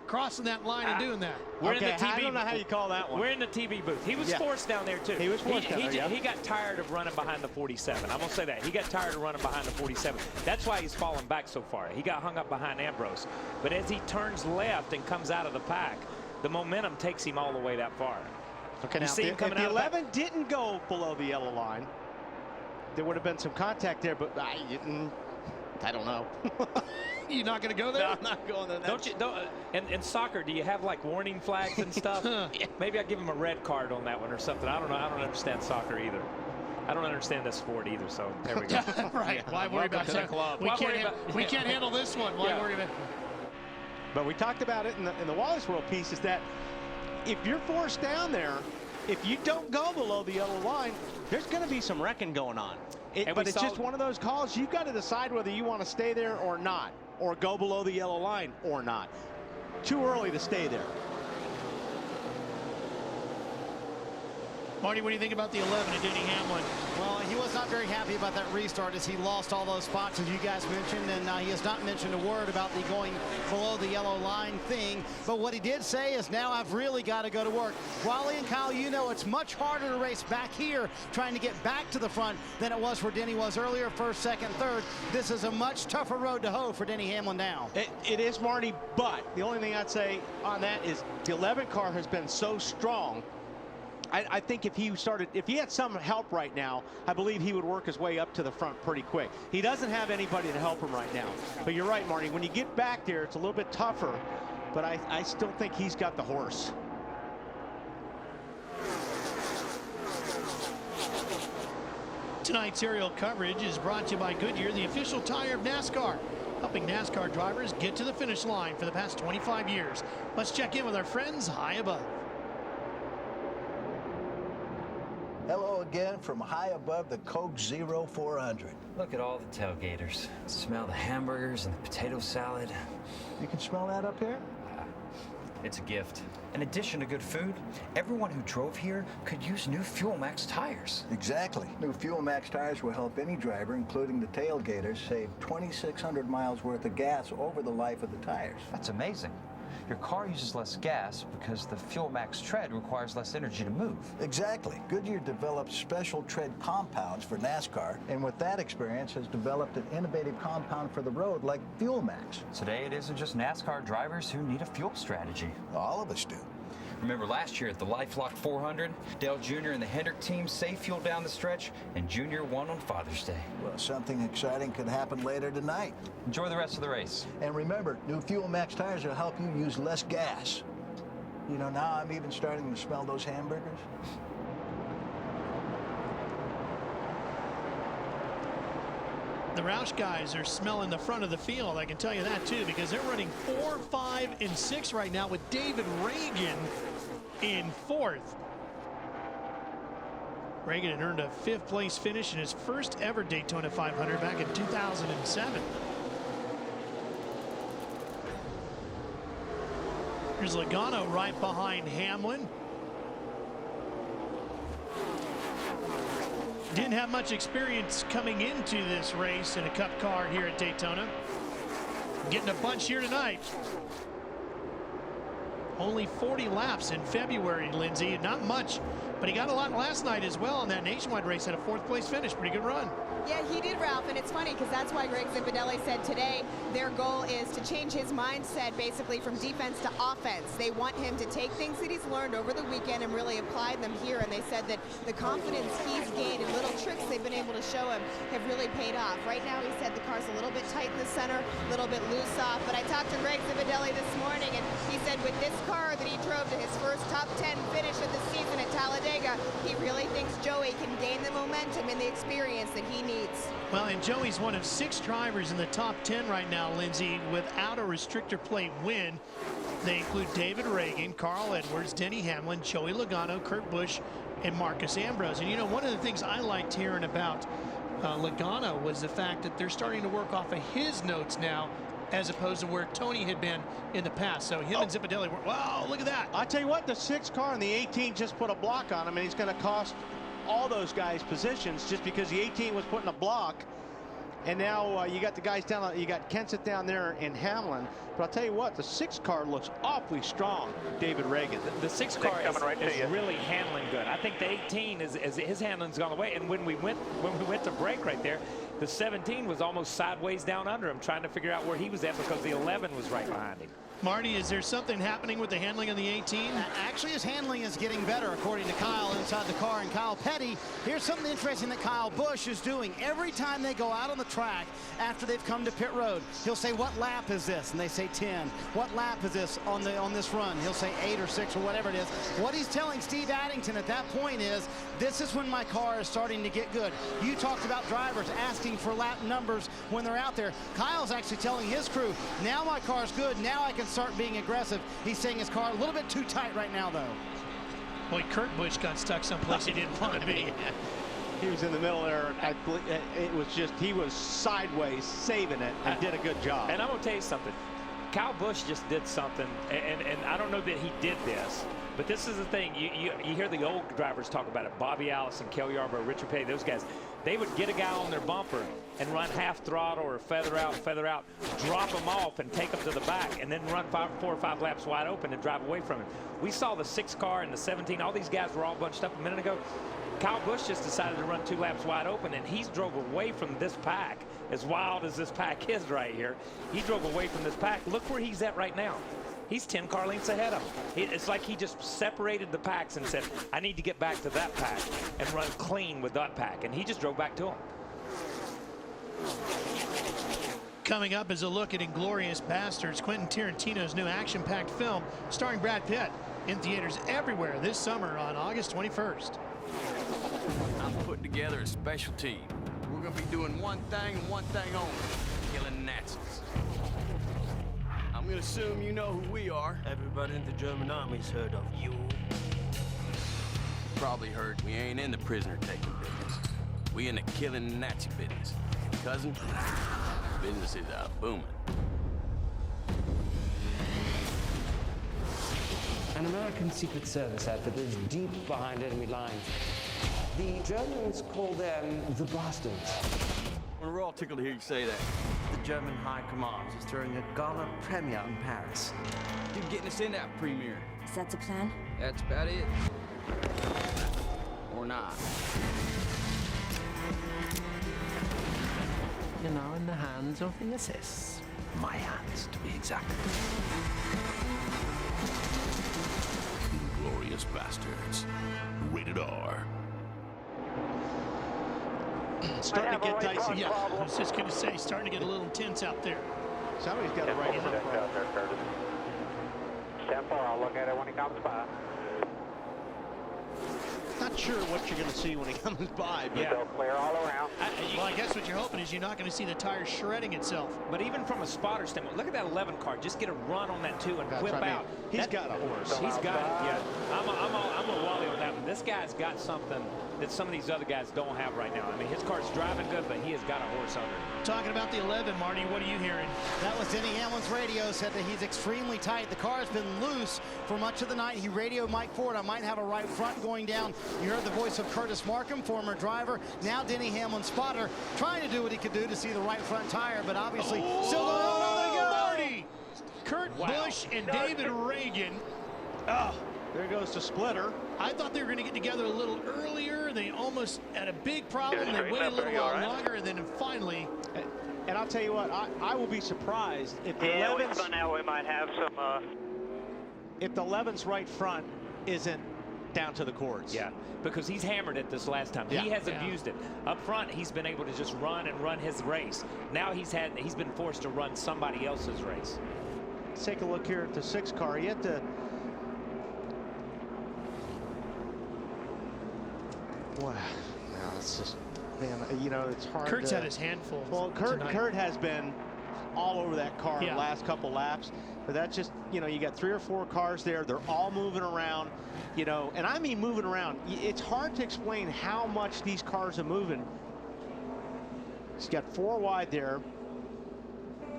Crossing that line and doing that. We're in the TV. I don't know how you call that one. We're in the TV booth. He was forced down there too. He was forced down there, He got tired of running behind the 47. I'm gonna say that. He got tired of running behind the 47. That's why he's fallen back so far. He got hung up behind Ambrose. But as he turns left and comes out of the pack, the momentum takes him all the way that far. Okay, now if the 11 didn't go below the yellow line, there would have been some contact there, but I don't know. You're not going to go there? No, I'm not going there. In soccer, do you have like warning flags and stuff? Maybe I give him a red card on that one or something. I don't know. I don't understand soccer either. I don't understand this sport either, so there we go. Right. Why worry about that? We can't handle this one. Why worry about it? But we talked about it in the Wallace World piece, is that if you're forced down there, if you don't go below the yellow line, there's going to be some wrecking going on. But it's just one of those calls. You've got to decide whether you want to stay there or not, or go below the yellow line or not. Too early to stay there. Marty, what do you think about the 11 and Denny Hamlin? Well, he was not very happy about that restart as he lost all those spots, as you guys mentioned, and he has not mentioned a word about the going below the yellow line thing. But what he did say is, now I've really got to go to work. Wally and Kyle, you know it's much harder to race back here trying to get back to the front than it was where Denny was earlier, 1st, 2nd, 3rd. This is a much tougher road to hoe for Denny Hamlin now. It is, Marty, but the only thing I'd say on that is the 11 car has been so strong. I think if he had some help right now, I believe he would work his way up to the front pretty quick. He doesn't have anybody to help him right now. But you're right, Marty. When you get back there, it's a little bit tougher. But I still think he's got the horse. Tonight's aerial coverage is brought to you by Goodyear, the official tire of NASCAR, helping NASCAR drivers get to the finish line for the past 25 years. Let's check in with our friends high above. Hello again from high above the Coke Zero 400. Look at all the tailgaters. Smell the hamburgers and the potato salad. You can smell that up here? It's a gift. In addition to good food, everyone who drove here could use new Fuel Max tires. Exactly. New Fuel Max tires will help any driver, including the tailgaters, save 2,600 miles worth of gas over the life of the tires. That's amazing. Your car uses less gas because the Fuel Max tread requires less energy to move. Exactly. Goodyear developed special tread compounds for NASCAR, and with that experience has developed an innovative compound for the road like Fuel Max. Today, it isn't just NASCAR drivers who need a fuel strategy. All of us do. Remember last year at the LifeLock 400, Dale Jr. and the Hendrick team saved fuel down the stretch, and Junior won on Father's Day. Well, something exciting could happen later tonight. Enjoy the rest of the race. And remember, new Fuel Max tires will help you use less gas. You know, now I'm even starting to smell those hamburgers. The Roush guys are smelling the front of the field, I can tell you that too, because they're running 4, 5, and 6 right now with David Reagan in 4th. Reagan had earned a 5th place finish in his first ever Daytona 500 back in 2007. Here's Logano right behind Hamlin. Didn't have much experience coming into this race in a Cup car here at Daytona. Getting a bunch here tonight. Only 40 laps in February, Lindsay. Not much, but he got a lot last night as well in that nationwide race. Had a 4th place finish. Pretty good run. Yeah, he did, Ralph, and it's funny because that's why Greg Zipadelli said today their goal is to change his mindset basically from defense to offense. They want him to take things that he's learned over the weekend and really apply them here, and they said that the confidence he's gained and little tricks they've been able to show him have really paid off. Right now, he said the car's a little bit tight in the center, a little bit loose off, but I talked to Greg Zipadelli this morning, and he said with this car that he drove to his first top 10 finish of the season at Talladega, he really thinks Joey can gain the momentum and the experience that he needs. Well, and Joey's one of 6 drivers in the top 10 right now, Lindsay, without a restrictor plate win. They include David Reagan, Carl Edwards, Denny Hamlin, Joey Logano, Kurt Busch, and Marcus Ambrose. And you know, one of the things I liked hearing about Logano was the fact that they're starting to work off of his notes now, as opposed to where Tony had been in the past. So him and Zipadelli were, wow, look at that. I'll tell you what, the 6 car and the 18 just put a block on him, and he's going to cost all those guys positions just because the 18 was putting a block. And now you got the guys down, you got Kenseth down there in Hamlin. But I'll tell you what, the 6 car looks awfully strong, David Reagan. The 6 car is really handling good. I think the 18 is his handling's gone away. And when we went to break right there, the 17 was almost sideways down under him, trying to figure out where he was at because the 11 was right behind him. Marty, is there something happening with the handling of the 18? Actually, his handling is getting better, according to Kyle inside the car. And Kyle Petty, here's something interesting that Kyle Busch is doing. Every time they go out on the track after they've come to pit road, he'll say, what lap is this? And they say 10. What lap is this on this run? He'll say 8 or 6 or whatever it is. What he's telling Steve Addington at that point is, this is when my car is starting to get good. You talked about drivers asking for lap numbers when they're out there. Kyle's actually telling his crew, now my car's good, now I can start being aggressive. He's saying his car a little bit too tight right now, though. Boy, Kurt Busch got stuck someplace he didn't want to be. He was in the middle there. It was just, he was sideways saving it and did a good job. And I'm going to tell you something. Kyle Busch just did something, and I don't know that he did this, but this is the thing. You hear the old drivers talk about it. Bobby Allison, Kelly Yarborough, Richard Petty, those guys. They would get a guy on their bumper and run half throttle or feather out, drop him off and take him to the back, and then run 4 or 5 laps wide open and drive away from him. We saw the 6 car and the 17. All these guys were all bunched up a minute ago. Kyle Busch just decided to run 2 laps wide open, and he's drove away from this pack. As wild as this pack is right here, he drove away from this pack. Look where he's at right now. He's 10 car lengths ahead of him. It's like he just separated the packs and said, I need to get back to that pack and run clean with that pack. And he just drove back to him. Coming up is a look at Inglourious Bastards, Quentin Tarantino's new action-packed film starring Brad Pitt, in theaters everywhere this summer on August 21st. I'm putting together a special team. We're going to be doing one thing and one thing only, killing Nazis. I'm going to assume you know who we are. Everybody in the German army's heard of you. Probably heard we ain't in the prisoner-taking business. We in the killing Nazi business. Cousin, business is booming. An American Secret Service outfit is deep behind enemy lines. The Germans call them the Bastards. Well, we're all tickled to hear you say that. The German High Command is throwing a gala premiere in Paris. You're getting us in that premiere. Is that the plan? That's about it. Or not. You're now in the hands of the SS. My hands, to be exact. Inglourious Bastards. Rated R. Starting to get dicey. Yeah, I was just going to say, starting to get a little intense out there. Somebody's got it right in there. Stand for, I'll look at it when he comes by. Not sure what you're going to see when he comes by. But Still clear all around. Well, I guess what you're you're hoping is you're not going to see the tire shredding itself. But even from a spotter standpoint, look at that 11 car. Just get a run on that 2 and whip out. He's got a horse. He's got it, yeah. I'm a Wally on that one. This guy's got something that some of these other guys don't have right now. I mean, his car's driving good, but he has got a horse under it. Talking about the 11, Marty, what are you hearing? That was Denny Hamlin's radio, said that he's extremely tight. The car has been loose for much of the night. He radioed Mike Ford. I might have a right front going down. You heard the voice of Curtis Markham, former driver. Now Denny Hamlin, spotter, trying to do what he could do to see the right front tire, but obviously still don't know. Marty! Kurt Busch and David Reagan. Oh, there goes the splitter. I thought they were going to get together a little earlier. They almost had a big problem. They waited a little while longer, and then finally. And I'll tell you what, I will be surprised if the 11's now we might have some. If the 11's right front isn't down to the cords. Yeah, because he's hammered it this last time. He has abused it. Up front, he's been able to just run his race. Now he's been forced to run somebody else's race. Let's take a look here at the 6 car. You have to. Wow, no, it's just, man, you know, it's hard. Kurt's had his handful. Well, Kurt has been all over that car the last couple laps, but that's just, you know, you got 3 or 4 cars there. They're all moving around, you know, and I mean moving around. It's hard to explain how much these cars are moving. He's got 4 wide there.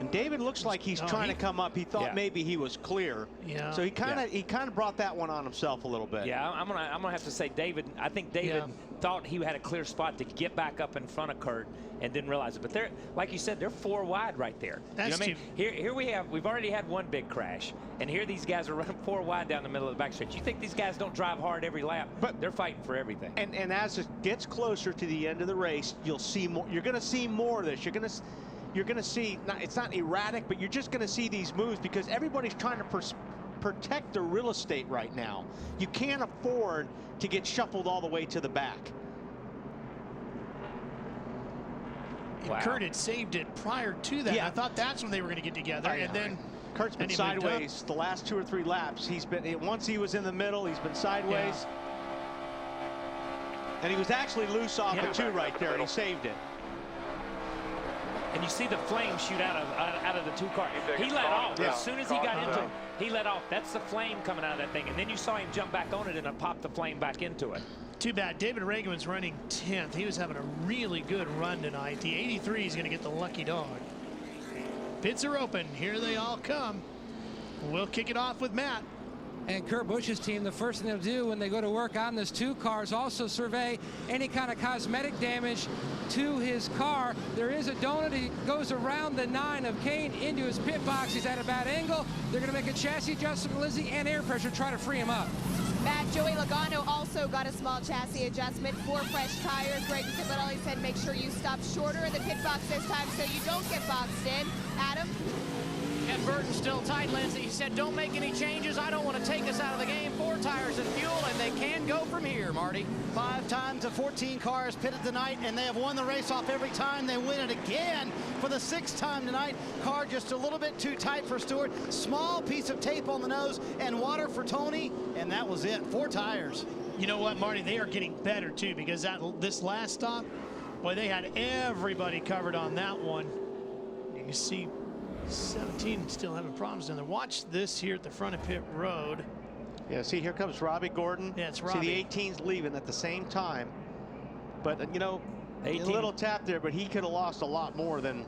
And David looks like he's trying to come up. He thought maybe he was clear. Yeah. So he kind of brought that one on himself a little bit. Yeah, I'm gonna have to say David. I think David thought he had a clear spot to get back up in front of Kurt and didn't realize it. But they're, like you said, they're 4 wide right there. That's you know what I mean? Here we've already had one big crash, and here these guys are running 4 wide down the middle of the backstretch. You think these guys don't drive hard every lap? But they're fighting for everything. And as it gets closer to the end of the race, you'll see more. You're going to see more of this. You're going to see, it's not erratic, but you're just going to see these moves because everybody's trying to protect their real estate right now. You can't afford to get shuffled all the way to the back. Wow. Kurt had saved it prior to that. I thought that's when they were going to get together. And then Kurt's been sideways the last 2 or 3 laps. He's been, once he was in the middle, he's been sideways. And he was actually loose off the 2 right there, and he saved it. And you see the flame shoot out of the 2 car. He let off. As soon as he got into it, he let off. That's the flame coming out of that thing. And then you saw him jump back on it and it popped the flame back into it. Too bad. David Reagan was running 10th. He was having a really good run tonight. The 83 is going to get the lucky dog. Pits are open. Here they all come. We'll kick it off with Matt. And Kurt Busch's team, the first thing they'll do when they go to work on this 2 car is also survey any kind of cosmetic damage to his car. There is a donut. He goes around the 9 of Kane into his pit box. He's at a bad angle. They're going to make a chassis adjustment, Lizzie, and air pressure, try to free him up. Matt, Joey Logano also got a small chassis adjustment, 4 fresh tires. Greg Cipollelli said make sure you stop shorter in the pit box this time so you don't get boxed in. Adam? And Burton's still tight, Lindsay. He said, don't make any changes. I don't want to take us out of the game. 4 tires and fuel, and they can go from here, Marty. 5 times of 14 cars pitted tonight, and they have won the race off every time. They win it again for the 6th time tonight. Car just a little bit too tight for Stewart. Small piece of tape on the nose and water for Tony, and that was it. 4 tires. You know what, Marty? They are getting better, too, because this last stop, boy, they had everybody covered on that one. You can see 17 still having problems down there. Watch this here at the front of pit road. Yeah, see, here comes Robbie Gordon. Yeah, it's Robbie. See, the 18's leaving at the same time. But, you know, a little tap there, but he could have lost a lot more than...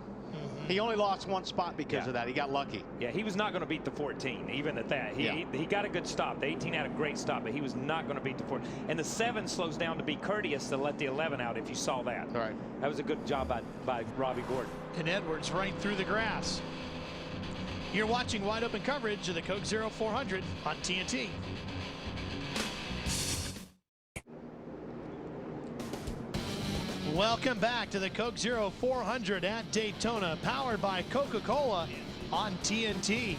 He only lost 1 spot because of that. He got lucky. Yeah, he was not going to beat the 14, even at that. He got a good stop. The 18 had a great stop, but he was not going to beat the 14. And the 7 slows down to be courteous to let the 11 out, if you saw that. All right. That was a good job by Robbie Gordon. And Edwards right through the grass. You're watching wide open coverage of the Coke 0400 on TNT. Welcome back to the Coke 0400 at Daytona, powered by Coca-Cola on TNT.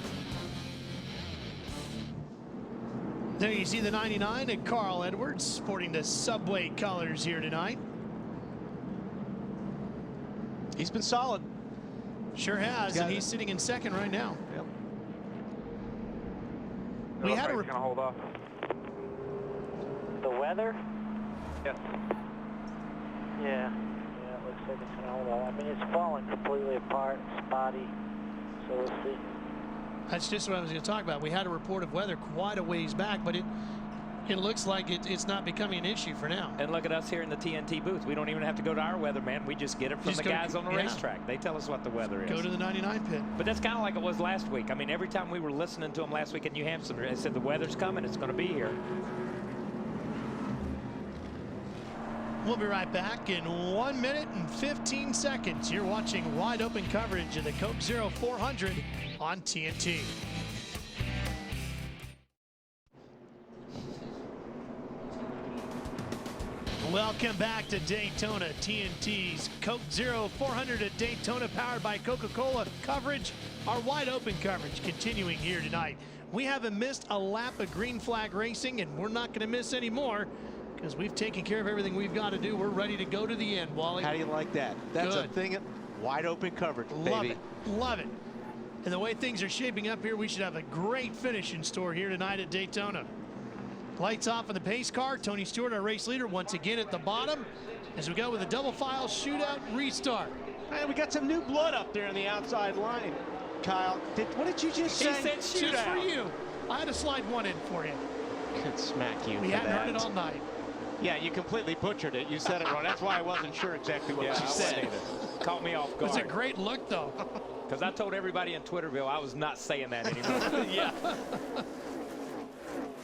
There you see the 99 and Carl Edwards sporting the Subway colors here tonight. He's been solid. Sure has, and he's sitting in 2nd right now. Yep. We had a hold off. The weather? Yes. Yeah, it looks like it's going to hold up. I mean, it's falling completely apart, spotty, so we'll see. That's just what I was going to talk about. We had a report of weather quite a ways back, but it looks like it's not becoming an issue for now. And look at us here in the TNT booth. We don't even have to go to our weatherman. We just get it from the guys on the racetrack. They tell us what the weather is. Go to the 99 pit. But that's kind of like it was last week. I mean, every time we were listening to them last week in New Hampshire, they said the weather's coming. It's going to be here. We'll be right back in 1 minute and 15 seconds. You're watching wide open coverage of the Coke Zero 400 on TNT. Welcome back to Daytona. TNT's Coke Zero 400 at Daytona, powered by Coca-Cola. Coverage, our wide open coverage, continuing here tonight. We haven't missed a lap of green flag racing, and we're not going to miss any more, because we've taken care of everything we've got to do. We're ready to go to the end, Wally. How do you like that? That's a thing, wide open coverage, baby. Love it. Love it. And the way things are shaping up here, we should have a great finish in store here tonight at Daytona. Lights off on the pace car. Tony Stewart, our race leader, once again at the bottom as we go with a double file shootout restart. And we got some new blood up there in the outside line. Kyle, what did you just say? He said shootout. Just for you. I had to slide one in for you. Could smack you. We hadn't heard it all night. Yeah, you completely butchered it. You said it wrong. That's why I wasn't sure exactly what you said. Caught me off guard. It's a great look, though. Because I told everybody in Twitterville I was not saying that anymore. Yeah.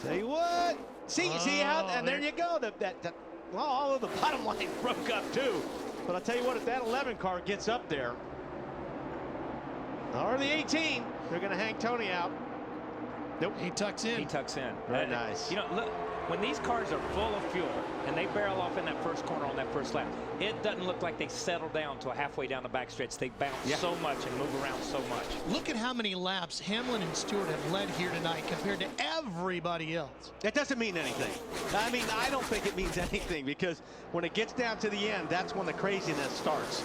Tell you what. See how, and there you go. Well, all of the bottom line broke up too. But I'll tell you what, if that 11 car gets up there, or the 18, they're going to hang Tony out. Nope. He tucks in. He tucks in. Very nice. You know, look, when these cars are full of fuel and they barrel off in that first corner on that first lap, it doesn't look like they settle down to halfway down the backstretch. They bounce so much and move around so much. Look at how many laps Hamlin and Stewart have led here tonight compared to everybody else. That doesn't mean anything. I mean, I don't think it means anything, because when it gets down to the end, that's when the craziness starts.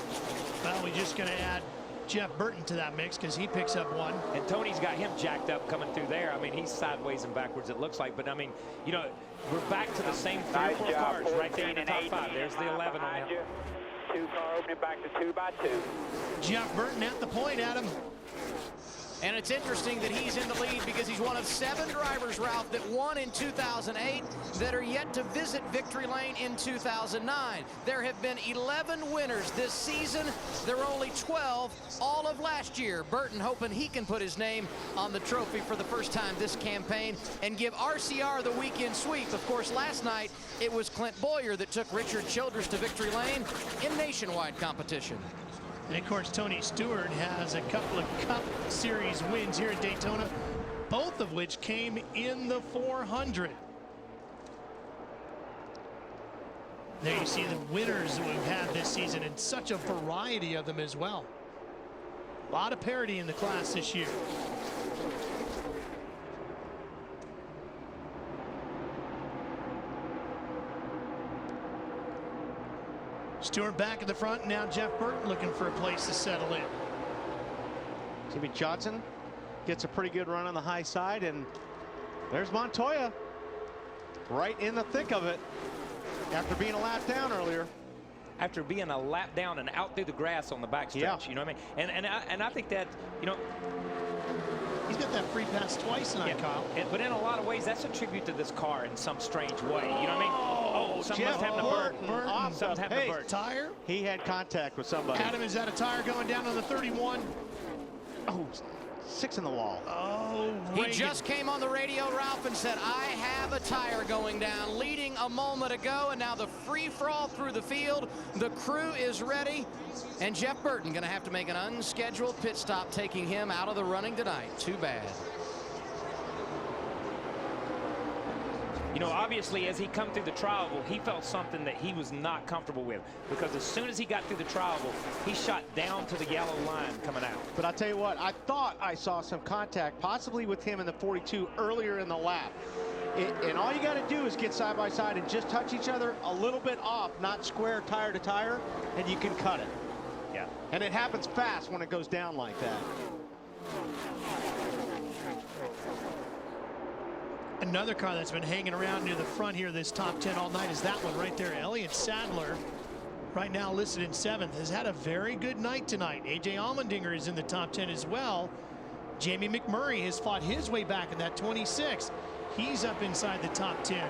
Well, we're just going to add Jeff Burton to that mix because he picks up one. And Tony's got him jacked up coming through there. I mean, he's sideways and backwards, it looks like. But, I mean, you know, we're back to the same three or four cars right there in the top five. There's the 11 on him. 2-car opening back to 2x2. Jeff Burton at the point, Adam. And it's interesting that he's in the lead because he's one of 7 drivers, Ralph, that won in 2008 that are yet to visit victory lane in 2009. There have been 11 winners this season. There are only 12 all of last year. Burton hoping he can put his name on the trophy for the first time this campaign and give RCR the weekend sweep. Of course, last night it was Clint Boyer that took Richard Childress to victory lane in nationwide competition. And of course, Tony Stewart has a couple of Cup Series wins here at Daytona, both of which came in the 400. There you see the winners that we've had this season, and such a variety of them as well. A lot of parity in the class this year. Stewart back at the front. Now Jeff Burton looking for a place to settle in. Jimmy Johnson gets a pretty good run on the high side, and there's Montoya right in the thick of it after being a lap down earlier. After being a lap down and out through the grass on the backstretch, you know what I mean? And I think that, you know, he's got that free pass twice tonight, Kyle. But in a lot of ways, that's a tribute to this car in some strange way. You know what I mean? Oh, something must have to burn. Something's happened to burn. Tire? He had contact with somebody. Adam, is that a tire going down on the 31? Oh, 6 in the wall. Oh, He just came on the radio, Ralph, and said, I have a tire going down, leading a moment ago, and now the free-for-all through the field. The crew is ready, and Jeff Burton going to have to make an unscheduled pit stop, taking him out of the running tonight. Too bad. You know, obviously, as he come through the trial, he felt something that he was not comfortable with, because as soon as he got through the trial, he shot down to the yellow line coming out. But I'll tell you what, I thought I saw some contact, possibly with him in the 42 earlier in the lap. And all you got to do is get side by side and just touch each other a little bit off, not square tire to tire, and you can cut it. Yeah. And it happens fast when it goes down like that. Another car that's been hanging around near the front here, this top 10 all night, is that one right there. Elliott Sadler right now listed in 7th, has had a very good night tonight. A.J. Allmendinger is in the top 10 as well. Jamie McMurray has fought his way back in that 26th. He's up inside the top 10.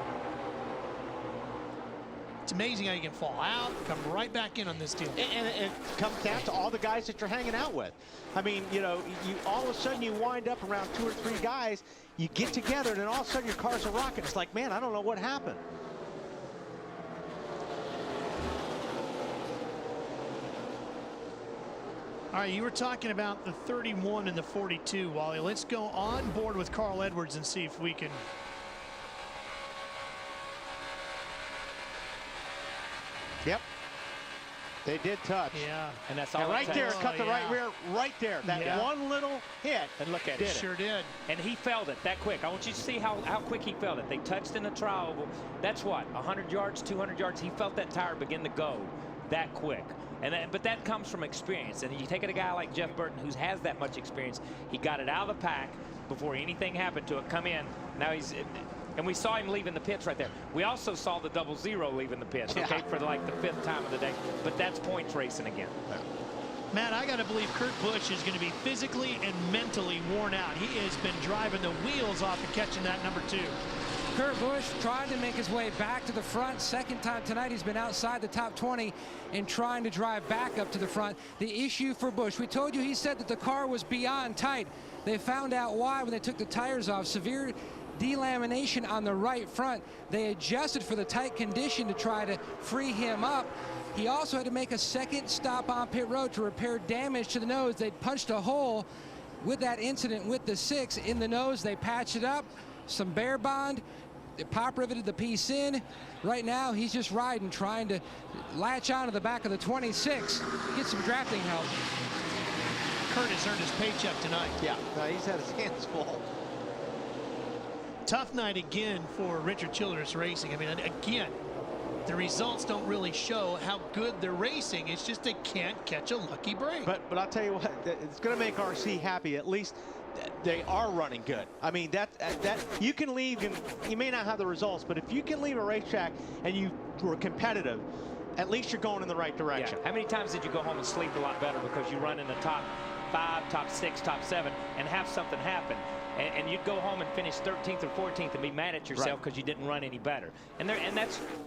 It's amazing how you can fall out, come right back in on this deal. And it comes down to all the guys that you're hanging out with. I mean, you know, you all of a sudden you wind up around 2 or 3 guys, you get together, and then all of a sudden your cars are rocking. It's like, man, I don't know what happened. All right, you were talking about the 31 and the 42, Wally. Let's go on board with Carl Edwards and see if we can. Yep. They did touch. Yeah. And that's all and right there, cut the right rear, right there. That one little hit. And look at it. Sure did. And he felt it that quick. I want you to see how quick he felt it. They touched in the tri-oval. That's what, 100 yards, 200 yards. He felt that tire begin to go that quick. But that comes from experience. And you take a guy like Jeff Burton, who has that much experience. He got it out of the pack before anything happened to it. Come in. Now he's. And we saw him leaving the pits right there. We also saw the 00 leaving the pits, okay, for like the 5th time of the day. But that's points racing again. Matt, I got to believe Kurt Busch is going to be physically and mentally worn out. He has been driving the wheels off and catching that number 2. Kurt Busch trying to make his way back to the front. Second time tonight he's been outside the top 20 and trying to drive back up to the front. The issue for Busch, we told you he said that the car was beyond tight. They found out why when they took the tires off. Severe delamination on the right front. They adjusted for the tight condition to try to free him up. He also had to make a second stop on pit road to repair damage to the nose. They punched a hole with that incident with the 6 in the nose. They patched it up, some bare bond, they pop riveted the piece in. Right now he's just riding, trying to latch onto the back of the 26, get some drafting help. Kurt has earned his paycheck tonight. Yeah, he's had his hands full. Tough night again for Richard Childress Racing. I mean, again, the results don't really show how good they're racing. It's just they can't catch a lucky break. But I'll tell you what, it's going to make RC happy. At least they are running good. I mean, that you can leave and you may not have the results, but if you can leave a racetrack and you were competitive, at least you're going in the right direction. Yeah. How many times did you go home and sleep a lot better because you run in the top 5, top 6, top 7, and have something happen? And you'd go home and finish 13th or 14th and be mad at yourself because you didn't run any better. And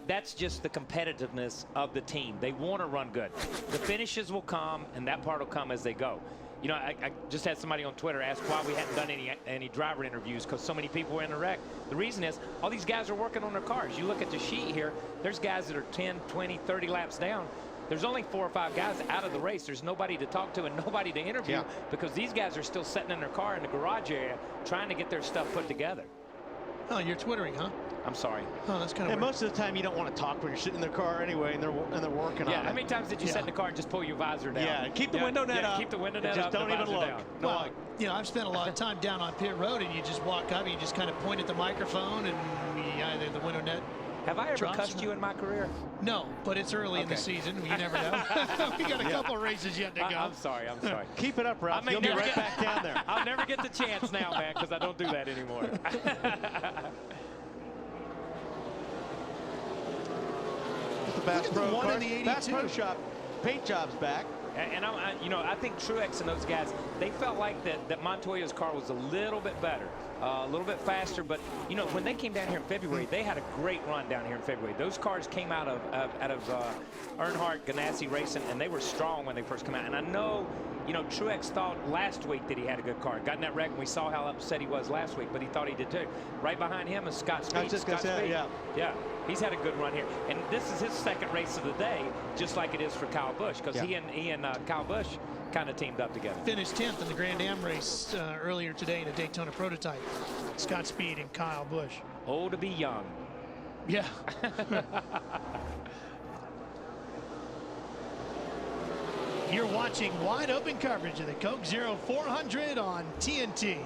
that's just the competitiveness of the team. They want to run good. The finishes will come, and that part will come as they go. You know, I just had somebody on Twitter ask why we hadn't done any driver interviews because so many people were in the wreck. The reason is all these guys are working on their cars. You look at the sheet here, there's guys that are 10, 20, 30 laps down. There's only 4 or 5 guys out of the race. There's nobody to talk to and nobody to interview because these guys are still sitting in their car in the garage area trying to get their stuff put together. Oh, you're twittering, huh? I'm sorry. Oh, that's kind of weird. Most of the time you don't want to talk when you're sitting in the car anyway and they're working on it. Yeah, how many times did you sit in the car and just pull your visor down? Yeah, keep the window net up. Keep the window net just up. Don't even look. No, well, you know, I've spent a lot of time down on pit road and you just walk up and you just kind of point at the microphone and either the window net. Have I ever cussed you in my career? No, but it's early in the season. You never know. We got a couple of races yet to go. I'm sorry. Keep it up, Ralph. You'll be right back down there. I'll never get the chance now, man, because I don't do that anymore. The Bass Pro one in the 82. Bass Pro Shop paint job's back. And I think Truex and those guys, they felt like that Montoya's car was a little bit better, a little bit faster. But you know, when they came down here in February, they had a great run down here in February. Those cars came out of Earnhardt Ganassi Racing, and they were strong when they first came out. And I know, you know, Truex thought last week that he had a good car. Got in that wreck, and we saw how upset he was last week, but he thought he did too. Right behind him is Scott Speed. I was just going to say, yeah. He's had a good run here, and this is his second race of the day, just like it is for Kyle Busch, because he and Kyle Busch kind of teamed up together. Finished 10th in the Grand Am race earlier today in a Daytona prototype. Scott Speed and Kyle Busch. Oh, to be young. Yeah. You're watching wide open coverage of the Coke Zero 400 on TNT.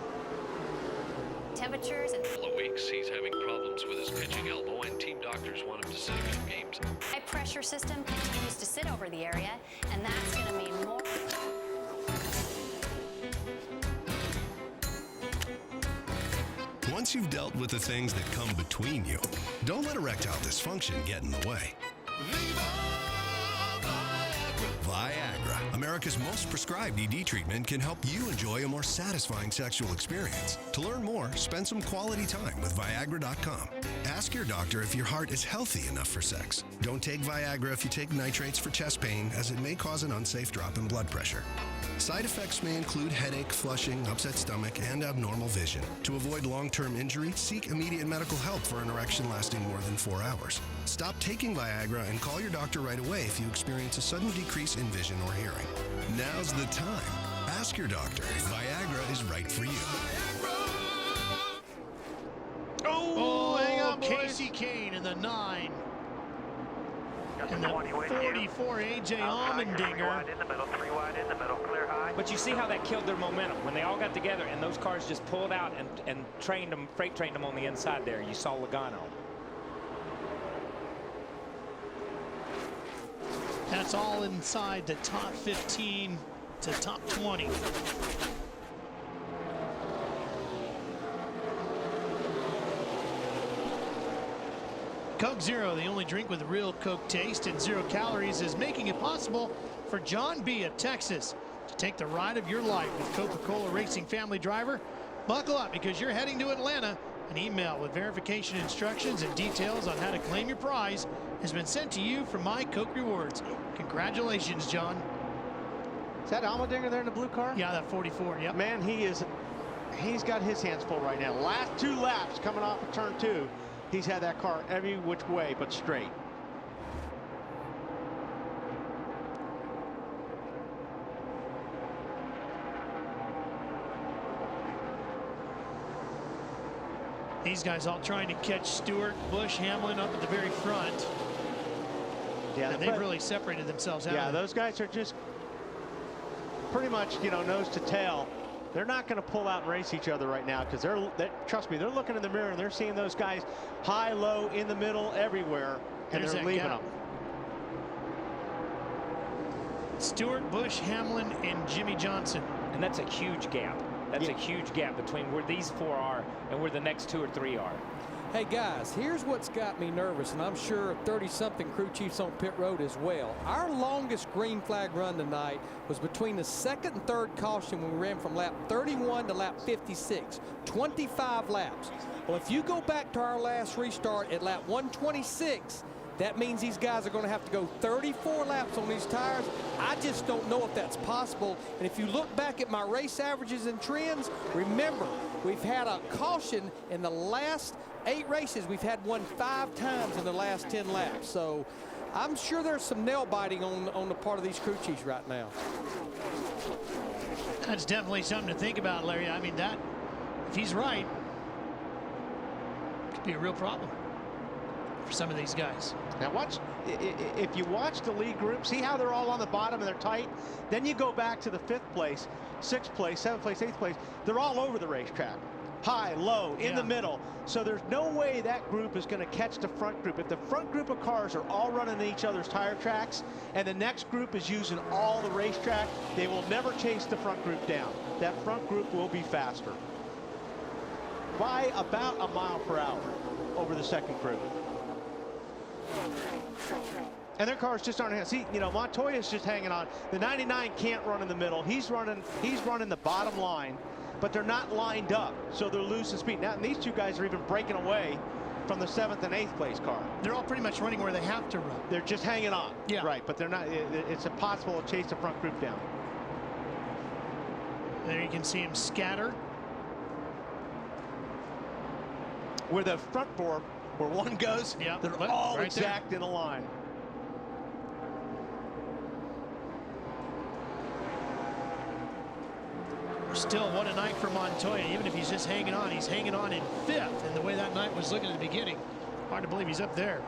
Temperatures and For the weeks, he's having problems with his pitching elbow, and team doctors want him to sit a few games. high pressure system continues to sit over the area, and that's going to mean more. Once you've dealt with the things that come between you, don't let erectile dysfunction get in the way. Viva Viagra, America's most prescribed ED treatment, can help you enjoy a more satisfying sexual experience. To learn more, spend some quality time with Viagra.com. Ask your doctor if your heart is healthy enough for sex. Don't take Viagra if you take nitrates for chest pain, as it may cause an unsafe drop in blood pressure. Side effects may include headache, flushing, upset stomach, and abnormal vision. To avoid long-term injury, seek immediate medical help for an erection lasting more than 4 hours. Stop taking Viagra and call your doctor right away if you experience a sudden decrease in vision or hearing. Now's the time. Ask your doctor if Viagra is right for you. Oh, hang on, Casey Kane in the 9. And the 44, A.J. Almendinger. In the middle, 3 wide in the middle, clear high. But you see how that killed their momentum when they all got together and those cars just pulled out and trained them, freight trained them on the inside there. You saw Logano. That's all inside the top 15 to top 20. Coke Zero, the only drink with real Coke taste and 0 calories, is making it possible for John B. of Texas to take the ride of your life with Coca-Cola Racing Family Driver. Buckle up, because you're heading to Atlanta. An email with verification instructions and details on how to claim your prize has been sent to you from My Coke Rewards. Congratulations, John. Is that Almendinger there in the blue car? Yeah, that 44, yep. Man, he's got his hands full right now. Last 2 laps coming off of turn 2. He's had that car every which way but straight. These guys all trying to catch Stewart, Busch, Hamlin up at the very front. Yeah, and they've really separated themselves out. Yeah, those guys are just pretty much, you know, nose to tail. They're not going to pull out and race each other right now, because trust me, they're looking in the mirror and they're seeing those guys high, low, in the middle, everywhere, and they're leaving them. Stewart, Busch, Hamlin, and Jimmy Johnson. And that's a huge gap. That's a huge gap between where these 4 are and where the next 2 or 3 are. Hey guys, here's what's got me nervous, and I'm sure 30-something crew chiefs on pit road as well. Our longest green flag run tonight was between the 2nd and 3rd caution when we ran from lap 31 to lap 56, 25 laps. Well, if you go back to our last restart at lap 126, that means these guys are going to have to go 34 laps on these tires. I just don't know if that's possible. And if you look back at my race averages and trends, remember, we've had a caution in the last 8 races. We've had one 5 times in the last 10 laps. So I'm sure there's some nail biting on the part of these crew chiefs right now. That's definitely something to think about, Larry. I mean, that, if he's right, could be a real problem for some of these guys. Now watch, if you watch the lead group, see how they're all on the bottom and they're tight. Then you go back to the 5th place, 6th place, 7th place, 8th place. They're all over the racetrack. High, low, in the middle. So there's no way that group is going to catch the front group. If the front group of cars are all running each other's tire tracks and the next group is using all the racetrack, they will never chase the front group down. That front group will be faster by about a mile per hour over the second group. And their cars just aren't. See, you know, Montoya's just hanging on. The 99 can't run in the middle. He's running the bottom line, but they're not lined up, so they're losing speed. Now, and these 2 guys are even breaking away from the 7th and 8th place car. They're all pretty much running where they have to run. They're just hanging on. Yeah. Right, but they're not. It's impossible to chase the front group down. There you can see him scatter. Where the front 4, where one goes, they're all right exact in a line. Still, what a night for Montoya. Even if he's just hanging on, he's hanging on in 5th. And the way that night was looking at the beginning, hard to believe he's up there.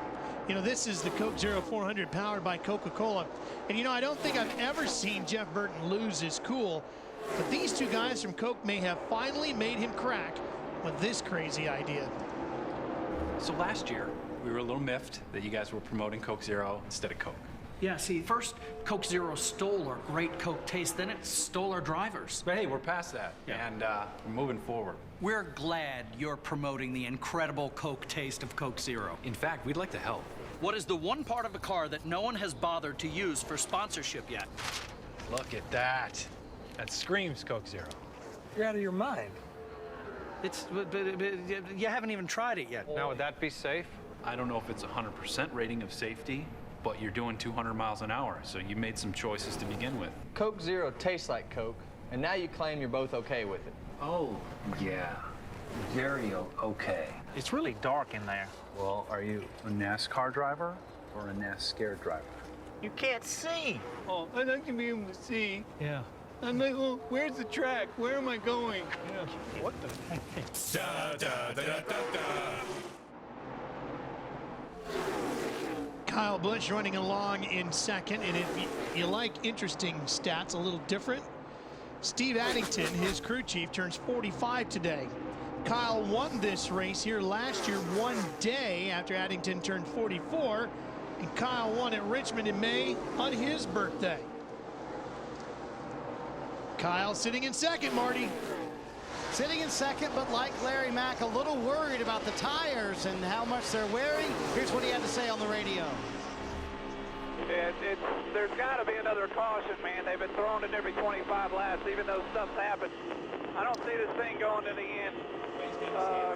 You know, this is the Coke Zero 400 powered by Coca-Cola. And, you know, I don't think I've ever seen Jeff Burton lose his cool. But these 2 guys from Coke may have finally made him crack with this crazy idea. So last year, we were a little miffed that you guys were promoting Coke Zero instead of Coke. Yeah, see, first Coke Zero stole our great Coke taste, then it stole our drivers. But hey, we're past that, and we're moving forward. We're glad you're promoting the incredible Coke taste of Coke Zero. In fact, we'd like to help. What is the one part of a car that no one has bothered to use for sponsorship yet? Look at that. That screams Coke Zero. You're out of your mind. But you haven't even tried it yet. Now, would that be safe? I don't know if it's 100% rating of safety, but you're doing 200 miles an hour, so you made some choices to begin with. Coke Zero tastes like Coke, and now you claim you're both okay with it. Oh, yeah. Very okay. It's really dark in there. Well, are you a NASCAR driver or a NASCAR driver? You can't see. Oh, I'd like to be able to see. Yeah. I'm like, well, where's the track? Where am I going? Yeah. What the heck? Kyle Busch running along in second, and if you like interesting stats, a little different, Steve Addington, his crew chief, turns 45 today. Kyle won this race here last year, one day after Addington turned 44, and Kyle won at Richmond in May on his birthday. Kyle sitting in second, Marty. Sitting in second, but like Larry Mack, a little worried about the tires and how much they're wearing. Here's what he had to say on the radio. There's got to be another caution, man. They've been throwing it every 25 laps, even though stuff's happened. I don't see this thing going to the end.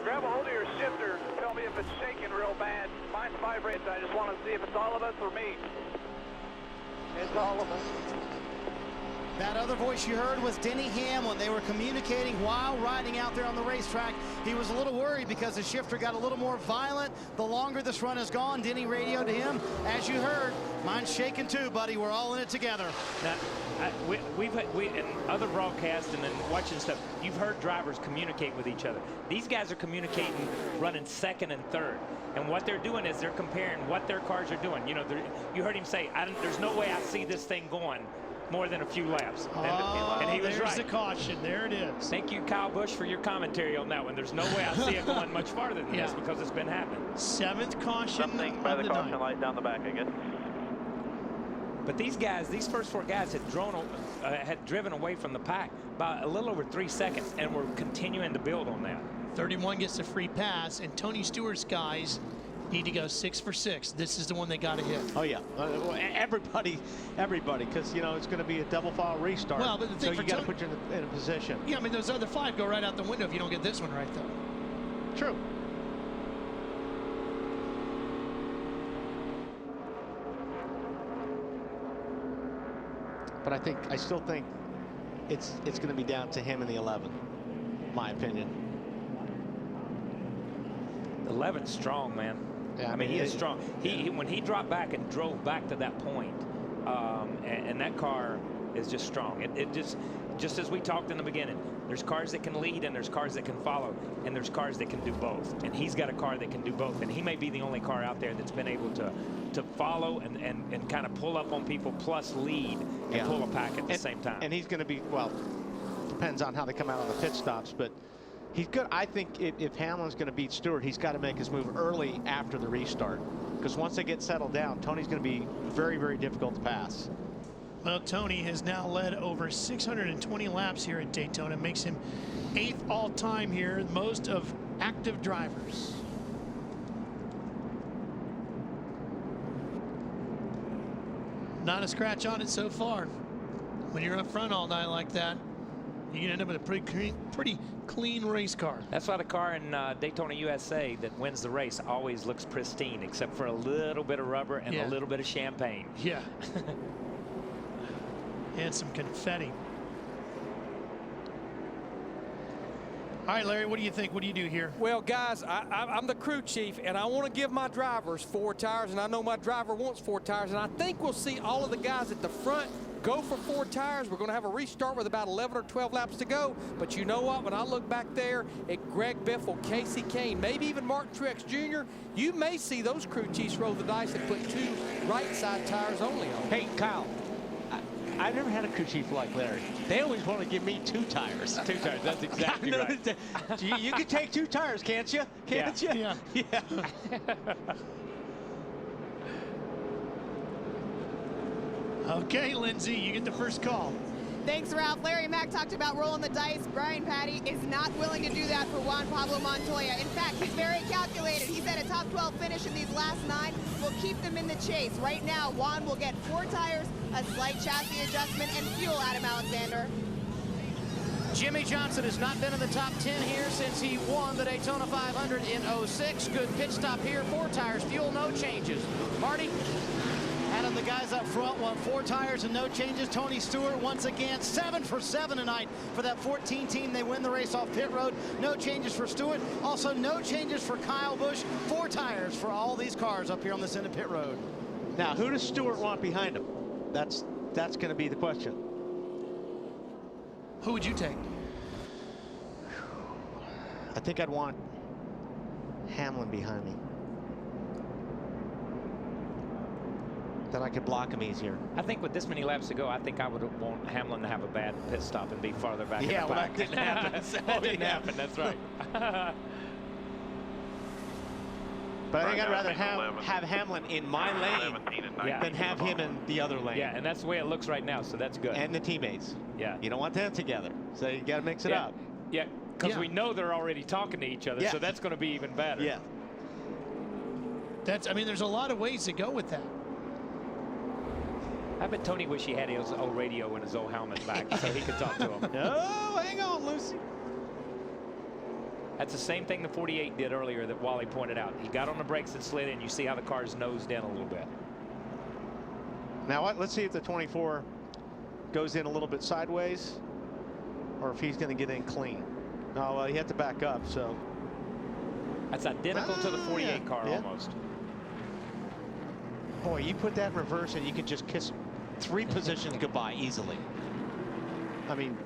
Grab a hold of your shifter. Tell me if it's shaking real bad. Mine's vibrating. I just want to see if it's all of us or me. It's all of us. That other voice you heard was Denny Hamlin. They were communicating while riding out there on the racetrack. He was a little worried because the shifter got a little more violent. The longer this run has gone, Denny radioed to him, as you heard, mine's shaking too, buddy. We're all in it together. Now, we've in other broadcasts and then watching stuff, you've heard drivers communicate with each other. These guys are communicating running second and third. And what they're doing is they're comparing what their cars are doing. You know, you heard him say, there's no way I see this thing going more than a few laps. And he was right. There's the caution. There it is. Thank you, Kyle Busch, for your commentary on that one. There's no way I see it going much farther than this because it's been happening. Seventh caution. Something by the caution light down the back, I guess. But these guys, these first four guys had driven away from the pack by a little over 3 seconds, and we're continuing to build on that. 31 gets a free pass, and Tony Stewart's guys need to go 6 for 6. This is the one they got to hit. Oh, yeah. Everybody, because, you know, it's going to be a double file restart. Well, but the thing so you got to put you in a position. Yeah, I mean, those other 5 go right out the window if you don't get this one right, though. True. But I still think it's going to be down to him in the 11, my opinion. 11's strong, man. Yeah, I mean, he is strong. When he dropped back and drove back to that point, and that car is just strong. It just as we talked in the beginning, there's cars that can lead and there's cars that can follow, and there's cars that can do both. And he's got a car that can do both, and he may be the only car out there that's been able to follow and kind of pull up on people plus lead and pull a pack at the same time. And he's going to be, well, depends on how they come out on the pit stops, but he's good. I think if Hamlin's going to beat Stewart, he's got to make his move early after the restart, because once they get settled down, Tony's going to be very, very difficult to pass. Well, Tony has now led over 620 laps here at Daytona. Makes him 8th all-time here, most of active drivers. Not a scratch on it so far. When you're up front all night like that, you can end up with a pretty clean race car. That's why the car in Daytona USA that wins the race always looks pristine, except for a little bit of rubber and a little bit of champagne. Yeah. And some confetti. All right, Larry, what do you think? What do you do here? Well, guys, I'm the crew chief, and I want to give my drivers 4 tires, and I know my driver wants 4 tires, and I think we'll see all of the guys at the front go for 4 tires. We're going to have a restart with about 11 or 12 laps to go. But you know what? When I look back there at Greg Biffle, Casey Kane, maybe even Mark Truex Jr., you may see those crew chiefs roll the dice and put 2 right side tires only on. Hey, Kyle. I've never had a crew chief like Larry. They always want to give me 2 tires. 2 tires, that's exactly right. You can take 2 tires, can't you? Can't you? Yeah. Okay, Lindsay, you get the first call. Thanks, Ralph. Larry Mack talked about rolling the dice. Brian Patty is not willing to do that for Juan Pablo Montoya. In fact, he's very calculated. He said a top 12 finish in these last 9 will keep them in the chase. Right now, Juan will get 4 tires, a slight chassis adjustment, and fuel, Adam Alexander. Jimmy Johnson has not been in the top 10 here since he won the Daytona 500 in '06. Good pit stop here. 4 tires, fuel, no changes. Marty? Adam, the guys up front want 4 tires and no changes. Tony Stewart once again 7 for 7 tonight for that 14 team. They win the race off pit road. No changes for Stewart. Also no changes for Kyle Busch. 4 tires for all these cars up here on this end of pit road. Now, who does Stewart want behind him? That's going to be the question. Who would you take? I think I'd want Hamlin behind me. Then I could block him easier. I think with this many laps to go, I think I would want Hamlin to have a bad pit stop and be farther back. Yeah, in the well, pack. that didn't happen. That didn't happen. That's right. But I think I'd rather have Hamlin in my lane than have him in the other lane. Yeah, and that's the way it looks right now, so that's good. And the teammates. Yeah. You don't want them together, so you got to mix it up. Yeah, because we know they're already talking to each other, so that's going to be even better. Yeah. I mean, there's a lot of ways to go with that. I bet Tony wish he had his old radio and his old helmet back so he could talk to him. No, hang on, Lucy. That's the same thing the 48 did earlier that Wally pointed out. He got on the brakes and slid in. You see how the car's nosed in a little bit. Now, let's see if the 24 goes in a little bit sideways or if he's going to get in clean. No, well, he had to back up, so. That's identical to the 48 car almost. Boy, you put that in reverse and you can just kiss 3 positions goodbye easily. I mean,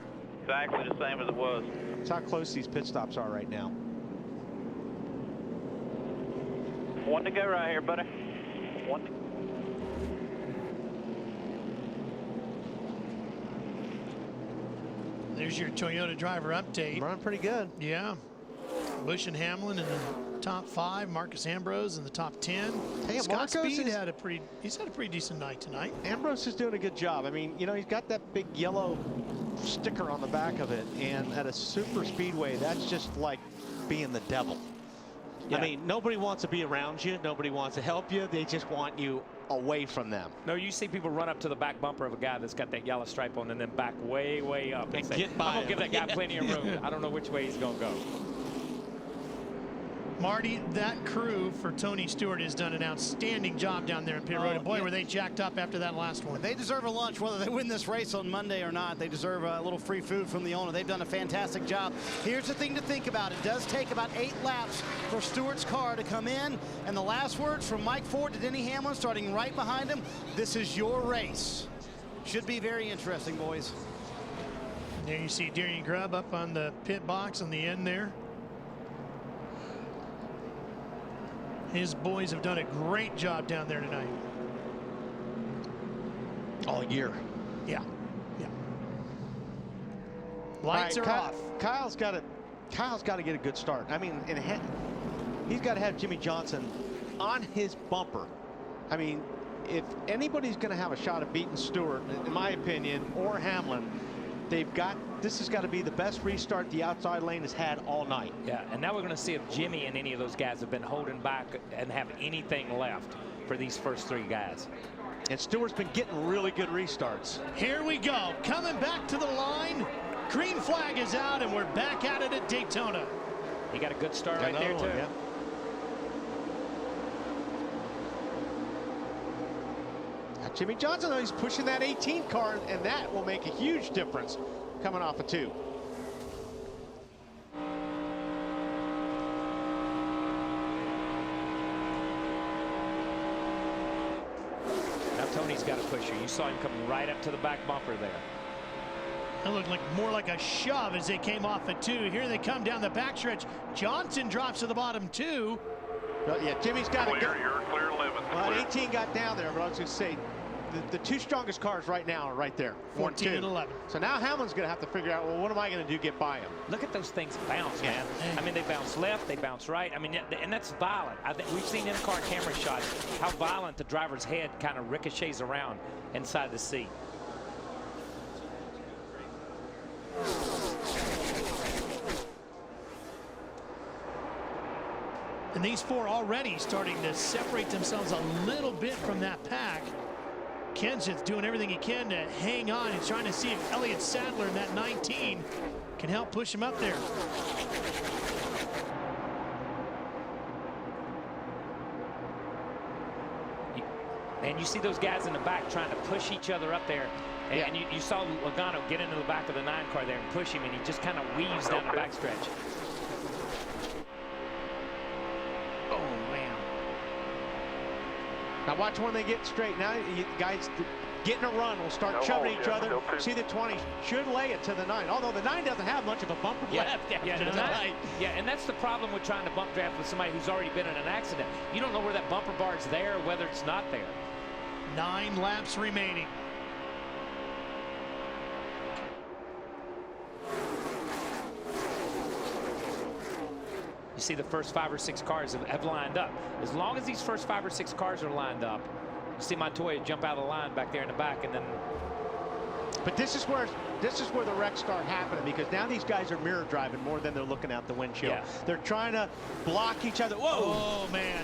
exactly the same as it was. That's how close these pit stops are right now. 1 to go right here, buddy. 1 to... There's your Toyota driver update. Running pretty good. Yeah. Busch and Hamlin in the top 5. Marcus Ambrose in the top 10. Hey, Scott Speed had a pretty decent night tonight. Ambrose is doing a good job. I mean, you know, he's got that big yellow sticker on the back of it, and at a super speedway, that's just like being the devil. Yeah. I mean, nobody wants to be around you. Nobody wants to help you. They just want you away from them. No, you see people run up to the back bumper of a guy that's got that yellow stripe on and then back way, way up and say, get by I'm going to give that guy plenty of room. I don't know which way he's going to go. Marty, that crew for Tony Stewart has done an outstanding job down there in pit road. And boy, were they jacked up after that last one. They deserve a lunch, whether they win this race on Monday or not. They deserve a little free food from the owner. They've done a fantastic job. Here's the thing to think about. It does take about 8 laps for Stewart's car to come in. And the last words from Mike Ford to Denny Hamlin, starting right behind him, this is your race. Should be very interesting, boys. There you see Darian Grubb up on the pit box on the end there. His boys have done a great job down there tonight. All year. Yeah. Yeah. Lights are off. Kyle's got to get a good start. I mean, he's got to have Jimmy Johnson on his bumper. I mean, if anybody's going to have a shot at beating Stewart, in my opinion, or Hamlin, this has got to be the best restart the outside lane has had all night. Yeah, and now we're going to see if Jimmy and any of those guys have been holding back and have anything left for these first 3 guys. And Stewart's been getting really good restarts. Here we go, coming back to the line. Green flag is out, and we're back at it at Daytona. He got a good start right there, too. Yeah. Jimmy Johnson, though, he's pushing that 18 car, and that will make a huge difference coming off of 2. Now Tony's got a pusher. You saw him coming right up to the back bumper there. That looked like more like a shove as they came off at 2. Here they come down the backstretch. Johnson drops to the bottom 2. Well, yeah, Jimmy's got to go. You're clear 11. Well, 18 got down there, but I was going to say, the 2 strongest cars right now are right there. 14 and 11. So now Hamlin's going to have to figure out, well, what am I going to do to get by him? Look at those things bounce, man. I mean, they bounce left, they bounce right. I mean, and that's violent. I think we've seen in-car camera shots how violent the driver's head kind of ricochets around inside the seat. these four already starting to separate themselves a little bit from that pack. Ken's just doing everything he can to hang on and trying to see if Elliott Sadler in that 19 can help push him up there. And you see those guys in the back trying to push each other up there. And you saw Logano get into the back of the 9 car there and push him, and he just kind of weaves down the backstretch. Oh, man. Now watch when they get straight. Now you guys getting a run will start shoving each other. See the 20 should lay it to the 9, although the 9 doesn't have much of a bumper left after tonight. And that's the problem with trying to bump draft with somebody who's already been in an accident. You don't know where that bumper bar is there, whether it's not there. 9 laps remaining. You see the first 5 or 6 cars have lined up. As long as these first 5 or 6 cars are lined up, you see Montoya jump out of the line back there in the back, and then. But this is where the wrecks start happening, because now these guys are mirror driving more than they're looking out the windshield. Yeah. They're trying to block each other. Whoa! Oh man!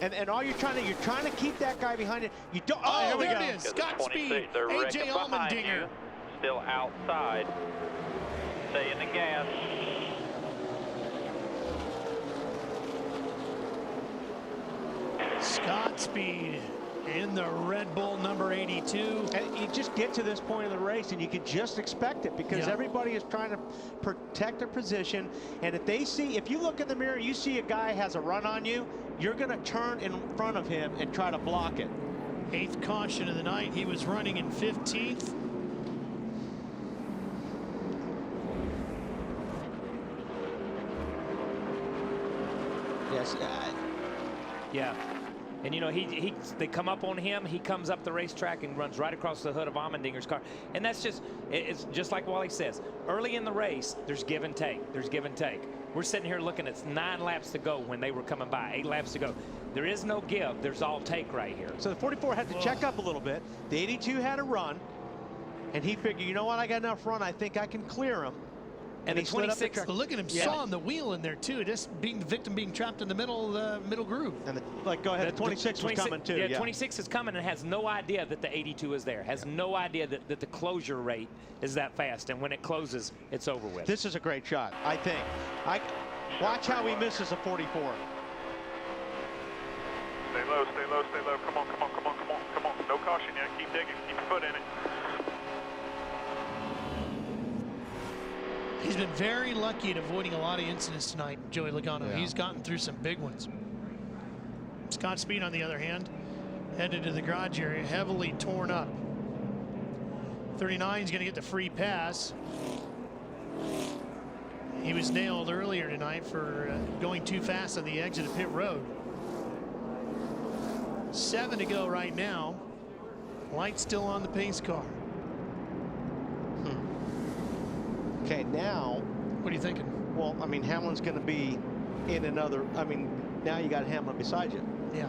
And all you're trying to keep that guy behind it. You don't. Oh, here we there go. it is. Scott Speed, AJ Allmendinger. Still outside. Stay in the gas. Scott Speed in the Red Bull number 82. And you just get to this point of the race and you can just expect it, because everybody is trying to protect their position. And if you look in the mirror, you see a guy has a run on you, you're going to turn in front of him and try to block it. 8th caution of the night. He was running in 15th. Yes. Yeah. And you know, they come up on him, he comes up the racetrack and runs right across the hood of Allmendinger's car. And that's it's just like Wally says, early in the race, there's give and take. There's give and take. We're sitting here looking at 9 laps to go when they were coming by, 8 laps to go. There is no give, there's all take right here. So the 44 had to check up a little bit. The 82 had a run, and he figured, you know what, I got enough run, I think I can clear him. And the 26, look at him sawing the wheel in there too, just being the victim, being trapped in the middle groove. And go ahead. The 26 was coming too. Yeah, 26 is coming and has no idea that the 82 is there. Has no idea that the closure rate is that fast, and when it closes, it's over with. This is a great shot, I think. Watch how he misses a 44. Stay low, stay low, stay low. Come on, come on, come on, come on, come on. No caution yet. Keep digging. Keep your foot in it. He's been very lucky at avoiding a lot of incidents tonight, Joey Logano. Yeah. He's gotten through some big ones. Scott Speed, on the other hand, headed to the garage area, heavily torn up. 39 is going to get the free pass. He was nailed earlier tonight for going too fast on the exit of pit road. 7 to go right now. Light still on the pace car. Okay, now. What are you thinking? Well, I mean, Hamlin's going to be in another. I mean, now you got Hamlin beside you. Yeah.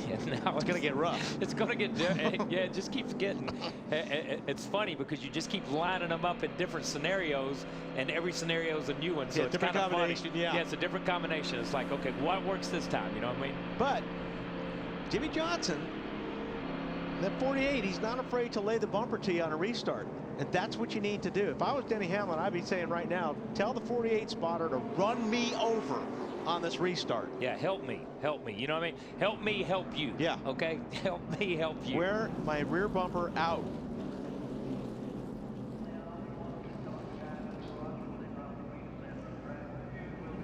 Yeah, now it's going to get rough. It's going to get, yeah, it just keeps getting. It's funny because you just keep lining them up in different scenarios, and every scenario is a new one. So it's different kind of combination. funny. Yeah, it's a different combination. It's like, okay, what works this time? You know what I mean? But Jimmy Johnson, that 48, he's not afraid to lay the bumper to you on a restart. And that's what you need to do. If I was Denny Hamlin, I'd be saying right now, tell the 48 spotter to run me over on this restart. Yeah, help me. You know what I mean? Help me, help you. Yeah. Okay? Help me, help you. Wear my rear bumper out.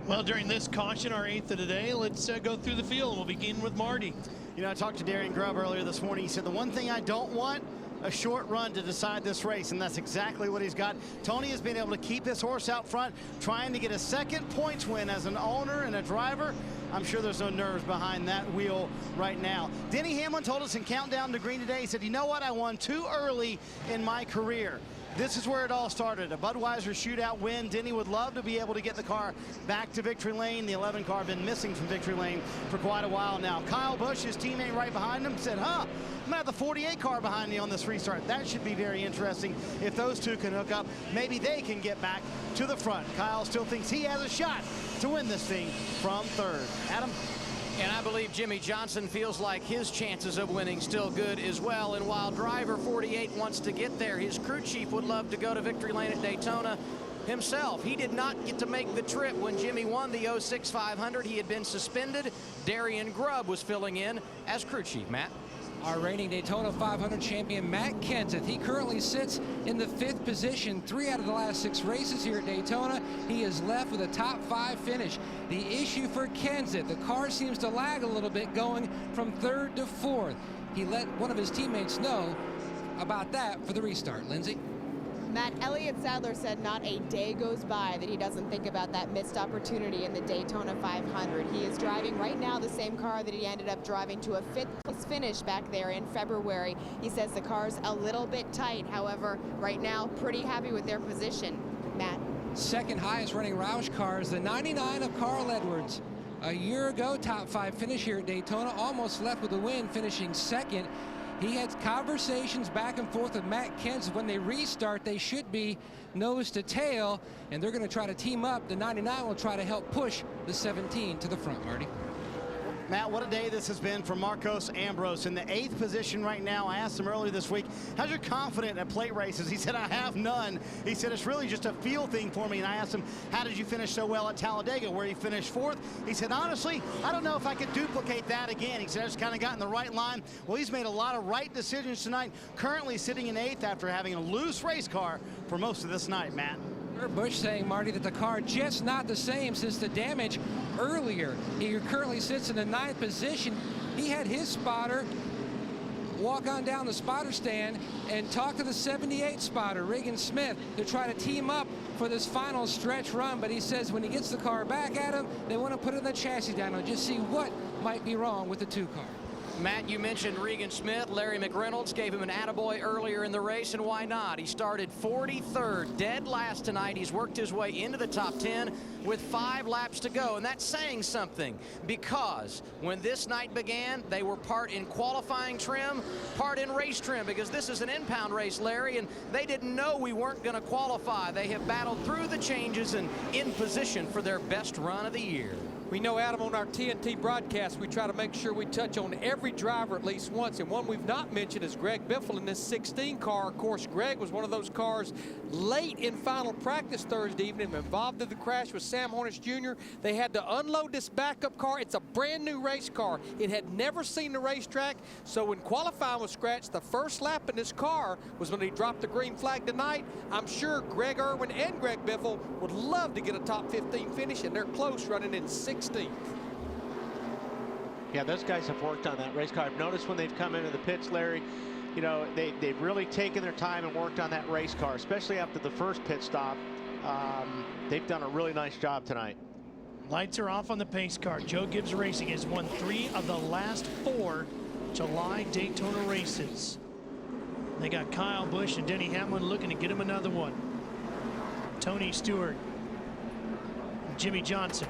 Well, during this caution, our 8th of the day, let's go through the field. We'll begin with Marty. You know, I talked to Darian Grubb earlier this morning. He said the one thing I don't want, a short run to decide this race, and that's exactly what he's got. Tony has been able to keep his horse out front, trying to get a second points win as an owner and a driver. I'm sure there's no nerves behind that wheel right now. Denny Hamlin told us in Countdown to Green today, he said, you know what, I won too early in my career. This is where it all started. A Budweiser shootout win. Denny would love to be able to get the car back to victory lane. The 11 car been missing from victory lane for quite a while now. Kyle Busch, his teammate right behind him, said, I'm gonna have the 48 car behind me on this restart. That should be very interesting. If those two can hook up, maybe they can get back to the front. Kyle still thinks he has a shot to win this thing from third. Adam? And I believe Jimmy Johnson feels like his chances of winning still good as well. And while driver 48 wants to get there, his crew chief would love to go to victory lane at Daytona himself. He did not get to make the trip when Jimmy won the 06 500. He had been suspended. Darian Grubb was filling in as crew chief. Matt? Our reigning Daytona 500 champion, Matt Kenseth. He currently sits in the 5th position, 3 out of the last 6 races here at Daytona. He is left with a top 5 finish. The issue for Kenseth, the car seems to lag a little bit going from 3rd to 4th. He let one of his teammates know about that for the restart. Lindsay? Matt, Elliott Sadler said not a day goes by that he doesn't think about that missed opportunity in the Daytona 500. He is driving right now the same car that he ended up driving to a 5th place finish back there in February. He says the car's a little bit tight. However, right now, pretty happy with their position. Matt? Second highest running Roush car is the 99 of Carl Edwards. A year ago, top 5 finish here at Daytona, almost left with a win, finishing 2nd. He had conversations back and forth with Matt Kenseth. When they restart, they should be nose to tail, and they're going to try to team up. The 99 will try to help push the 17 to the front, Marty. Matt, what a day this has been for Marcos Ambrose in the 8th position right now. I asked him earlier this week, how's your confidence at plate races? He said, I have none. He said, it's really just a feel thing for me. And I asked him, how did you finish so well at Talladega, where he finished 4th? He said, honestly, I don't know if I could duplicate that again. He said, I just kind of got in the right line. Well, he's made a lot of right decisions tonight, currently sitting in 8th after having a loose race car for most of this night, Matt. Busch saying, Marty, that the car just not the same since the damage earlier. He currently sits in the 9th position. He had his spotter walk on down the spotter stand and talk to the 78 spotter, Regan Smith, to try to team up for this final stretch run. But he says when he gets the car back at him, they want to put it in the chassis dyno and just see what might be wrong with the 2 car. Matt, you mentioned Regan Smith. Larry McReynolds gave him an attaboy earlier in the race, and why not? He started 43rd, dead last tonight. He's worked his way into the top 10 with 5 laps to go, and that's saying something because when this night began, they were part in qualifying trim, part in race trim, because this is an impound race, Larry, and they didn't know we weren't going to qualify. They have battled through the changes and in position for their best run of the year. We know, Adam, on our TNT broadcast, we try to make sure we touch on every driver at least once. And one we've not mentioned is Greg Biffle in this 16 car. Of course, Greg was one of those cars late in final practice Thursday evening, involved in the crash with Sam Hornish Jr. They had to unload this backup car. It's a brand new race car. It had never seen the racetrack. So when qualifying was scratched, the first lap in this car was when he dropped the green flag tonight. I'm sure Greg Irwin and Greg Biffle would love to get a top 15 finish, and they're close, running in 16th. Yeah, those guys have worked on that race car. I've noticed when they've come into the pits, Larry, you know, they've really taken their time and worked on that race car, especially after the first pit stop. They've done a really nice job tonight. Lights are off on the pace car. Joe Gibbs Racing has won 3 of the last 4 July Daytona races. They got Kyle Busch and Denny Hamlin looking to get him another one. Tony Stewart, Jimmy Johnson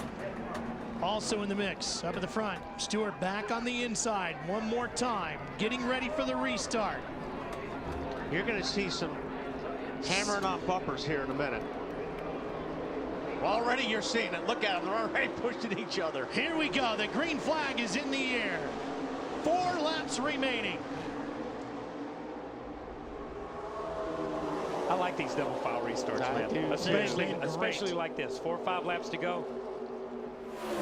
also in the mix up at the front. Stewart back on the inside one more time, getting ready for the restart. You're going to see some hammering on bumpers here in a minute. Well, already you're seeing it. Look at them. They're already pushing each other. Here we go. The green flag is in the air. 4 laps remaining. I like these double file restarts, man. Especially like this. 4 or 5 laps to go.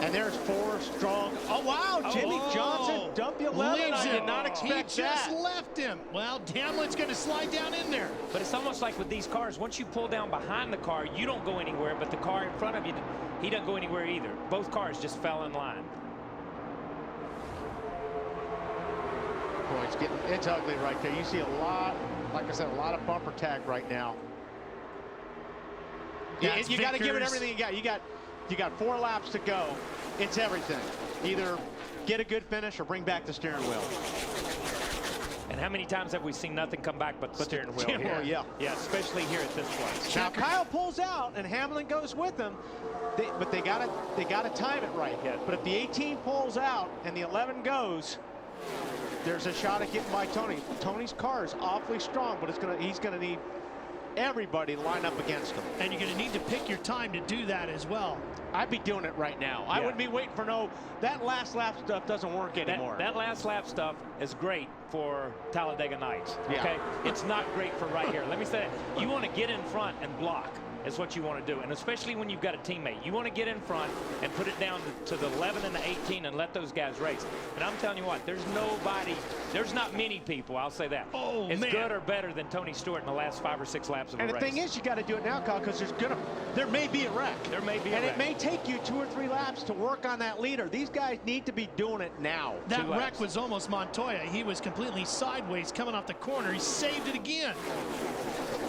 And there's 4 strong. Oh, wow. Jimmy Johnson, dump 11. I did not expect he just left him. Well, Hamlin's going to slide down in there. But it's almost like with these cars, once you pull down behind the car, you don't go anywhere, but the car in front of you, he doesn't go anywhere either. Both cars just fell in line. Boy, it's ugly right there. You see a lot, like I said, a lot of bumper tag right now. Yeah, you got to give it everything you got. You got 4 laps to go. It's everything. Either get a good finish or bring back the steering wheel. And how many times have we seen nothing come back but the steering wheel here? Well, yeah. Yeah, especially here at this place. Now Kyle pulls out and Hamlin goes with him, but they gotta time it right. Yeah. But if the 18 pulls out and the 11 goes, there's a shot at getting by Tony. Tony's car is awfully strong, but he's gonna need everybody to line up against him. And you're going to need to pick your time to do that as well. I'd be doing it right now. I wouldn't be waiting for that last lap stuff doesn't work anymore. That last lap stuff is great for Talladega Nights. Yeah. Okay, it's not great for right here. Let me say that. You want to get in front and block. Is what you want to do, and especially when you've got a teammate, you want to get in front and put it down to the 11 and the 18 and let those guys race. And I'm telling you what, there's not many people, I'll say that, as good or better than Tony Stewart in the last 5 or 6 laps of a race. And the thing is, you got to do it now, Kyle, because there may be a wreck. There may be a wreck. And it may take you 2 or 3 laps to work on that leader. These guys need to be doing it now. That wreck was almost Montoya. He was completely sideways coming off the corner. He saved it again.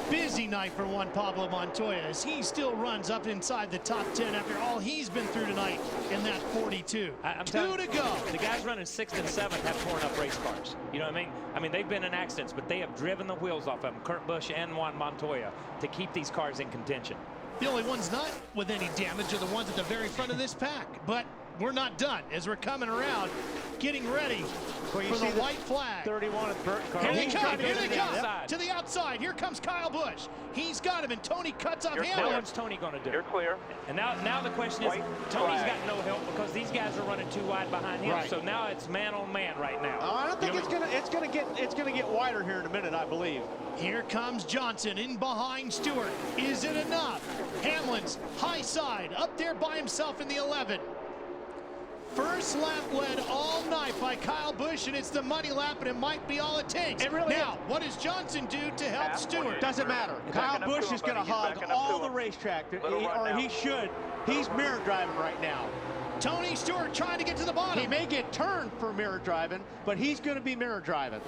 Busy night for Juan Pablo Montoya as he still runs up inside the top 10 after all he's been through tonight in that 42. I'm 2 to go. The guys running 6th and 7th have torn up race cars. You know what I mean? I mean, they've been in accidents, but they have driven the wheels off of them, Kurt Busch and Juan Montoya, to keep these cars in contention. The only ones not with any damage are the ones at the very front of this pack. But we're not done as we're coming around, getting ready for the white flag. 31 at Burt car. Here they come, here they come. To the outside, here comes Kyle Busch. He's got him, and Tony cuts off Hamlin. Now what's Tony going to do? You're clear. And now the question is, Tony's got no help because these guys are running too wide behind him. Right. So now it's man on man right now. I don't think it's gonna get wider here in a minute, I believe. Here comes Johnson in behind Stewart. Is it enough? Hamlin's high side up there by himself in the 11. First lap led all night by Kyle Busch, and it's the money lap, and it might be all it takes. It really now, what does Johnson do to help Stewart? Doesn't matter. Kyle Busch is going to hog all the racetrack, or he should. He's mirror driving right now. Tony Stewart trying to get to the bottom. He may get turned for mirror driving, but he's going to be mirror driving.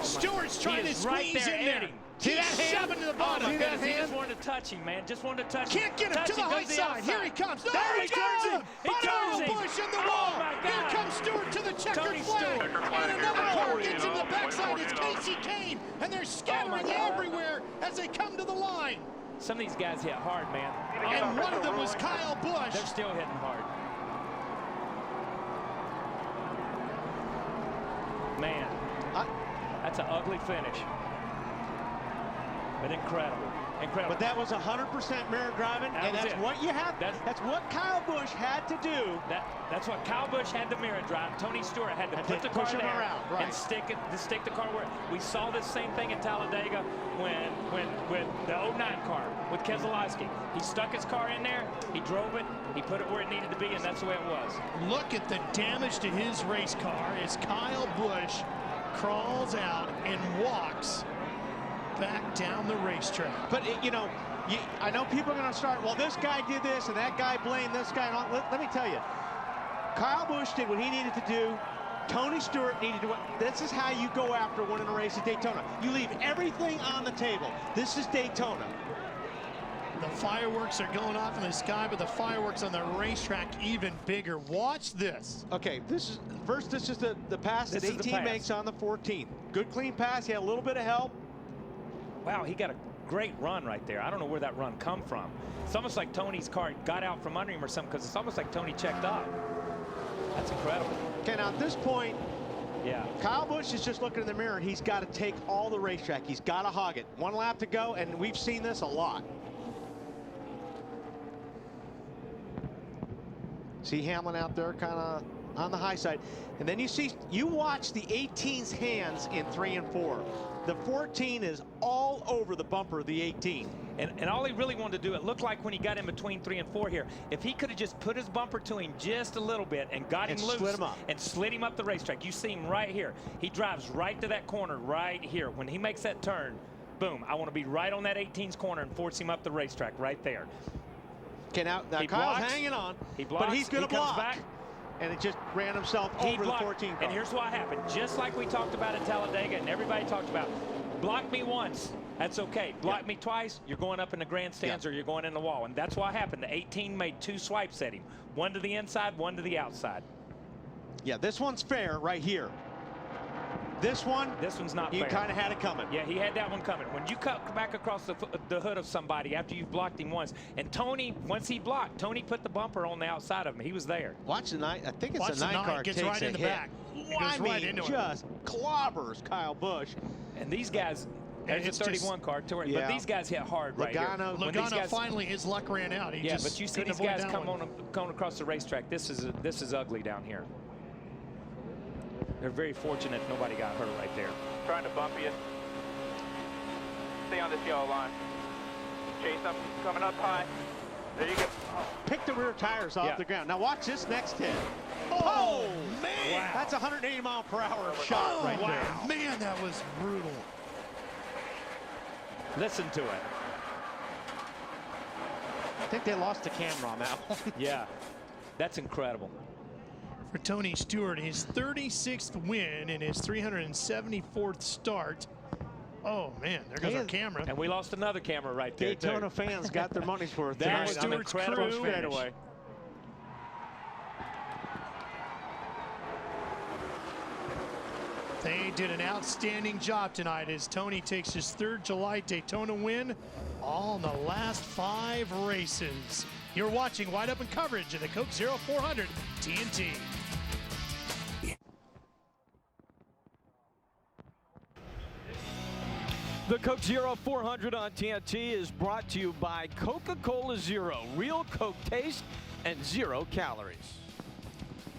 Stewart's trying to squeeze in there. See that He's hand? shoving to the bottom. See that He hand? just wanted to touch him, man. Just wanted to touch him. Can't get him to the high side. Here he comes. No, There he turns him. He turns him. Busch in the Oh, wall. my God. Here comes Stewart to the checkered Tony flag. Stewart. And another car gets in the backside. It's Casey Kane. And they're scattering everywhere as they come to the line. Some of these guys hit hard, man. And one of them was Kyle Busch. They're still hitting hard. Man, that's an ugly finish. But incredible. Incredible. But that was 100% mirror driving, and that's what you have. That's what Kyle Busch had to do. That's what Kyle Busch had to mirror drive. Tony Stewart had to put the car push him there around, right. and stick the car where. We saw this same thing at Talladega when with the 09 car with Keselowski. He stuck his car in there, he drove it, he put it where it needed to be, and that's the way it was. Look at the damage to his race car as Kyle Busch crawls out and walks back down the racetrack. But, I know people are going to start, well, this guy did this and that guy blamed this guy. Let me tell you, Kyle Busch did what he needed to do. Tony Stewart needed to do it. This is how you go after winning a race at Daytona. You leave everything on the table. This is Daytona. The fireworks are going off in the sky, but the fireworks on the racetrack even bigger. Watch this. Okay, this is the pass that 18 makes on the 14th. Good clean pass. He had a little bit of help. Wow, he got a great run right there. I don't know where that run come from. It's almost like Tony's car got out from under him or something, because it's almost like Tony checked up. That's incredible. Okay, now at this point, yeah, Kyle Busch is just looking in the mirror, and he's got to take all the racetrack. He's got to hog it. 1 lap to go, and we've seen this a lot. See Hamlin out there kind of on the high side. And then you watch the 18's hands in 3 and 4. The 14 is all over the bumper of the 18. And all he really wanted to do, it looked like when he got in between 3 and 4 here, if he could have just put his bumper to him just a little bit and got him loose and slid him up the racetrack. You see him right here. He drives right to that corner right here. When he makes that turn, boom, I want to be right on that 18's corner and force him up the racetrack right there. Okay, now Kyle's blocks, hanging on, he blocks, but he's going to block. Back, and it just ran himself over the 14 car. And here's what happened. Just like we talked about at Talladega and everybody talked about, block me once, that's okay. Block me twice, you're going up in the grandstands or you're going in the wall. And that's what happened. The 18 made 2 swipes at him. One to the inside, one to the outside. Yeah, this one's fair right here. This one's not fair. You kind of had it coming. Yeah, he had that one coming. When you cut back across the hood of somebody after you've blocked him once, and Tony, once he blocked, Tony put the bumper on the outside of him. He was there. Watch the night. I think it's Watch a 9 car gets takes right in the hit. back. I mean, just clobbers Kyle Busch. And these guys, there's a 31 car touring, but these guys hit hard right here. Logano finally, his luck ran out. He just but you see couldn't these avoid guys that coming across the racetrack. This is ugly down here. They're very fortunate nobody got hurt right there. Trying to bump you. Stay on this yellow line. Chase them, coming up high. There you go. Pick the rear tires off the ground. Now watch this next hit. Oh, man! Wow. That's a 180-mile-per-hour shot right there. Man, that was brutal. Listen to it. I think they lost the camera on that one. Yeah, that's incredible. For Tony Stewart, his 36th win in his 374th start. Oh, man, there goes our camera. And we lost another camera right there, Daytona fans got their money's worth. That was an incredible straightaway. They did an outstanding job tonight as Tony takes his 3rd July Daytona win all in the last 5 races. You're watching wide open coverage of the Coke 0400 TNT. The Coke 0400 on TNT is brought to you by Coca-Cola Zero. Real Coke taste and 0 calories.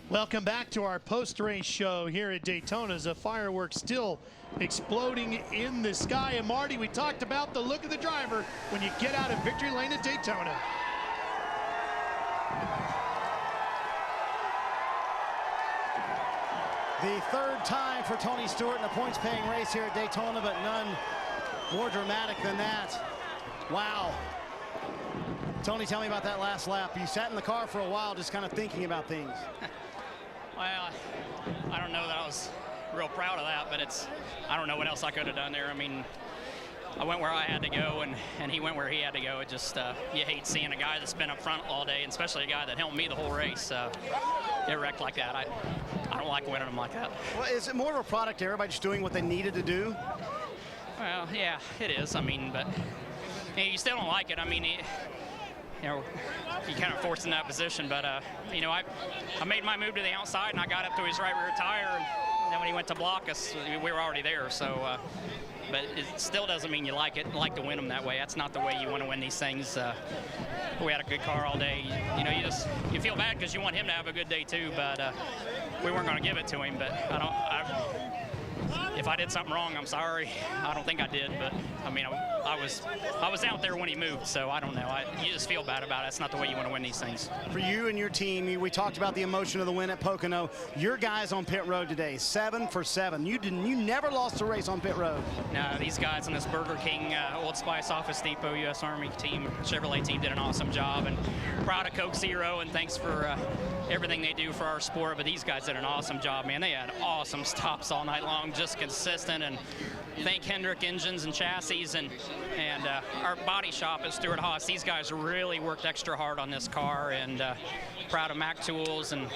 Welcome back to our post-race show here at Daytona as the fireworks still exploding in the sky. And Marty, we talked about the look of the driver when you get out of victory lane at Daytona. The 3rd time for Tony Stewart in a points-paying race here at Daytona, but none more dramatic than that. Wow. Tony, tell me about that last lap. You sat in the car for a while just kind of thinking about things. Well, I don't know that I was real proud of that, but I don't know what else I could have done there. I mean, I went where I had to go, and he went where he had to go. It just, you hate seeing a guy that's been up front all day, and especially a guy that helped me the whole race, get wrecked like that. I don't like winning them like that. Well, is it more of a product of everybody just doing what they needed to do? Well, yeah, it is. I mean, but you still don't like it. I mean, you kind of forced in that position. But, you know, I made my move to the outside, and I got up to his right rear tire. And then when he went to block us, we were already there. So, but it still doesn't mean you like it, like to win them that way. That's not the way you want to win these things. We had a good car all day. You know, you feel bad because you want him to have a good day too. But we weren't going to give it to him. But if I did something wrong, I'm sorry. I don't think I did, but I mean, I was out there when he moved, so I don't know. You just feel bad about it. It's not the way you want to win these things. For you and your team, we talked about the emotion of the win at Pocono. Your guys on pit road today, 7 for 7. You never lost a race on pit road. No, these guys in this Burger King, Old Spice Office Depot, U.S. Army team, Chevrolet team did an awesome job, and proud of Coke Zero, and thanks for everything they do for our sport. But these guys did an awesome job, man. They had awesome stops all night long, just consistent, and thank Hendrick Engines and Chassis and our body shop at Stewart Haas. These guys really worked extra hard on this car, and proud of Mac Tools and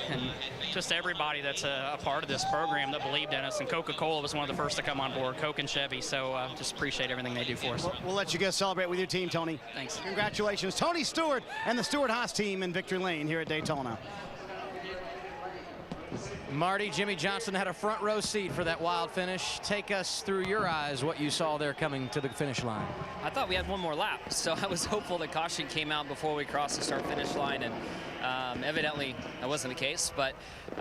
just everybody that's a part of this program that believed in us. And Coca-Cola was one of the first to come on board, Coke and Chevy, so just appreciate everything they do for us. We'll let you go celebrate with your team, Tony. Thanks. Congratulations, Tony Stewart and the Stewart Haas team in victory lane here at Daytona. Marty, Jimmy Johnson had a front row seat for that wild finish. Take us through your eyes what you saw there coming to the finish line. I thought we had one more lap, so I was hopeful that caution came out before we crossed the start-finish line, and evidently that wasn't the case. But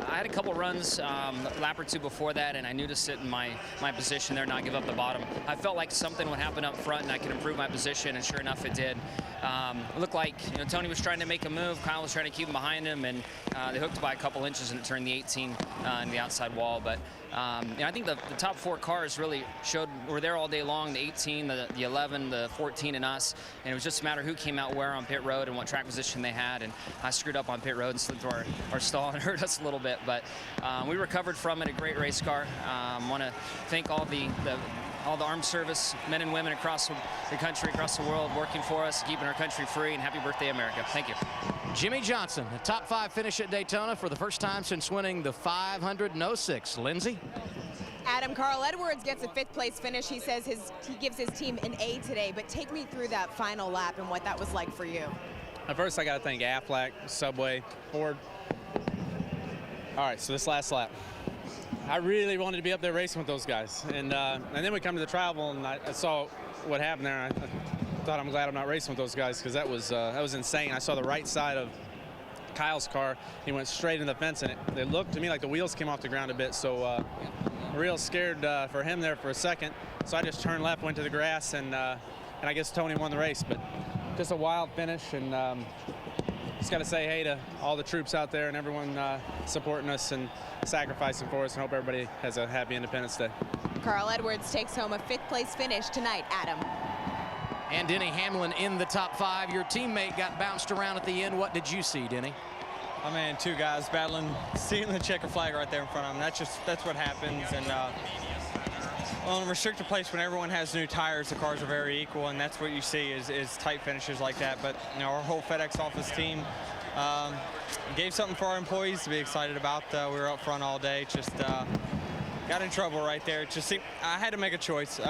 I had a couple runs a lap or two before that, and I knew to sit in my position there, not give up the bottom. I felt like something would happen up front and I could improve my position, and sure enough it did. It looked like Tony was trying to make a move, Kyle was trying to keep him behind him, and they hooked by a couple inches and it turned the 18 in the outside wall. But I think the top 4 cars really were there all day long, the 18, the 11, the 14, and us, and it was just a matter who came out where on pit road and what track position they had, and I screwed up on pit road and slid through our stall and hurt us a little bit, but we recovered from it. A great race car. Want to thank all the armed service men and women across the country, across the world, working for us, keeping our country free, and happy birthday, America. Thank you. Jimmy Johnson, a top 5 finish at Daytona for the first time since winning the 500 in 06. Lindsay? Adam, Carl Edwards gets a 5th place finish. He says he gives his team an A today, but take me through that final lap and what that was like for you. At first, I got to thank Aflac, Subway, Ford. All right, so this last lap, I really wanted to be up there racing with those guys. And then we come to the travel, and I saw what happened there. I thought, I'm glad I'm not racing with those guys, because that was insane. I saw the right side of Kyle's car. He went straight in the fence, and it looked to me like the wheels came off the ground a bit. So real scared for him there for a second. So I just turned left, went to the grass, and I guess Tony won the race. But just a wild finish, and just got to say hey to all the troops out there and everyone supporting us and sacrificing for us, and hope everybody has a happy Independence Day. Carl Edwards takes home a 5th place finish tonight. Adam. And Denny Hamlin in the top 5. Your teammate got bounced around at the end. What did you see, Denny? I mean, 2 guys battling, seeing the checker flag right there in front of them. That's what happens. And on a restricted place, when everyone has new tires, the cars are very equal, and that's what you see is tight finishes like that. But our whole FedEx office team gave something for our employees to be excited about. We were up front all day. Just got in trouble right there. It just seemed I had to make a choice.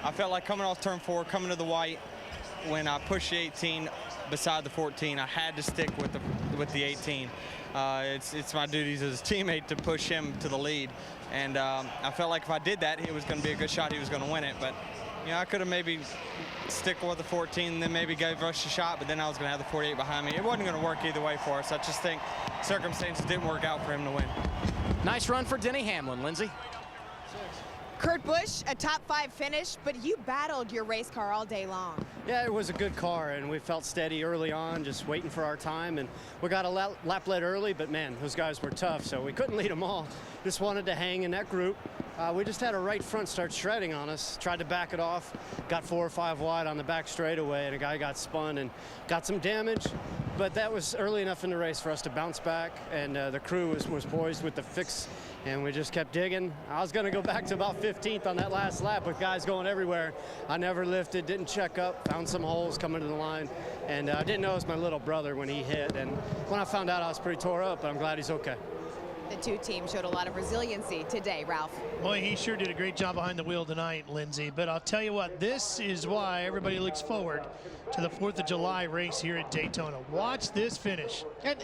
I felt like coming off turn 4, coming to the white, when I pushed the 18 beside the 14, I had to stick with the 18. It's my duties as a teammate to push him to the lead, and I felt like if I did that, it was going to be a good shot. He was going to win it, but I could have maybe stick with the 14, and then maybe gave Rush a shot, but then I was going to have the 48 behind me. It wasn't going to work either way for us. I just think circumstances didn't work out for him to win. Nice run for Denny Hamlin, Lindsay. Kurt Busch, a top 5 finish, but you battled your race car all day long. Yeah, it was a good car, and we felt steady early on, just waiting for our time, and we got a lap led early, but man, those guys were tough, so we couldn't lead them all. Just wanted to hang in that group. We just had a right front start shredding on us, tried to back it off, got 4 or 5 wide on the back straightaway, and a guy got spun and got some damage, but that was early enough in the race for us to bounce back, and the crew was poised with the fix, and we just kept digging. I was going to go back to about 15th on that last lap with guys going everywhere. I never lifted, didn't check up, found some holes coming to the line, and I didn't know it was my little brother when he hit, and when I found out, I was pretty tore up, but I'm glad he's okay. The 2 teams showed a lot of resiliency today, Ralph. Boy, he sure did a great job behind the wheel tonight, Lindsay. But I'll tell you what, this is why everybody looks forward to the 4th of July race here at Daytona. Watch this finish. And,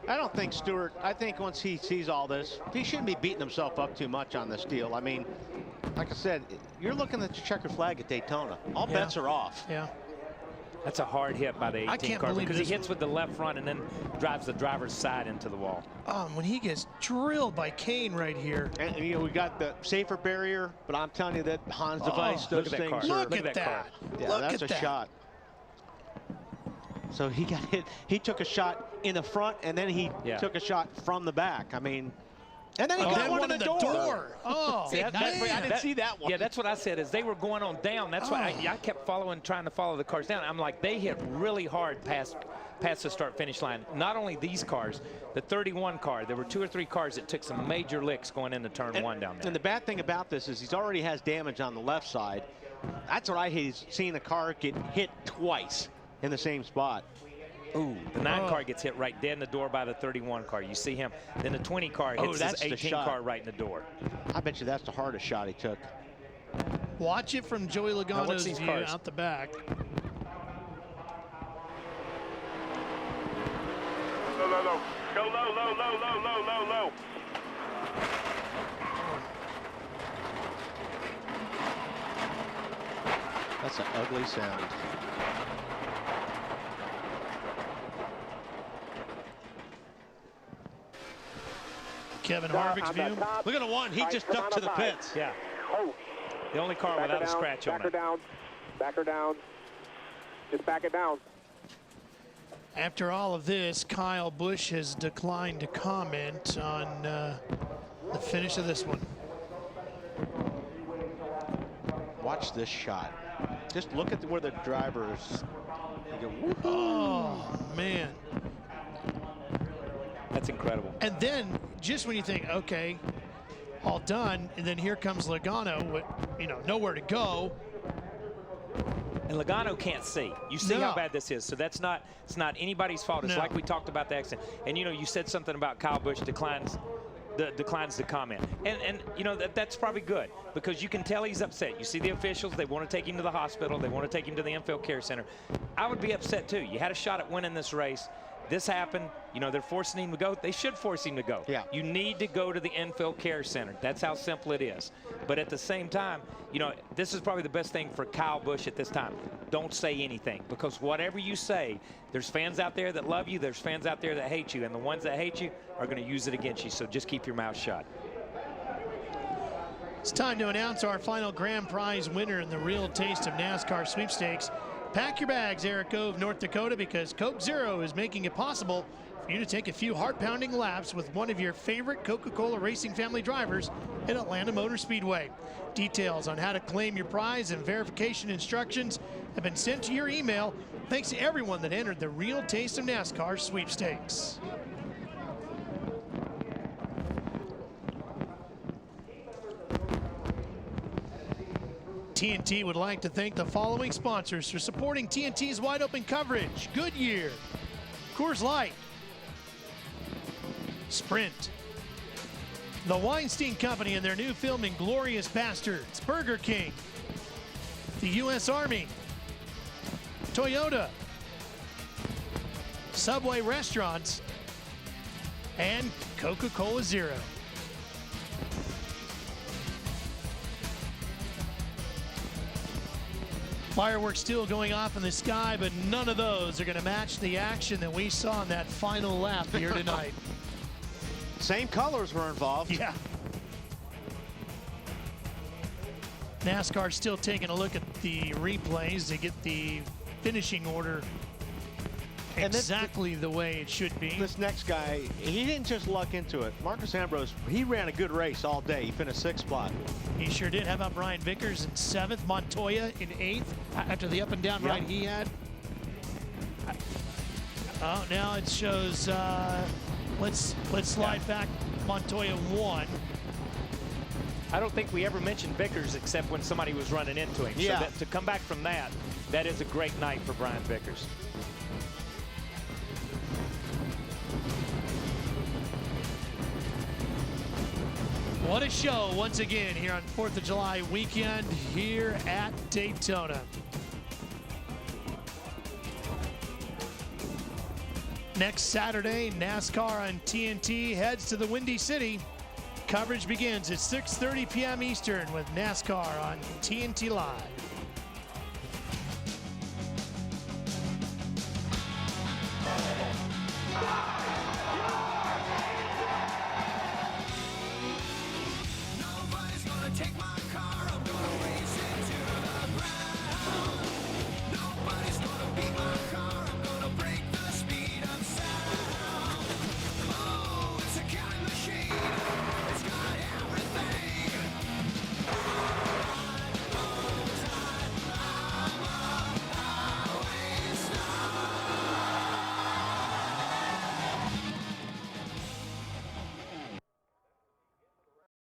I don't think Stewart, I think once he sees all this, he shouldn't be beating himself up too much on this deal. I mean, like I said, you're looking at the checkered flag at Daytona. All bets are off. Yeah. That's a hard hit by the 18 car because he hits with the left front and then drives the driver's side into the wall. When he gets drilled by Kane right here. And we got the safer barrier, but I'm telling you that Hans device, those things. Look at that. Yeah, that's a shot. So he got hit. He took a shot in the front, and then he took a shot from the back. I mean, and then he got one in the door. Oh, see, I didn't see that one. Yeah, that's what I said, is they were going on down. That's why I kept trying to follow the cars down. I'm like, they hit really hard past the start-finish line. Not only these cars, the 31 car, there were 2 or 3 cars that took some major licks going into turn 1 down there. And the bad thing about this is he already has damage on the left side. That's what I hate, is seeing a car get hit twice in the same spot. Ooh, the 9 car gets hit right dead in the door by the 31 car. You see him. Then the 20 car hits his 18 car right in the door. I bet you that's the hardest shot he took. Watch it from Joey Logano's view out the back. Low, low, low. Go low, low, low, low, low, low, low. That's an ugly sound. Kevin Harvick's view. Look at the one. He just ducked to the pits. Yeah. The only car without a scratch on it. Back her down. Back her down. Just back it down. After all of this, Kyle Busch has declined to comment on the finish of this one. Watch this shot. Just look at where the drivers go. Oh, man. That's incredible. And then, just when you think, okay, all done, and then here comes Logano with, nowhere to go. And Logano can't see. You see how bad this is. So it's not anybody's fault. It's like we talked about the accident. And you said something about Kyle Busch declines declines to comment. And you know, that's probably good because you can tell he's upset. You see the officials, they want to take him to the hospital. They want to take him to the infield care center. I would be upset too. You had a shot at winning this race. This happened. You know, they're forcing him to go. They should force him to go. Yeah. You need to go to the infield care center. That's how simple it is. But at the same time, you know, this is probably the best thing for Kyle Busch at this time. Don't say anything, because whatever you say, there's fans out there that love you, there's fans out there that hate you, and the ones that hate you are going to use it against you. So just keep your mouth shut. It's time to announce our final grand prize winner in the Real Taste of NASCAR sweepstakes. Pack your bags, Eric Cove, North Dakota, because Coke Zero is making it possible for you to take a few heart-pounding laps with one of your favorite Coca-Cola racing family drivers at Atlanta Motor Speedway. Details on how to claim your prize and verification instructions have been sent to your email. Thanks to everyone that entered the Real Taste of NASCAR sweepstakes. TNT would like to thank the following sponsors for supporting TNT's wide open coverage: Goodyear, Coors Light, Sprint, the Weinstein Company and their new film Inglourious Bastards, Burger King, the U.S. Army, Toyota, Subway Restaurants, and Coca-Cola Zero. Fireworks still going off in the sky, but none of those are going to match the action that we saw in that final lap here tonight. Same colors were involved. Yeah. NASCAR still taking a look at the replays to get the finishing order exactly the way it should be. This next guy, he didn't just luck into it. Marcus Ambrose, he ran a good race all day. He finished 6th spot. He sure did. How about Brian Vickers in 7th, Montoya in 8th after the up and down ride he had? Oh, now it shows. Let's slide back. Montoya 1. I don't think we ever mentioned Vickers except when somebody was running into him. Yeah. So that, to come back from that, that is a great night for Brian Vickers. What a show once again here on 4th of July weekend here at Daytona. Next Saturday, NASCAR on TNT heads to the Windy City. Coverage begins at 6:30 p.m. Eastern with NASCAR on TNT Live. Ah!